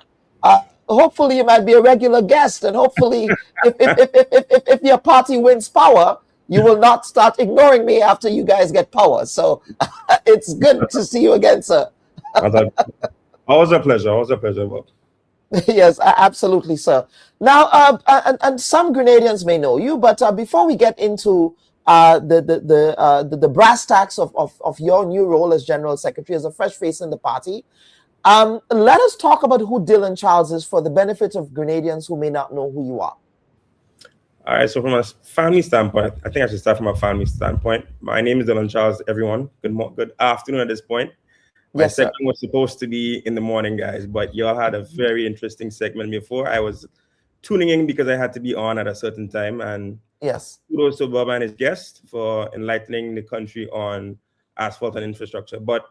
Hopefully you might be a regular guest, and hopefully if your party wins power, you will not start ignoring me after you guys get power. So it's good to see you again, sir. Always a pleasure. Always a pleasure, Bob. Yes, absolutely, sir. Now, and some Grenadians may know you, but before we get into the brass tacks of your new role as General Secretary, as a fresh face in the party, let us talk about who Dylan Charles is for the benefit of Grenadians who may not know who you are. All right, so from a family standpoint, I think I should start from a family standpoint. My name is Dylan Charles, everyone. Good afternoon at this point. My segment was supposed to be in the morning, guys, but y'all had a very interesting segment before. I was tuning in because I had to be on at a certain time. And kudos to Bob and his guest for enlightening the country on asphalt and infrastructure. But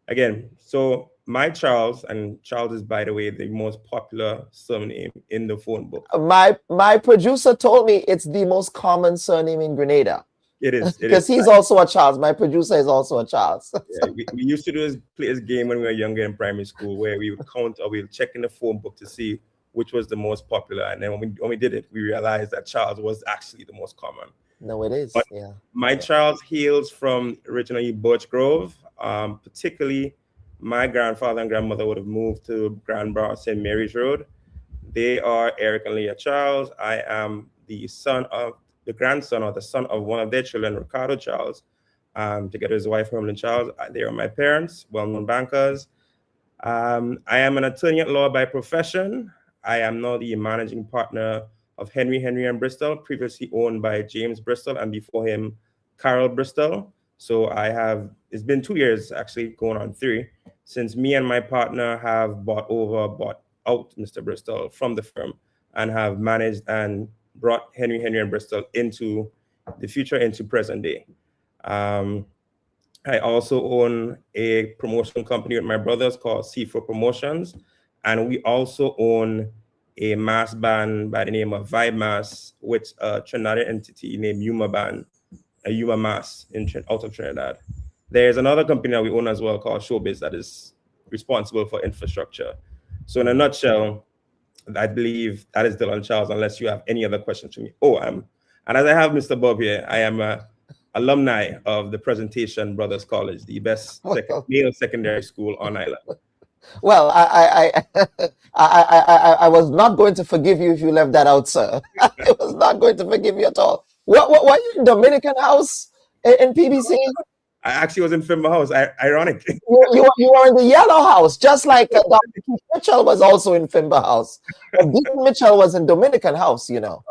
again, so my Charles, and Charles is, by the way, the most popular surname in the phone book. My producer told me it's the most common surname in Grenada. It is. Because he's also a Charles. My producer is also a Charles. Yeah, we used to play this game when we were younger in primary school, where we would count or we would check in the phone book to see which was the most popular. And then when we did it, we realized that Charles was actually the most common. No, it is. But my Charles hails from originally Birch Grove. Particularly, my grandfather and grandmother would have moved to Grand Bar, St. Mary's Road. They are Eric and Leah Charles. I am the grandson or the son of one of their children, Ricardo Charles, together with his wife, Hermelyn Charles. They are my parents, well-known bankers. I am an attorney at law by profession. I am now the managing partner of Henry and Bristol, previously owned by James Bristol, and before him, Carol Bristol. So it's been 2 years, actually, going on 3, since me and my partner have bought out Mr. Bristol from the firm and have managed and brought Henry and Bristol into the future, into present day. I also own a promotion company with my brothers called C4 Promotions. And we also own a mass band by the name of Vibe Mass with a Trinidadian entity named Yuma Band, a Yuma Mass out of Trinidad. There's another company that we own as well called Showbiz that is responsible for infrastructure. So in a nutshell, I believe that is Dylan Charles, unless you have any other questions for me. And as I have Mr. Bob here, I am an alumni of the Presentation Brothers College, the best male secondary school on island. Well, I was not going to forgive you if you left that out, sir. I was not going to forgive you at all. What were you in Dominican House in PBC? I actually was in Fimber House. Ironic. You were in the Yellow House, just like Dr. Keith Mitchell was also in Fimber House. Deacon Mitchell was in Dominican House, you know.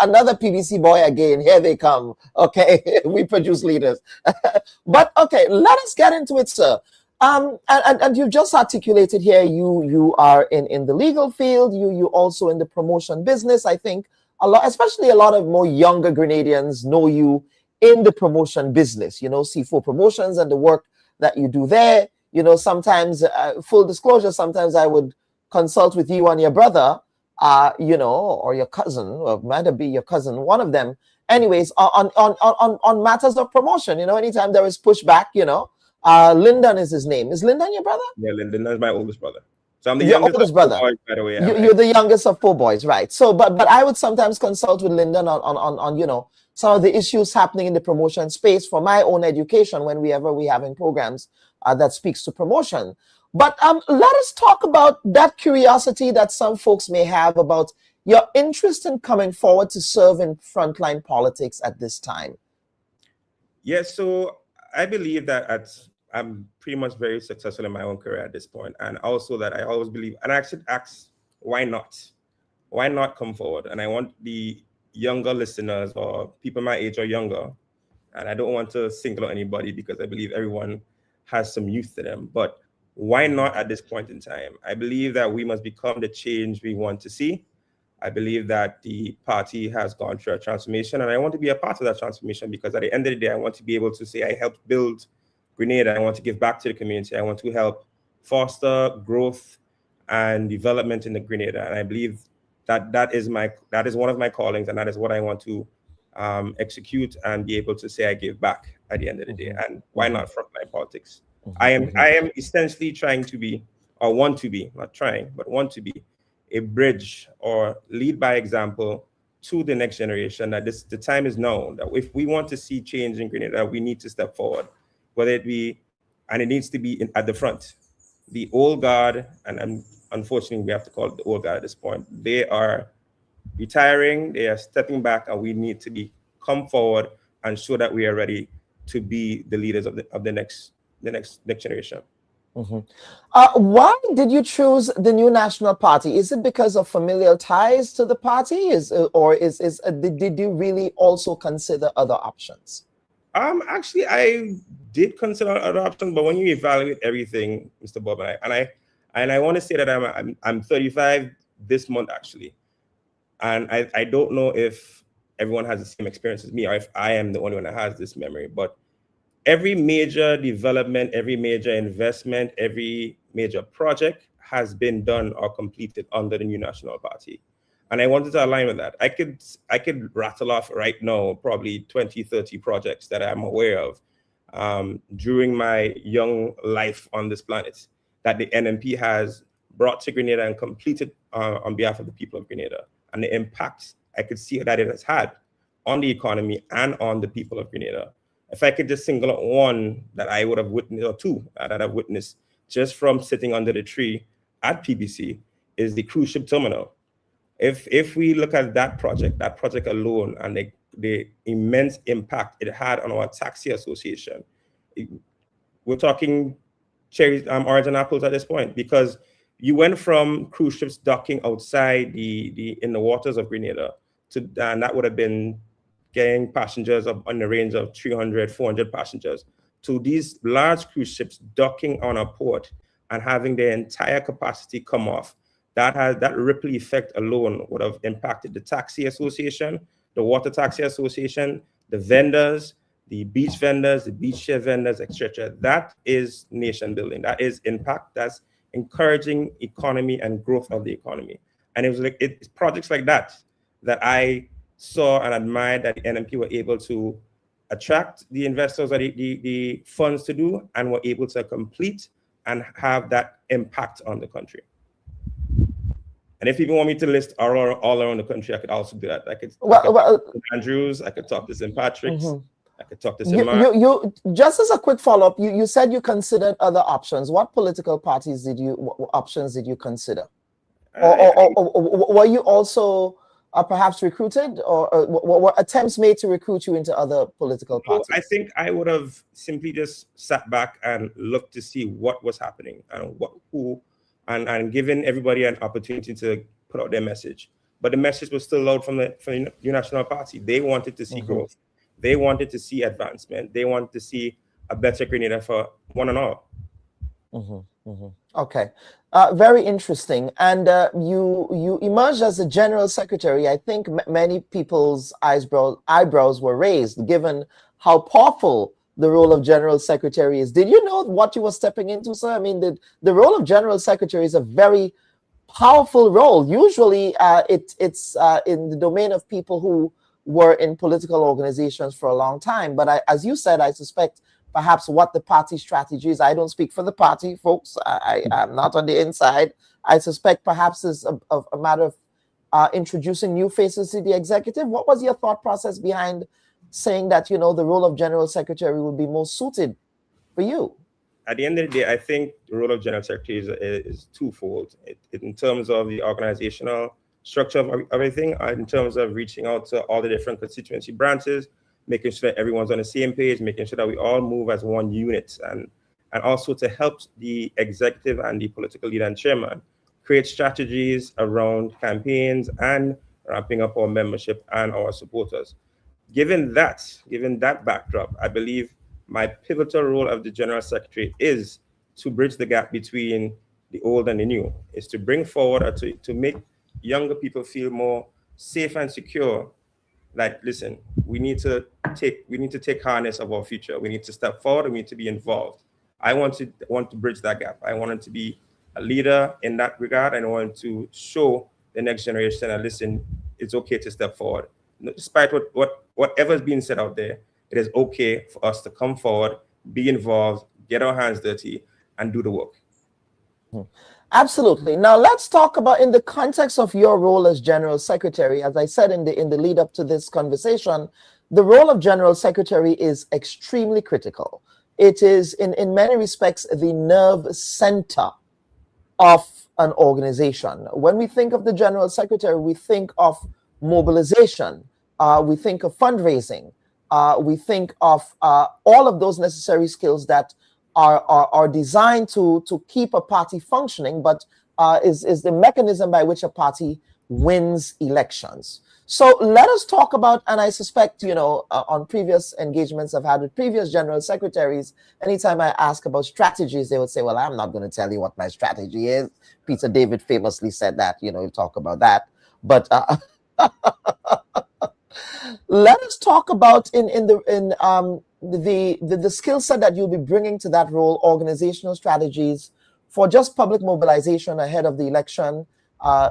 Another PBC boy again. Here they come. Okay, we produce leaders. But okay, let us get into it, sir. And you've just articulated here, you are in the legal field. You also in the promotion business. I think especially a lot of more younger Grenadians know you in the promotion business, C4 Promotions and the work that you do there. Sometimes, full disclosure, sometimes I would consult with you and your brother, or your cousin, or might be your cousin, one of them. Anyways, on matters of promotion, anytime there is pushback, Lyndon is his name. Is Lyndon your brother? Yeah, Lyndon is my oldest brother. So I'm the Your youngest oldest of brother. 4 boys, by the way. You're the youngest of 4 boys, right? So, but I would sometimes consult with Lyndon on you know, some of the issues happening in the promotion space for my own education whenever we having programs that speaks to promotion. But let us talk about that curiosity that some folks may have about your interest in coming forward to serve in frontline politics at this time. Yes, so I believe that I'm pretty much very successful in my own career at this point, and also that I always believe, and I actually ask, why not? Why not come forward? And I want the younger listeners or people my age or younger, and I don't want to single out anybody because I believe everyone has some youth to them, but why not at this point in time? I believe that we must become the change we want to see. I believe that the party has gone through a transformation, and I want to be a part of that transformation because at the end of the day, I want to be able to say I helped build Grenada. I want to give back to the community. I want to help foster growth and development in the Grenada. And I believe that that is one of my callings, and that is what I want to execute and be able to say I give back at the end of the day. And why not frontline politics? I am essentially trying to be, or want to be, not trying, but want to be a bridge or lead by example to the next generation, that the time is now, that if we want to see change in Grenada, we need to step forward, whether it be, and it needs to be at the front. The old guard, and unfortunately we have to call it the old guard at this point, they are retiring, they are stepping back, and we need to come forward and show that we are ready to be the leaders of the next generation. Why did you choose the New National Party? Is it because of familial ties to the party, did you really also consider other options? Actually, I did consider other options, but when you evaluate everything, Mr. Bubb, and I want to say that I'm 35 this month actually, and I don't know if everyone has the same experience as me, or if I am the only one that has this memory, but every major development, every major investment, every major project has been done or completed under the New National Party. And I wanted to align with that. I could rattle off right now probably 20, 30 projects that I'm aware of during my young life on this planet that the NNP has brought to Grenada and completed on behalf of the people of Grenada. And the impact I could see that it has had on the economy and on the people of Grenada. If I could just single out one that I would have witnessed, or two that I've witnessed just from sitting under the tree at PBC, is the cruise ship terminal. If we look at that project alone, and the immense impact it had on our taxi association, we're talking cherries, orange and apples at this point, because you went from cruise ships docking outside in the waters of Grenada to, and that would have been getting passengers on the range of 300, 400 passengers, to these large cruise ships docking on a port and having their entire capacity come off. That ripple effect alone would have impacted the taxi association, the water taxi association, the vendors, the beach share vendors, etc. That is nation building. That is impact. That's encouraging economy and growth of the economy. And it was like it's projects like that I saw and admired that the NNP were able to attract the investors or the funds to do, and were able to complete and have that impact on the country. And if people want me to list all around the country, I could also do that. I could talk to Andrews, I could talk to St. Patrick's, I could talk to St. Mark's. You just as a quick follow-up, you said you considered other options. What political parties options did you consider? Or were you also perhaps recruited, or were attempts made to recruit you into other political parties? I think I would have simply just sat back and looked to see what was happening and who, and given everybody an opportunity to put out their message. But the message was still loud from the New National Party. They wanted to see growth. They wanted to see advancement. They wanted to see a better Grenada for one and all. Okay, very interesting. And you emerged as the General Secretary. I think many people's eyebrows were raised, given how powerful the role of General Secretary is. Did you know what you were stepping into, sir? I mean, the role of General Secretary is a very powerful role. Usually, it's in the domain of people who were in political organizations for a long time. But as you said, I suspect perhaps what the party strategy is. I don't speak for the party, folks. I'm not on the inside. I suspect perhaps it's a matter of introducing new faces to the executive. What was your thought process behind saying that, the role of General Secretary would be most suited for you? At the end of the day, I think the role of General Secretary is twofold. In terms of the organizational structure of everything, in terms of reaching out to all the different constituency branches, making sure that everyone's on the same page, making sure that we all move as one unit, and also to help the executive and the political leader and chairman create strategies around campaigns and ramping up our membership and our supporters. Given that backdrop, I believe my pivotal role of the General Secretary is to bridge the gap between the old and the new, is to bring forward or to make younger people feel more safe and secure. Like, listen, we need to take harness of our future. We need to step forward and we need to be involved. I want to bridge that gap. I wanted to be a leader in that regard, and I want to show the next generation that, listen, it's okay to step forward. Despite whatever's being said out there, it is okay for us to come forward, be involved, get our hands dirty, and do the work. Absolutely. Now let's talk about, in the context of your role as General Secretary, as I said in the lead up to this conversation, the role of General Secretary is extremely critical. It is in many respects the nerve center of an organization. When we think of the General Secretary, we think of mobilization, we think of fundraising, we think of all of those necessary skills that are designed to keep a party functioning, but is the mechanism by which a party wins elections. So let us talk about, and I suspect, on previous engagements I've had with previous General Secretaries, anytime I ask about strategies, they would say, well, I'm not going to tell you what my strategy is. Peter David famously said that, he'll talk about that. But let us talk about the skill set that you'll be bringing to that role, organizational strategies for just public mobilization ahead of the election,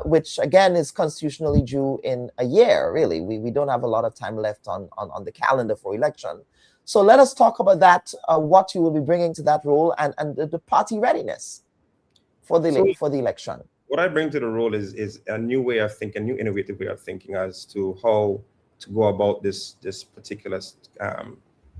which again is constitutionally due in a year, really. We don't have a lot of time left on the calendar for election. So let us talk about that, what you will be bringing to that role, and the party readiness for the election. What I bring to the role is a new way of thinking, a new innovative way of thinking as to how to go about this particular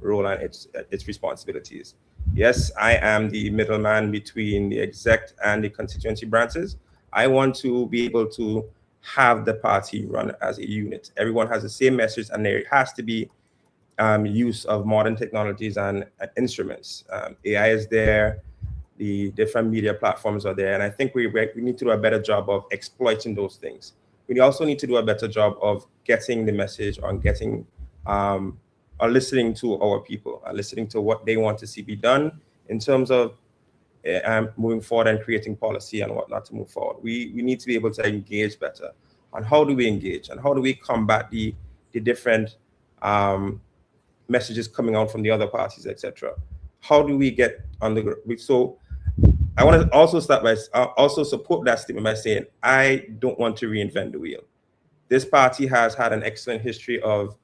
role and its responsibilities. Yes, I am the middleman between the exec and the constituency branches. I want to be able to have the party run as a unit. Everyone has the same message, and there has to be use of modern technologies and instruments. AI is there, the different media platforms are there, and I think we need to do a better job of exploiting those things. We also need to do a better job of getting the message on getting or listening to our people, listening to what they want to see be done in terms of moving forward and creating policy and whatnot to move forward. We need to be able to engage better. And how do we engage? And how do we combat the different messages coming out from the other parties, etc.? How do we get on the ground? So I want to also start by also support that statement by saying, I don't want to reinvent the wheel. This party has had an excellent history of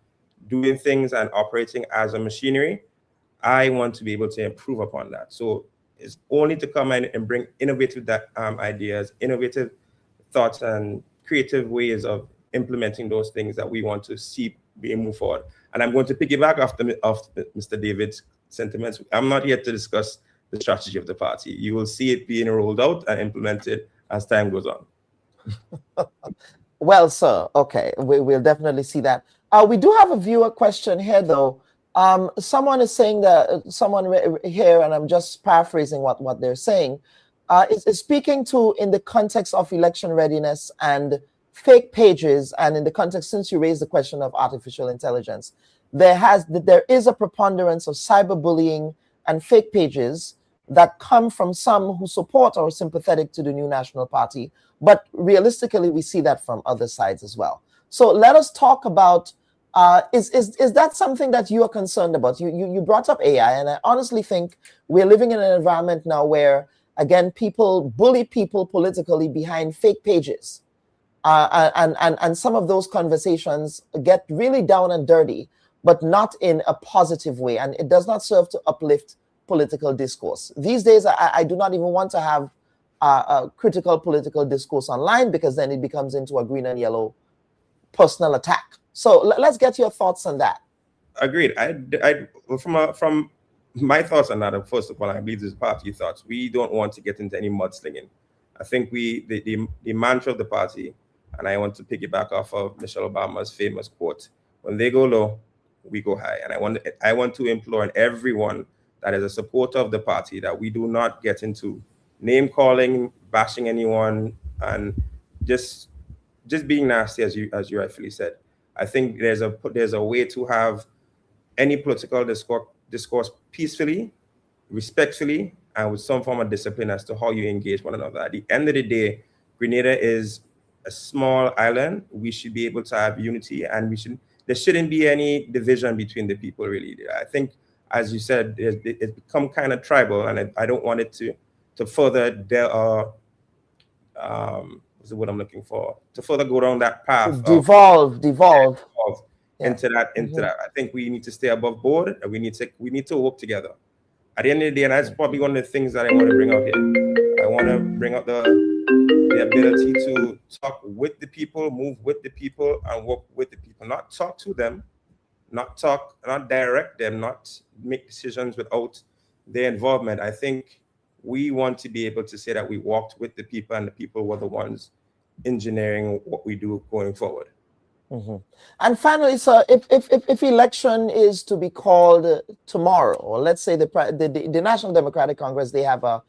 doing things and operating as a machinery. I want to be able to improve upon that. So it's only to come in and bring innovative ideas, innovative thoughts, and creative ways of implementing those things that we want to see being moved forward. And I'm going to piggyback off Mr. David's sentiments. I'm not here to discuss the strategy of the party. You will see it being rolled out and implemented as time goes on. Well, sir, okay, we'll definitely see that. We do have a viewer question here, though. Someone is saying that, someone here, and I'm just paraphrasing what they're saying, is speaking to, in the context of election readiness and fake pages, and in the context, since you raised the question of artificial intelligence, there is a preponderance of cyberbullying and fake pages that come from some who support or are sympathetic to the new National Party. But realistically, we see that from other sides as well. So let us talk about, is that something that you are concerned about? You brought up AI, and I honestly think we're living in an environment now where, again, people bully people politically behind fake pages. And some of those conversations get really down and dirty. but not in a positive way, and it does not serve to uplift political discourse. These days, I do not even want to have a critical political discourse online, because then it becomes into a green and yellow personal attack. So let's get your thoughts on that. Agreed. From my thoughts on that, first of all, I believe this is party thoughts. We don't want to get into any mudslinging. I think the mantra of the party, and I want to piggyback off of Michelle Obama's famous quote, when they go low, we go high. And I want to implore on everyone that is a supporter of the party that we do not get into name calling, bashing anyone, and just being nasty, as you rightfully said. I think there's a way to have any political discourse peacefully, respectfully, and with some form of discipline as to how you engage one another. At the end of the day, Grenada is a small island. We should be able to have unity, and there shouldn't be any division between the people, really. I think, as you said, it's become kind of tribal, and I don't want it to further what's the word I'm looking for? To further go down that path. Devolve into that. I think we need to stay above board, and we need to work together. At the end of the day, and that's probably one of the things that I want to bring out here. I want to bring out the ability to talk with the people, move with the people, and work with the people. Not talk to them, not direct them, not make decisions without their involvement. I think we want to be able to say that we walked with the people, and the people were the ones engineering what we do going forward. And finally, sir, if election is to be called tomorrow, or let's say the National Democratic Congress, they have a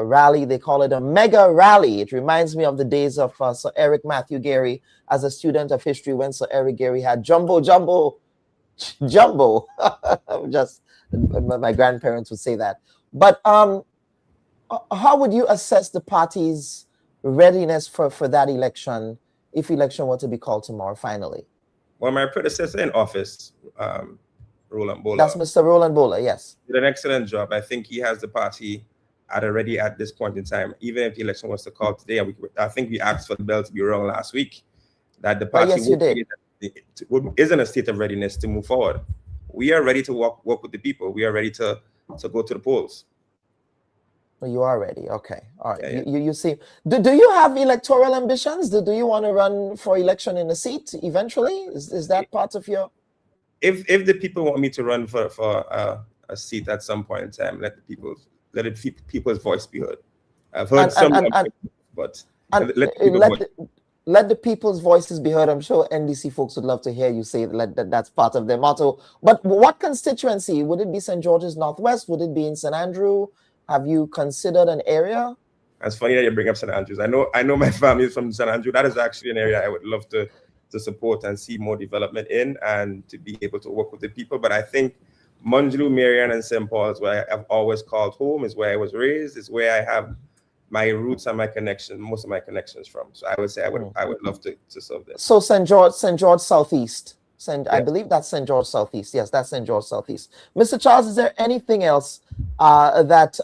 rally, they call it a mega rally. It reminds me of the days of Sir Eric Matthew Gary as a student of history, when Sir Eric Gary had jumbo. Just my grandparents would say that. But how would you assess the party's readiness for that election, if election were to be called tomorrow, finally? Well, my predecessor in office, Roland Bola. That's Mr. Roland Bola, yes. Did an excellent job. I think he has the party already at this point in time. Even if the election was to call today, I think we asked for the bell to be rung last week, that the party is in a state of readiness to move forward. We are ready to work with the people. We are ready to go to the polls. You are ready. Okay. All right. Yeah. You see, do you have electoral ambitions? Do you want to run for election in a seat eventually? Is that part of your? If the people want me to run for a seat at some point in time, let the people's voice be heard. I've heard let the people's voices be heard. I'm sure NDC folks would love to hear you say that's part of their motto. But what constituency? Would it be St. George's Northwest? Would it be in St. Andrew? Have you considered an area? It's funny that you bring up St. Andrews. I know my family is from St. Andrew. That is actually an area I would love to support and see more development in, and to be able to work with the people. But I think Munjulu, Marion, and St. Paul is where I've always called home, is where I was raised, is where I have my roots and most of my connections from. So I would say I would love to serve there. So St. George Southeast. I believe that's St. George Southeast. Yes, that's St. George Southeast. Mr. Charles, is there anything else that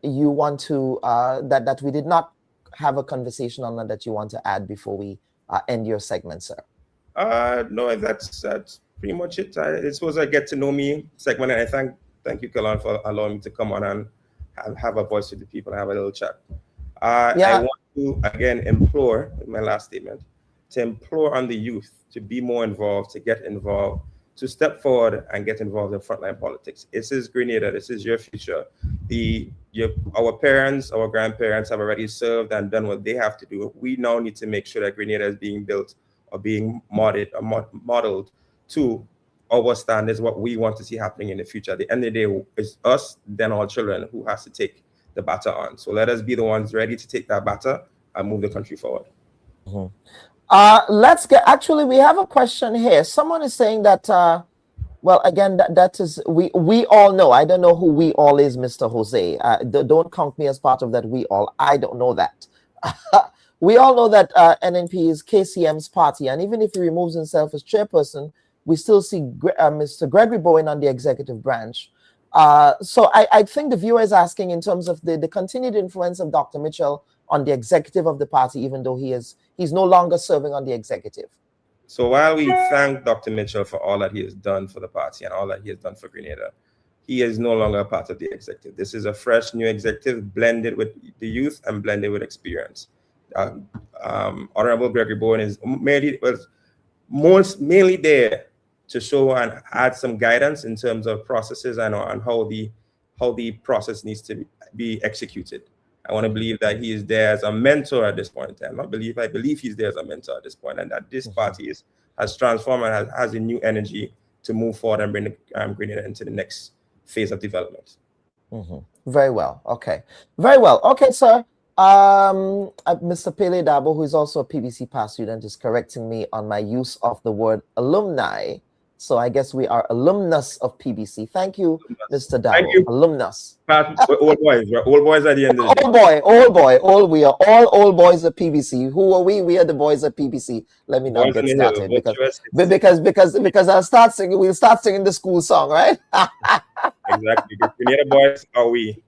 you want to that we did not have a conversation on, that you want to add before we end your segment, sir? No, that's pretty much it. This was a get to know me segment, and I thank you, Kalan, for allowing me to come on and have a voice with the people and have a little chat. I want to again implore, in my last statement, to implore on the youth to be more involved, to get involved, to step forward and get involved in frontline politics. This is Grenada. This is your future. Our parents, our grandparents have already served and done what they have to do. We now need to make sure that Grenada is being built or being modeled to our standards, what we want to see happening in the future. At the end of the day, it's us, then our children, who has to take the baton on. So let us be the ones ready to take that baton and move the country forward. Actually, we have a question here. Someone is saying that, well, again, that is, we all know. I don't know who we all is, Mr. Jose. Don't count me as part of that we all. I don't know that. We all know that NNP is KCM's party, and even if he removes himself as chairperson, we still see Mr. Gregory Bowen on the executive branch. So I think the viewer is asking in terms of the continued influence of Dr. Mitchell on the executive of the party, even though he's no longer serving on the executive. So while we thank Dr. Mitchell for all that he has done for the party and all that he has done for Grenada, he is no longer a part of the executive. This is a fresh new executive blended with the youth and blended with experience. Honorable Gregory Bowen was mainly there to show and add some guidance in terms of processes and how the process needs to be executed. I want to believe that he is there as a mentor at this point in time. I believe he's there as a mentor at this point, and that this party has transformed and has a new energy to move forward and bring Grenada into the next phase of development. Very well. Okay. Very well. Okay, sir. Mr. Pele Dabo, who is also a PBC past student, is correcting me on my use of the word alumni. So I guess we are alumnus of PBC. Thank you, Mr. Dabo. Thank you. Alumnus. Old boys. Old boys at the end of the day. We are all old boys at PBC. Who are we? We are the boys at PBC. Let me not get started because I'll start singing. We'll start singing the school song, right? Exactly. The Grenada boys are we.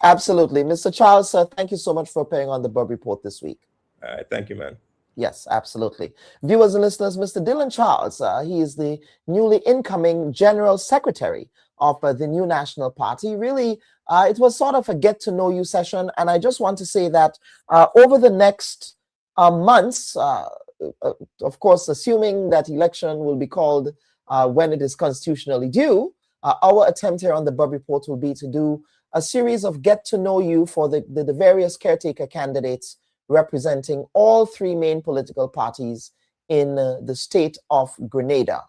Absolutely. Mr. Charles, sir, thank you so much for appearing on the Bubb Report this week. All right. Thank you, man. Yes, absolutely. Viewers and listeners, Mr. Dylan Charles, he is the newly incoming General Secretary of the new National Party. Really, it was sort of a get-to-know-you session, and I just want to say that over the next months, of course, assuming that election will be called when it is constitutionally due, our attempt here on the Bubb Report will be to do a series of get-to-know-you for the various caretaker candidates representing all three main political parties in the state of Grenada.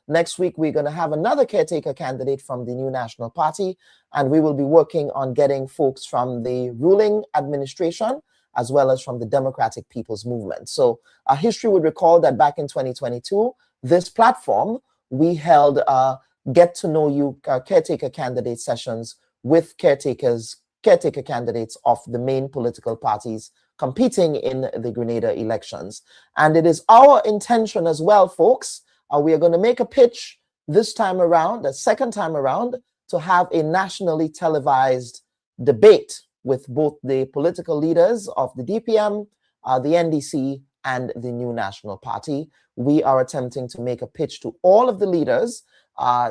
Next week, we're going to have another caretaker candidate from the new National Party, and we will be working on getting folks from the ruling administration as well as from the Democratic People's Movement. So history would recall that back in 2022, this platform, we held get-to-know-you caretaker candidate sessions with caretaker candidates of the main political parties competing in the Grenada elections. And it is our intention as well, folks, we are going to make a pitch this time around, the second time around, to have a nationally televised debate with both the political leaders of the DPM, the NDC, and the new National Party. We are attempting to make a pitch to all of the leaders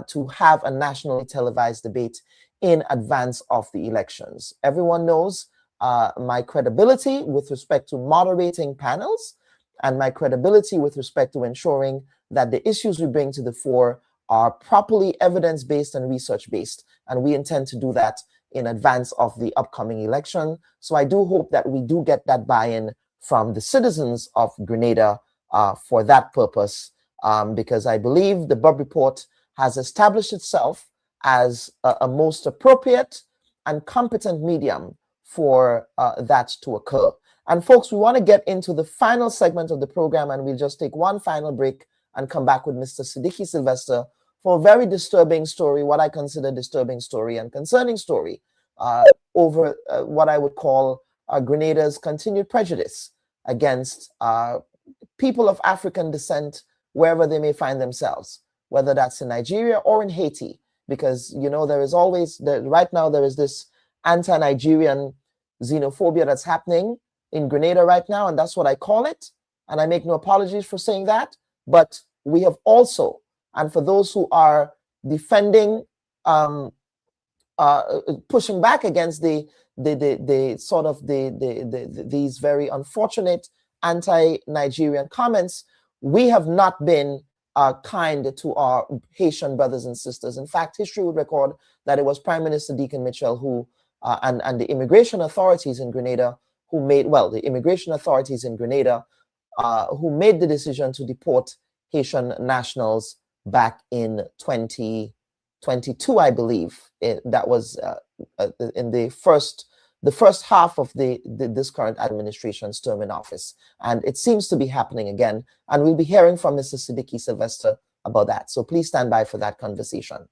to have a nationally televised debate in advance of the elections. Everyone knows my credibility with respect to moderating panels and my credibility with respect to ensuring that the issues we bring to the fore are properly evidence-based and research-based. And we intend to do that in advance of the upcoming election. So I do hope that we do get that buy-in from the citizens of Grenada for that purpose, because I believe the Bubb Report has established itself as a most appropriate and competent medium for that to occur. And folks, we want to get into the final segment of the program, and we'll just take one final break and come back with Mr. Siddiqui Sylvester for a very disturbing story, what I consider disturbing story and concerning story over what I would call Grenada's continued prejudice against people of African descent, wherever they may find themselves, whether that's in Nigeria or in Haiti. Because, you know, there is always, right now, there is this anti-Nigerian xenophobia that's happening in Grenada right now, and that's what I call it. And I make no apologies for saying that. But we have also, and for those who are defending, pushing back against these very unfortunate anti-Nigerian comments, we have not been kind to our Haitian brothers and sisters. In fact, history would record that it was Prime Minister Deacon Mitchell who, and the immigration authorities in Grenada who made, who made the decision to deport Haitian nationals back in 2022, I believe. That was in the first half of this current administration's term in office. And it seems to be happening again. And we'll be hearing from Mr. Siddiqui Sylvester about that. So please stand by for that conversation.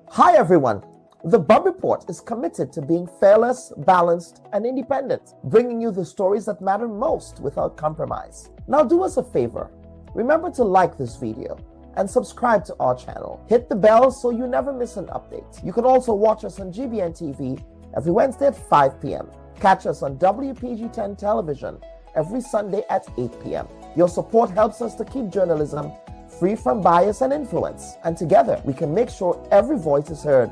Hi, everyone. The Bubb Report is committed to being fearless, balanced, and independent, bringing you the stories that matter most without compromise. Now do us a favor. Remember to like this video and subscribe to our channel. Hit the bell so you never miss an update. You can also watch us on GBN TV every Wednesday at 5 p.m. Catch us on WPG 10 television every Sunday at 8 p.m. Your support helps us to keep journalism free from bias and influence. And together, we can make sure every voice is heard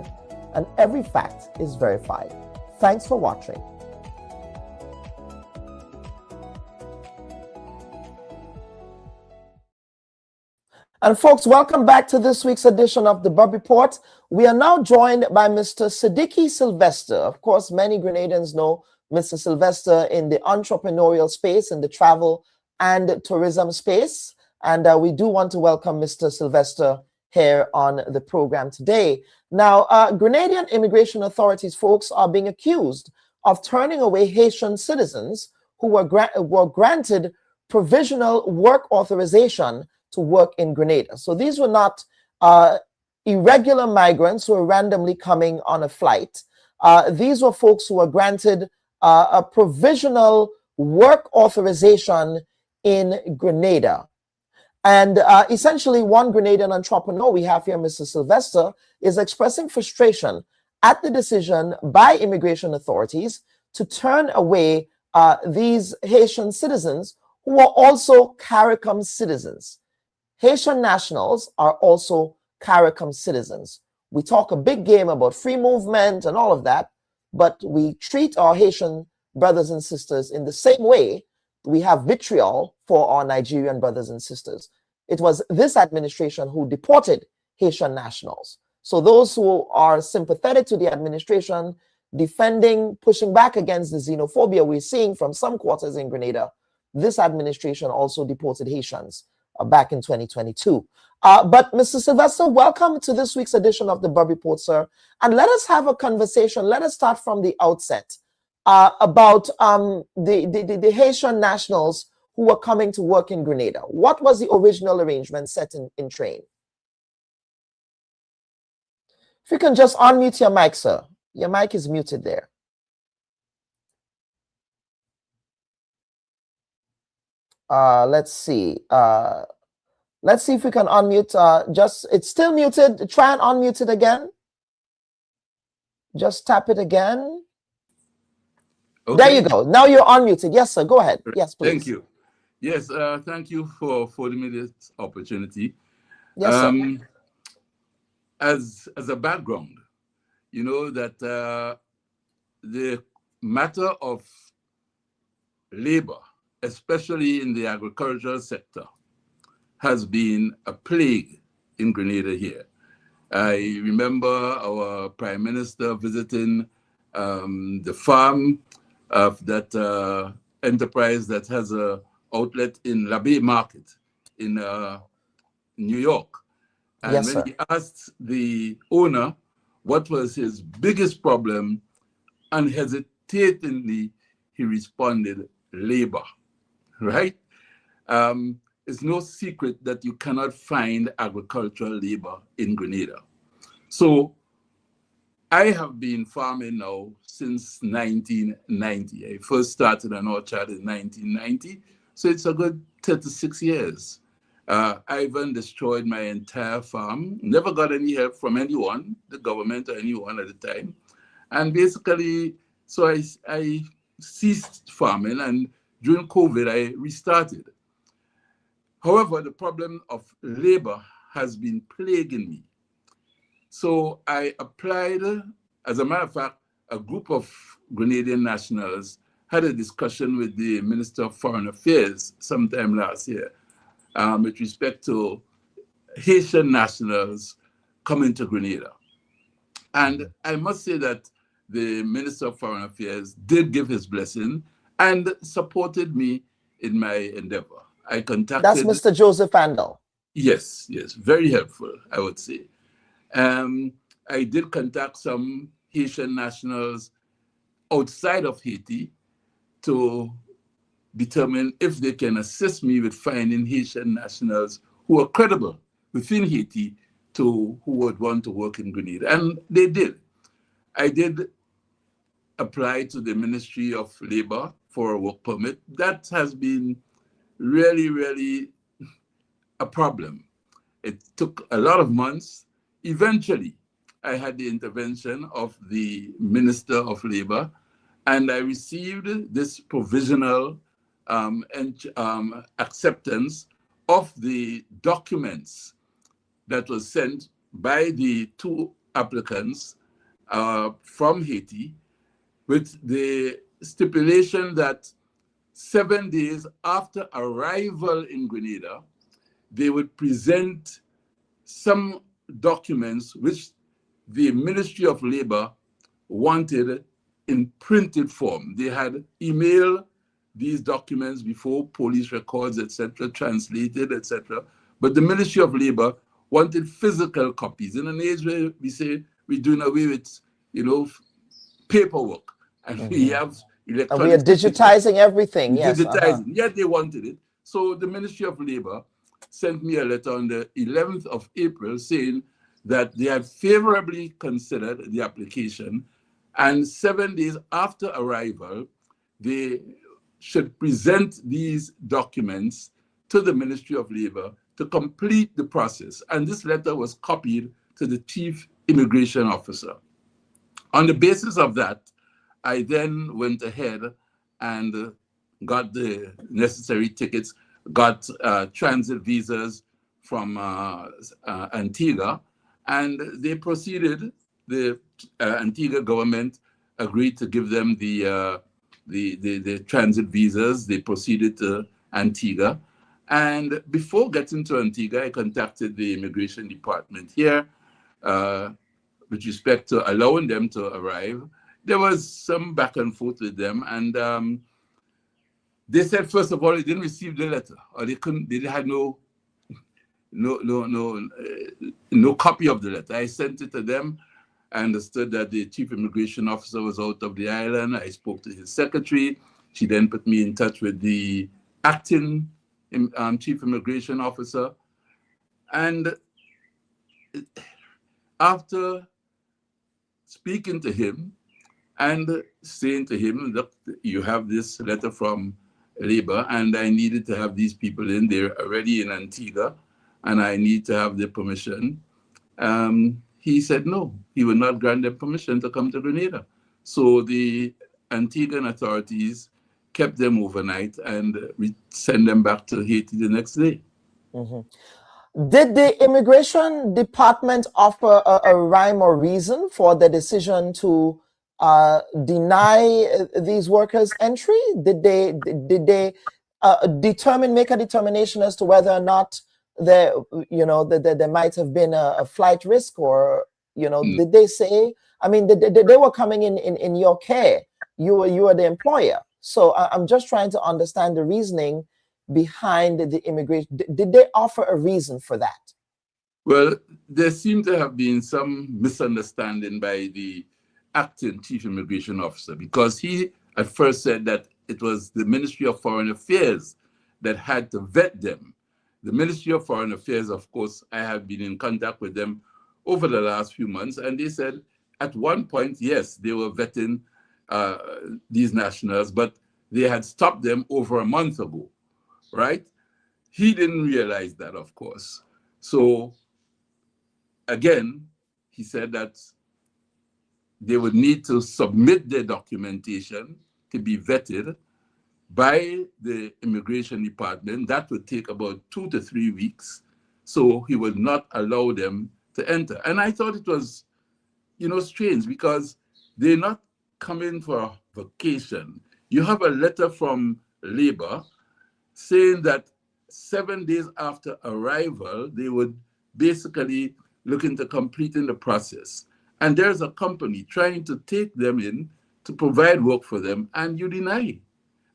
and every fact is verified. Thanks for watching. And folks, welcome back to this week's edition of the Bubb Report. We are now joined by Mr. Siddiqui Sylvester. Of course, many Grenadians know Mr. Sylvester in the entrepreneurial space, in the travel and tourism space. And we do want to welcome Mr. Sylvester here on the program today. Now, Grenadian immigration authorities, folks, are being accused of turning away Haitian citizens who were granted provisional work authorization to work in Grenada. So these were not irregular migrants who were randomly coming on a flight. These were folks who were granted a provisional work authorization in Grenada. And essentially, one Grenadian entrepreneur we have here, Mr. Sylvester, is expressing frustration at the decision by immigration authorities to turn away these Haitian citizens who are also CARICOM citizens. Haitian nationals are also CARICOM citizens. We talk a big game about free movement and all of that, but we treat our Haitian brothers and sisters in the same way we have vitriol for our Nigerian brothers and sisters. It was this administration who deported Haitian nationals. So those who are sympathetic to the administration, defending, pushing back against the xenophobia we're seeing from some quarters in Grenada, this administration also deported Haitians back in 2022. But Mr. Sylvester, welcome to this week's edition of the Bubb Report, sir. And let us have a conversation. Let us start from the outset about the Haitian nationals who were coming to work in Grenada. What was the original arrangement set in train? If you can just unmute your mic, sir. Your mic is muted there. Let's see. Let's see if we can unmute. It's still muted. Try and unmute it again. Just tap it again. Okay. There you go. Now you're unmuted. Yes, sir. Go ahead. Yes, please. Thank you. Yes, thank you for affording me this opportunity. Yes, sir. As a background, you know that the matter of labor, especially in the agricultural sector, has been a plague in Grenada here. I remember our Prime Minister visiting the farm of that enterprise that has an outlet in La Bay Market in New York. And yes, when sir. he asked the owner what was his biggest problem, unhesitatingly, he responded, labor, right? It's no secret that you cannot find agricultural labor in Grenada. So I have been farming now since 1990. I first started an orchard in 1990, so it's a good 36 years. Ivan destroyed my entire farm, never got any help from anyone, the government or anyone at the time. And basically, so I ceased farming, and during COVID, I restarted. However, the problem of labor has been plaguing me. So I applied, as a matter of fact, a group of Grenadian nationals had a discussion with the Minister of Foreign Affairs sometime last year with respect to Haitian nationals coming to Grenada. And I must say that the Minister of Foreign Affairs did give his blessing and supported me in my endeavor. I contacted... That's Mr. Joseph Andel. Yes, yes, very helpful, I would say. I did contact some Haitian nationals outside of Haiti to determine if they can assist me with finding Haitian nationals who are credible within Haiti who would want to work in Grenada. And they did. I did apply to the Ministry of Labor for a work permit. That has been really, really a problem. It took a lot of months. Eventually, I had the intervention of the Minister of Labor, and I received this provisional acceptance of the documents that was sent by the two applicants from Haiti, with the stipulation that 7 days after arrival in Grenada, they would present some documents which the Ministry of Labor wanted in printed form. They had emailed these documents before, police records, etc., translated, etc. But the Ministry of Labor wanted physical copies. In an age where we say we're doing away with, paperwork, and we have electronic. And we are digitizing everything. Yes. Digitizing. Yet they wanted it. So the Ministry of Labor sent me a letter on the 11th of April saying that they had favorably considered the application, and 7 days after arrival, they should present these documents to the Ministry of Labor to complete the process. And this letter was copied to the Chief Immigration Officer. On the basis of that, I then went ahead and got the necessary tickets, got transit visas from Antigua, and they proceeded. The Antigua government agreed to give them the transit visas. They proceeded to Antigua. And before getting to Antigua, I contacted the immigration department here with respect to allowing them to arrive. There was some back and forth with them, and they said, first of all, they didn't receive the letter, or they had no copy of the letter. I sent it to them. I understood that the Chief Immigration Officer was out of the island. I spoke to his secretary. She then put me in touch with the acting Chief Immigration Officer. And after speaking to him and saying to him, look, you have this letter from Labor, and I needed to have these people in there already in Antigua, and I need to have the permission. He said no, he would not grant them permission to come to Grenada. So the Antiguan authorities kept them overnight, and we sent them back to Haiti the next day. Did the immigration department offer a rhyme or reason for the decision to deny these workers entry? Did they make a determination as to whether or not there might have been a flight risk, or did they say? I mean, they were coming in your care. You were the employer. So I'm just trying to understand the reasoning behind the immigration. Did they offer a reason for that? Well, there seemed to have been some misunderstanding by the acting Chief Immigration Officer, because he at first said that it was the Ministry of Foreign Affairs that had to vet them. The Ministry of Foreign Affairs, of course, I have been in contact with them over the last few months, and they said at one point, yes, they were vetting these nationals, but they had stopped them over a month ago, right? He didn't realize that, of course. So again, he said that they would need to submit their documentation to be vetted by the immigration department. That would take about 2 to 3 weeks. So he would not allow them to enter. And I thought it was, strange, because they're not coming for a vacation. You have a letter from Labor saying that 7 days after arrival, they would basically look into completing the process. And there's a company trying to take them in to provide work for them, and you deny.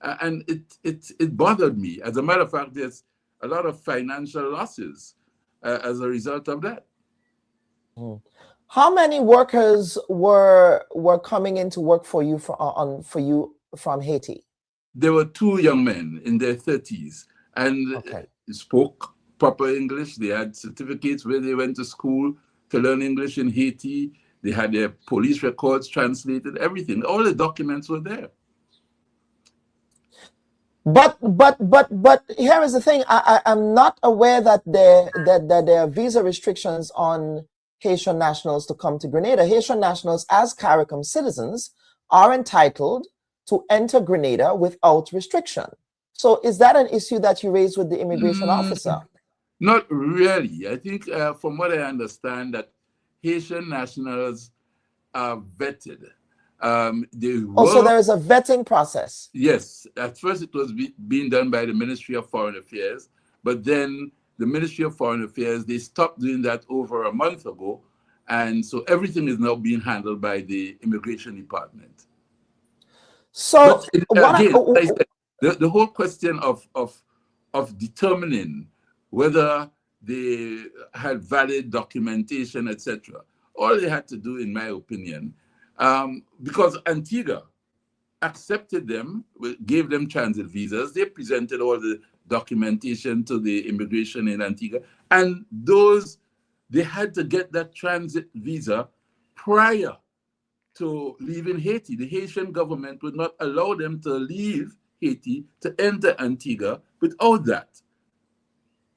And it bothered me. As a matter of fact, there's a lot of financial losses as a result of that. How many workers were coming in to work for you from Haiti? There were 2 young men in their 30s, and spoke proper English. They had certificates where they went to school to learn English in Haiti. They had their police records translated, everything. All the documents were there. But here is the thing. I'm not aware that there are visa restrictions on Haitian nationals to come to Grenada. Haitian nationals, as CARICOM citizens, are entitled to enter Grenada without restriction. So is that an issue that you raised with the immigration officer? Not really. I think from what I understand that Haitian nationals are vetted. So there is a vetting process. Yes. At first it was being done by the Ministry of Foreign Affairs, but then the Ministry of Foreign Affairs, they stopped doing that over a month ago. And so everything is now being handled by the Immigration Department. So the whole question of determining whether they had valid documentation, etc. All they had to do, in my opinion, because Antigua accepted them, gave them transit visas, they presented all the documentation to the immigration in Antigua, and they had to get that transit visa prior to leaving Haiti. The Haitian government would not allow them to leave Haiti to enter Antigua without that.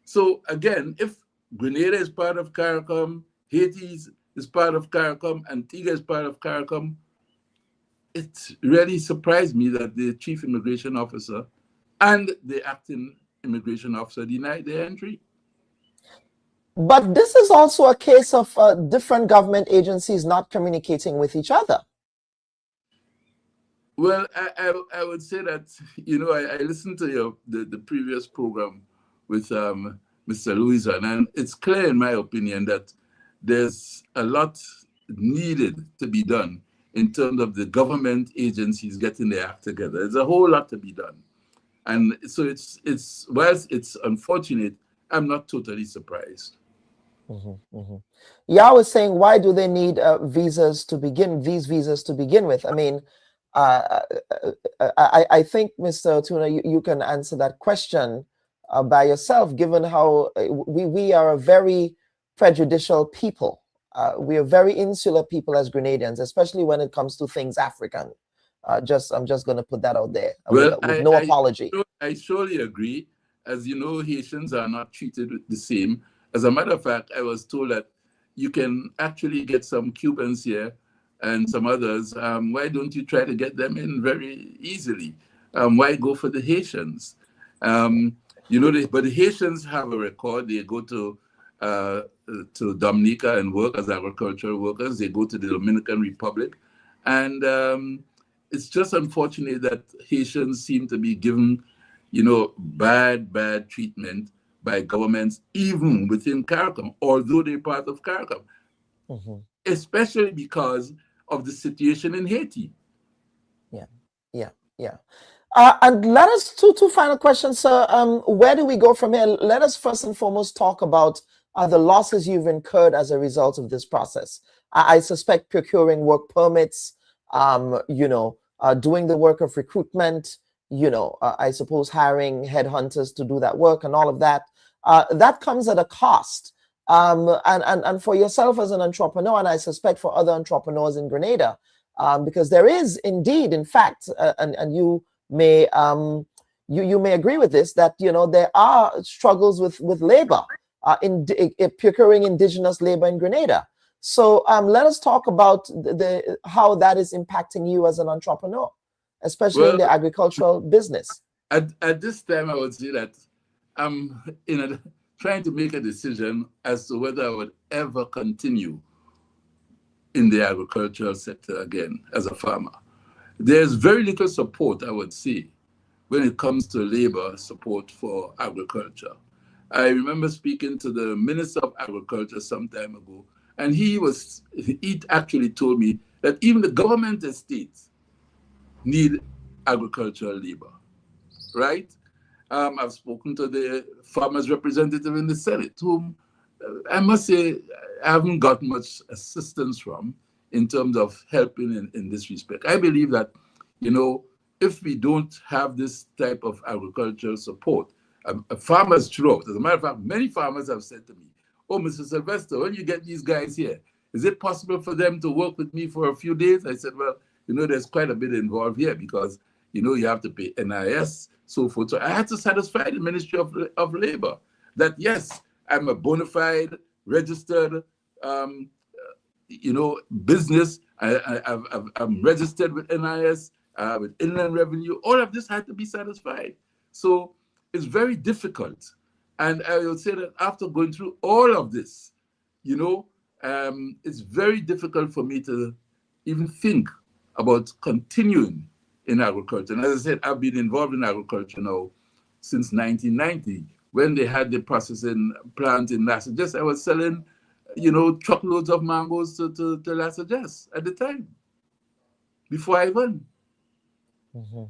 So again, if Grenada is part of CARICOM, Haiti is part of CARICOM, Antigua is part of CARICOM, it really surprised me that the chief immigration officer and the acting immigration officer denied their entry. But this is also a case of different government agencies not communicating with each other. Well, I would say that, I listened to the previous program with Mr. Louison, and it's clear, in my opinion, that there's a lot needed to be done in terms of the government agencies getting their act together. There's a whole lot to be done. And so whilst it's unfortunate, I'm not totally surprised. Yeah, I was saying, why do they need these visas to begin with? I mean, I think, Mr. Tuna, you can answer that question by yourself, given how we are a very prejudicial people. We are very insular people as Grenadians, especially when it comes to things African. I'm just going to put that out there with no apology. I surely agree. As you know, Haitians are not treated the same. As a matter of fact, I was told that you can actually get some Cubans here and some others. Why don't you try to get them in very easily? Why go for the Haitians? But the Haitians have a record. They go to Dominica and work as agricultural workers. They go to the Dominican Republic. And it's just unfortunate that Haitians seem to be given, bad treatment by governments, even within CARICOM, although they're part of CARICOM, especially because of the situation in Haiti. Yeah. And let us, two final questions, sir. Where do we go from here? Let us first and foremost talk about the losses you've incurred as a result of this process. I suspect procuring work permits, doing the work of recruitment, I suppose hiring headhunters to do that work and all of that. That comes at a cost. And for yourself as an entrepreneur, and I suspect for other entrepreneurs in Grenada, because there is indeed, in fact, and you may you may agree with this, that there are struggles with labor in procuring indigenous labor in Grenada. So let us talk about how that is impacting you as an entrepreneur, especially in the agricultural business. At this time, I would say that I'm trying to make a decision as to whether I would ever continue in the agricultural sector again as a farmer. There's very little support, I would say, when it comes to labor support for agriculture. I remember speaking to the Minister of Agriculture some time ago, and he actually told me that even the government estates need agricultural labor, right? I've spoken to the farmers' representative in the Senate, whom I must say I haven't got much assistance from in terms of helping in this respect. I believe that, if we don't have this type of agricultural support, farmers throughout, as a matter of fact, many farmers have said to me, "Oh, Mr. Sylvester, when you get these guys here, is it possible for them to work with me for a few days?" I said, "Well, there's quite a bit involved here because, you have to pay NIS, so forth." So I had to satisfy the Ministry of Labor that, yes, I'm a bona fide, registered, business. I'm registered with NIS, with Inland Revenue. All of this had to be satisfied. So it's very difficult. And I will say that after going through all of this, you know, it's very difficult for me to even think about continuing in agriculture. And as I said, I've been involved in agriculture now since 1990. When they had the processing plant in Lassajes, I was selling, you know, truckloads of mangoes to Lassajes at the time, before I won. Mm-hmm.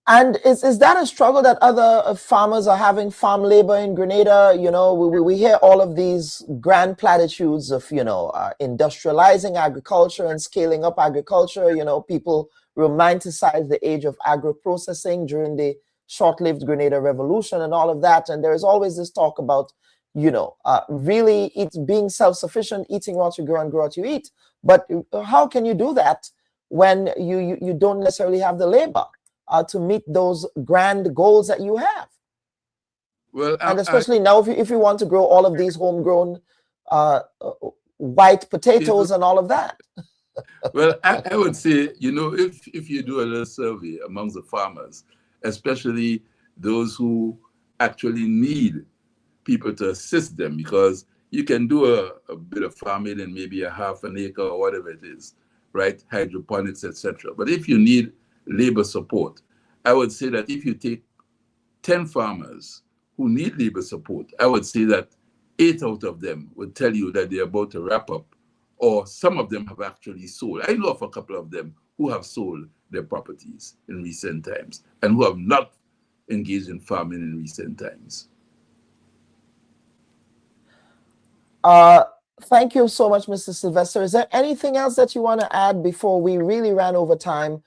And is that a struggle that other farmers are having, farm labor in Grenada? You know, we hear all of these grand platitudes of, you know, industrializing agriculture and scaling up agriculture. You know, people romanticize the age of agro-processing during the short-lived Grenada Revolution and all of that. And there is always this talk about, you know, really being self-sufficient, eating what you grow and grow what you eat. But how can you do that when you don't necessarily have the labor to meet those grand goals that you have? Well, and especially now, if you want to grow all of these homegrown white potatoes and all of that. Well, I would say, you know, if you do a little survey amongst the farmers, especially those who actually need people to assist them, because you can do a bit of farming in maybe a half an acre or whatever it is, right? Hydroponics, etc. But if you need labor support, I would say that if you take 10 farmers who need labor support, I would say that 8 out of them would tell you that they're about to wrap up, or some of them have actually sold. I know of a couple of them who have sold their properties in recent times and who have not engaged in farming in recent times. Thank you so much, Mr. Sylvester. Is there anything else that you want to add before we really ran over time?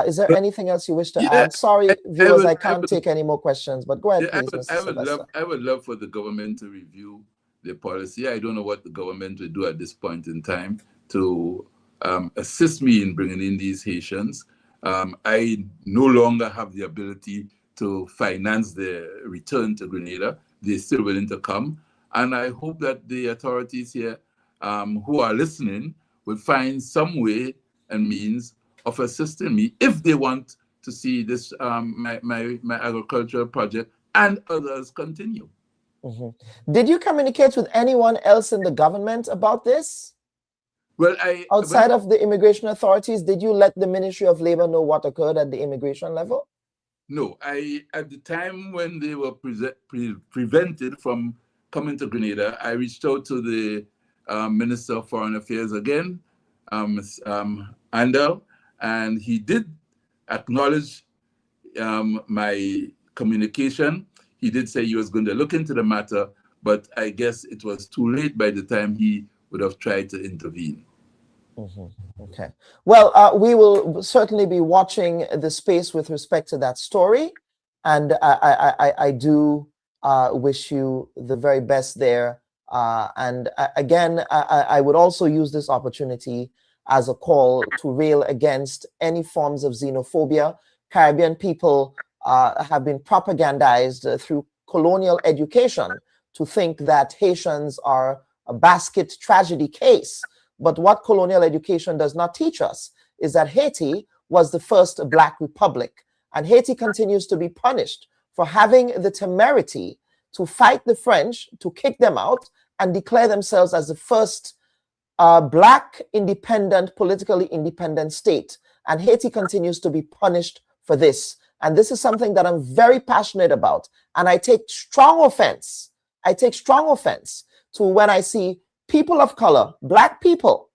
Is there anything else you wish to add? Sorry, viewers, I can't take any more questions, but go ahead, please, Mr. Sylvester. I would love for the government to review their policy. I don't know what the government will do at this point in time to assist me in bringing in these Haitians. I no longer have the ability to finance their return to Grenada. They're still willing to come. And I hope that the authorities here who are listening will find some way and means of assisting me if they want to see this my agricultural project and others continue. Mm-hmm. Did you communicate with anyone else in the government about this? Well, outside of the immigration authorities, did you let the Ministry of Labor know what occurred at the immigration level? No, at the time when they were prevented from coming to Grenada, I reached out to the Minister of Foreign Affairs again, Andal, and he did acknowledge my communication. He did say he was going to look into the matter, but I guess it was too late by the time he would have tried to intervene. Mm-hmm. Okay. Well, we will certainly be watching the space with respect to that story, and I do wish you the very best there. And again, I would also use this opportunity as a call to rail against any forms of xenophobia. Caribbean people have been propagandized through colonial education to think that Haitians are a basket tragedy case. But what colonial education does not teach us is that Haiti was the first Black republic, and Haiti continues to be punished for having the temerity to fight the French, to kick them out, and declare themselves as the first Black independent, politically independent state. And Haiti continues to be punished for this. And this is something that I'm very passionate about. And I take strong offense. I take strong offense to when I see people of color, Black people,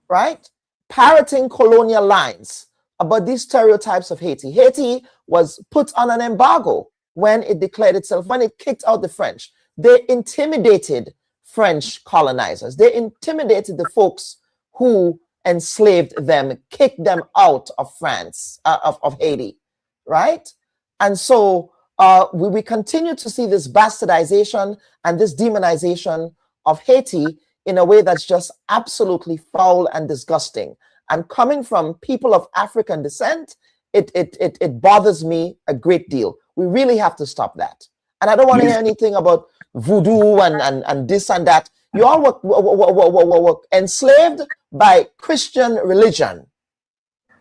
right, parroting colonial lines about these stereotypes of Haiti. Haiti was put on an embargo when it declared itself, when it kicked out the French. They intimidated French colonizers. They intimidated the folks who enslaved them, kicked them out of France, of Haiti, right? And so we continue to see this bastardization and this demonization of Haiti in a way that's just absolutely foul and disgusting. And coming from people of African descent, it bothers me a great deal. We really have to stop that. And I don't want to hear anything about voodoo and this and that. You all were enslaved by Christian religion,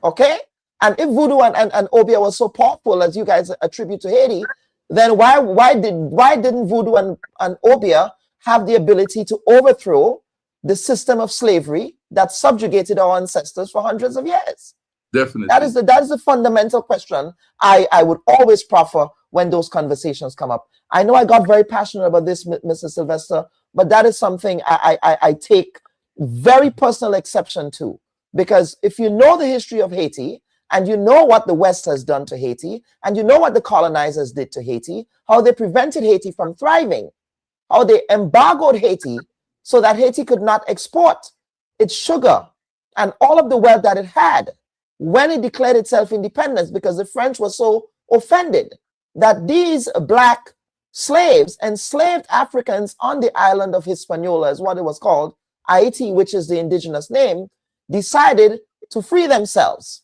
okay? And if voodoo and obeah was so powerful as you guys attribute to Haiti, then why didn't voodoo and obeah have the ability to overthrow the system of slavery that subjugated our ancestors for hundreds of years? Definitely. That is the fundamental question I would always proffer when those conversations come up. I know I got very passionate about this, Mr. Sylvester, but that is something I take very personal exception to. Because if you know the history of Haiti, and you know what the West has done to Haiti, and you know what the colonizers did to Haiti, how they prevented Haiti from thriving, how they embargoed Haiti so that Haiti could not export its sugar and all of the wealth that it had when it declared itself independence, because the French were so offended that these black slaves enslaved Africans on the island of Hispaniola, is what it was called, Haiti, which is the indigenous name, decided to free themselves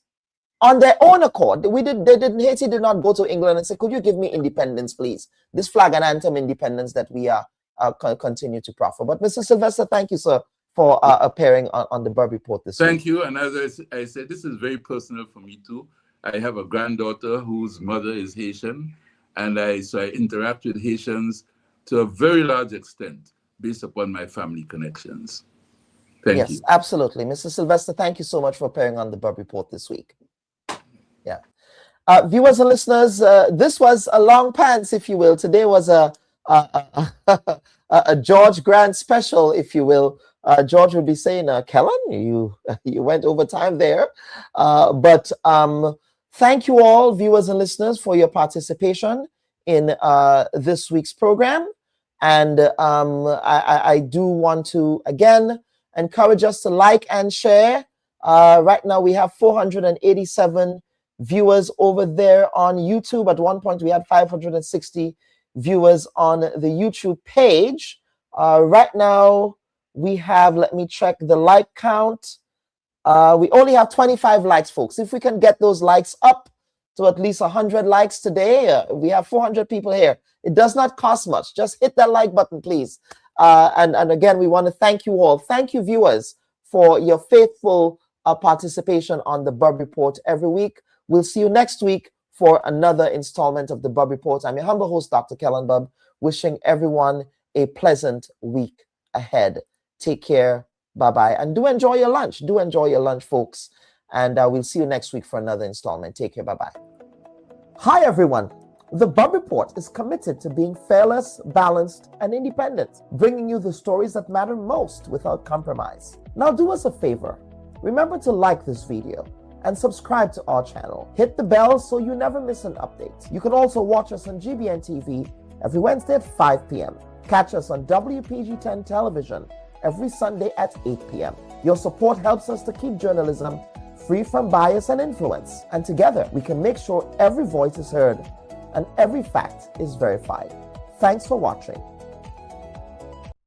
on their own accord. Haiti did not go to England and say, could you give me independence, please? This flag and anthem independence that we continue to proffer. But Mr. Sylvester, thank you, sir, for appearing on the Bubb Report this week. Thank you. And as I said, this is very personal for me too. I have a granddaughter whose mother is Haitian, and so I interact with Haitians to a very large extent based upon my family connections. Thank you. Yes, absolutely. Mr. Sylvester, thank you so much for appearing on the Bubb Report this week. Yeah. Viewers and listeners, this was a long pants, if you will. Today was a George Grant special, if you will. George would be saying, Kellen, you went over time there. But thank you all, viewers and listeners, for your participation in this week's program. And I do want to, again, encourage us to like and share. Right now, we have 487 viewers over there on YouTube. At one point, we had 560 viewers on the YouTube page. Right now, we have, let me check the like count. We only have 25 likes, folks. If we can get those likes up to at least 100 likes today, we have 400 people here. It does not cost much. Just hit that like button, please. And again, we want to thank you all. Thank you, viewers, for your faithful participation on the Bubb Report every week. We'll see you next week for another installment of the Bubb Report. I'm your humble host, Dr. Kellen Bubb, wishing everyone a pleasant week ahead. Take care. Bye-bye. And do enjoy your lunch. Do enjoy your lunch, folks. And we'll see you next week for another installment. Take care. Bye-bye. Hi, everyone. The Bubb Report is committed to being fearless, balanced, and independent, bringing you the stories that matter most without compromise. Now do us a favor. Remember to like this video and subscribe to our channel. Hit the bell so you never miss an update. You can also watch us on GBN TV every Wednesday at 5 p.m. Catch us on WPG10 television every Sunday at 8 p.m. Your support helps us to keep journalism free from bias and influence. And together, we can make sure every voice is heard and every fact is verified. Thanks for watching.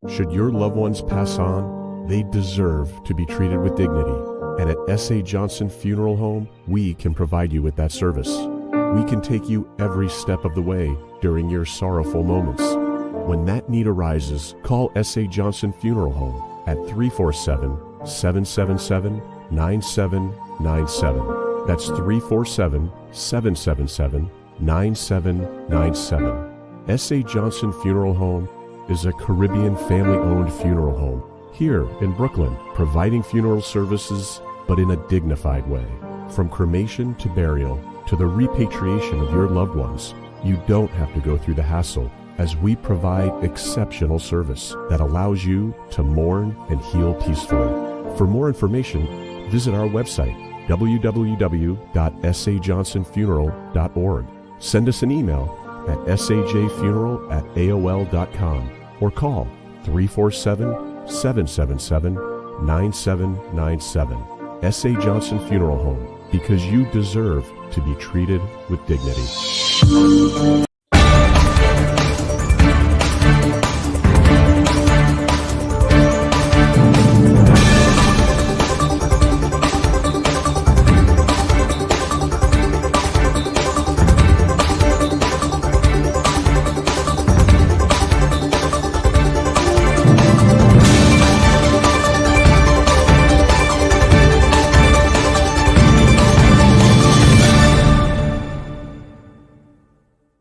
Should your loved ones pass on, they deserve to be treated with dignity. And at S.A. Johnson Funeral Home, we can provide you with that service. We can take you every step of the way during your sorrowful moments. When that need arises, call S.A. Johnson Funeral Home at 347-777-9797. That's 347-777-9797. S.A. Johnson Funeral Home is a Caribbean family-owned funeral home here in Brooklyn, providing funeral services, but in a dignified way. From cremation to burial to the repatriation of your loved ones, you don't have to go through the hassle, as we provide exceptional service that allows you to mourn and heal peacefully. For more information, visit our website, www.sajohnsonfuneral.org. Send us an email at sajfuneral@aol.com or call 347-777-9797. S.A. Johnson Funeral Home, because you deserve to be treated with dignity.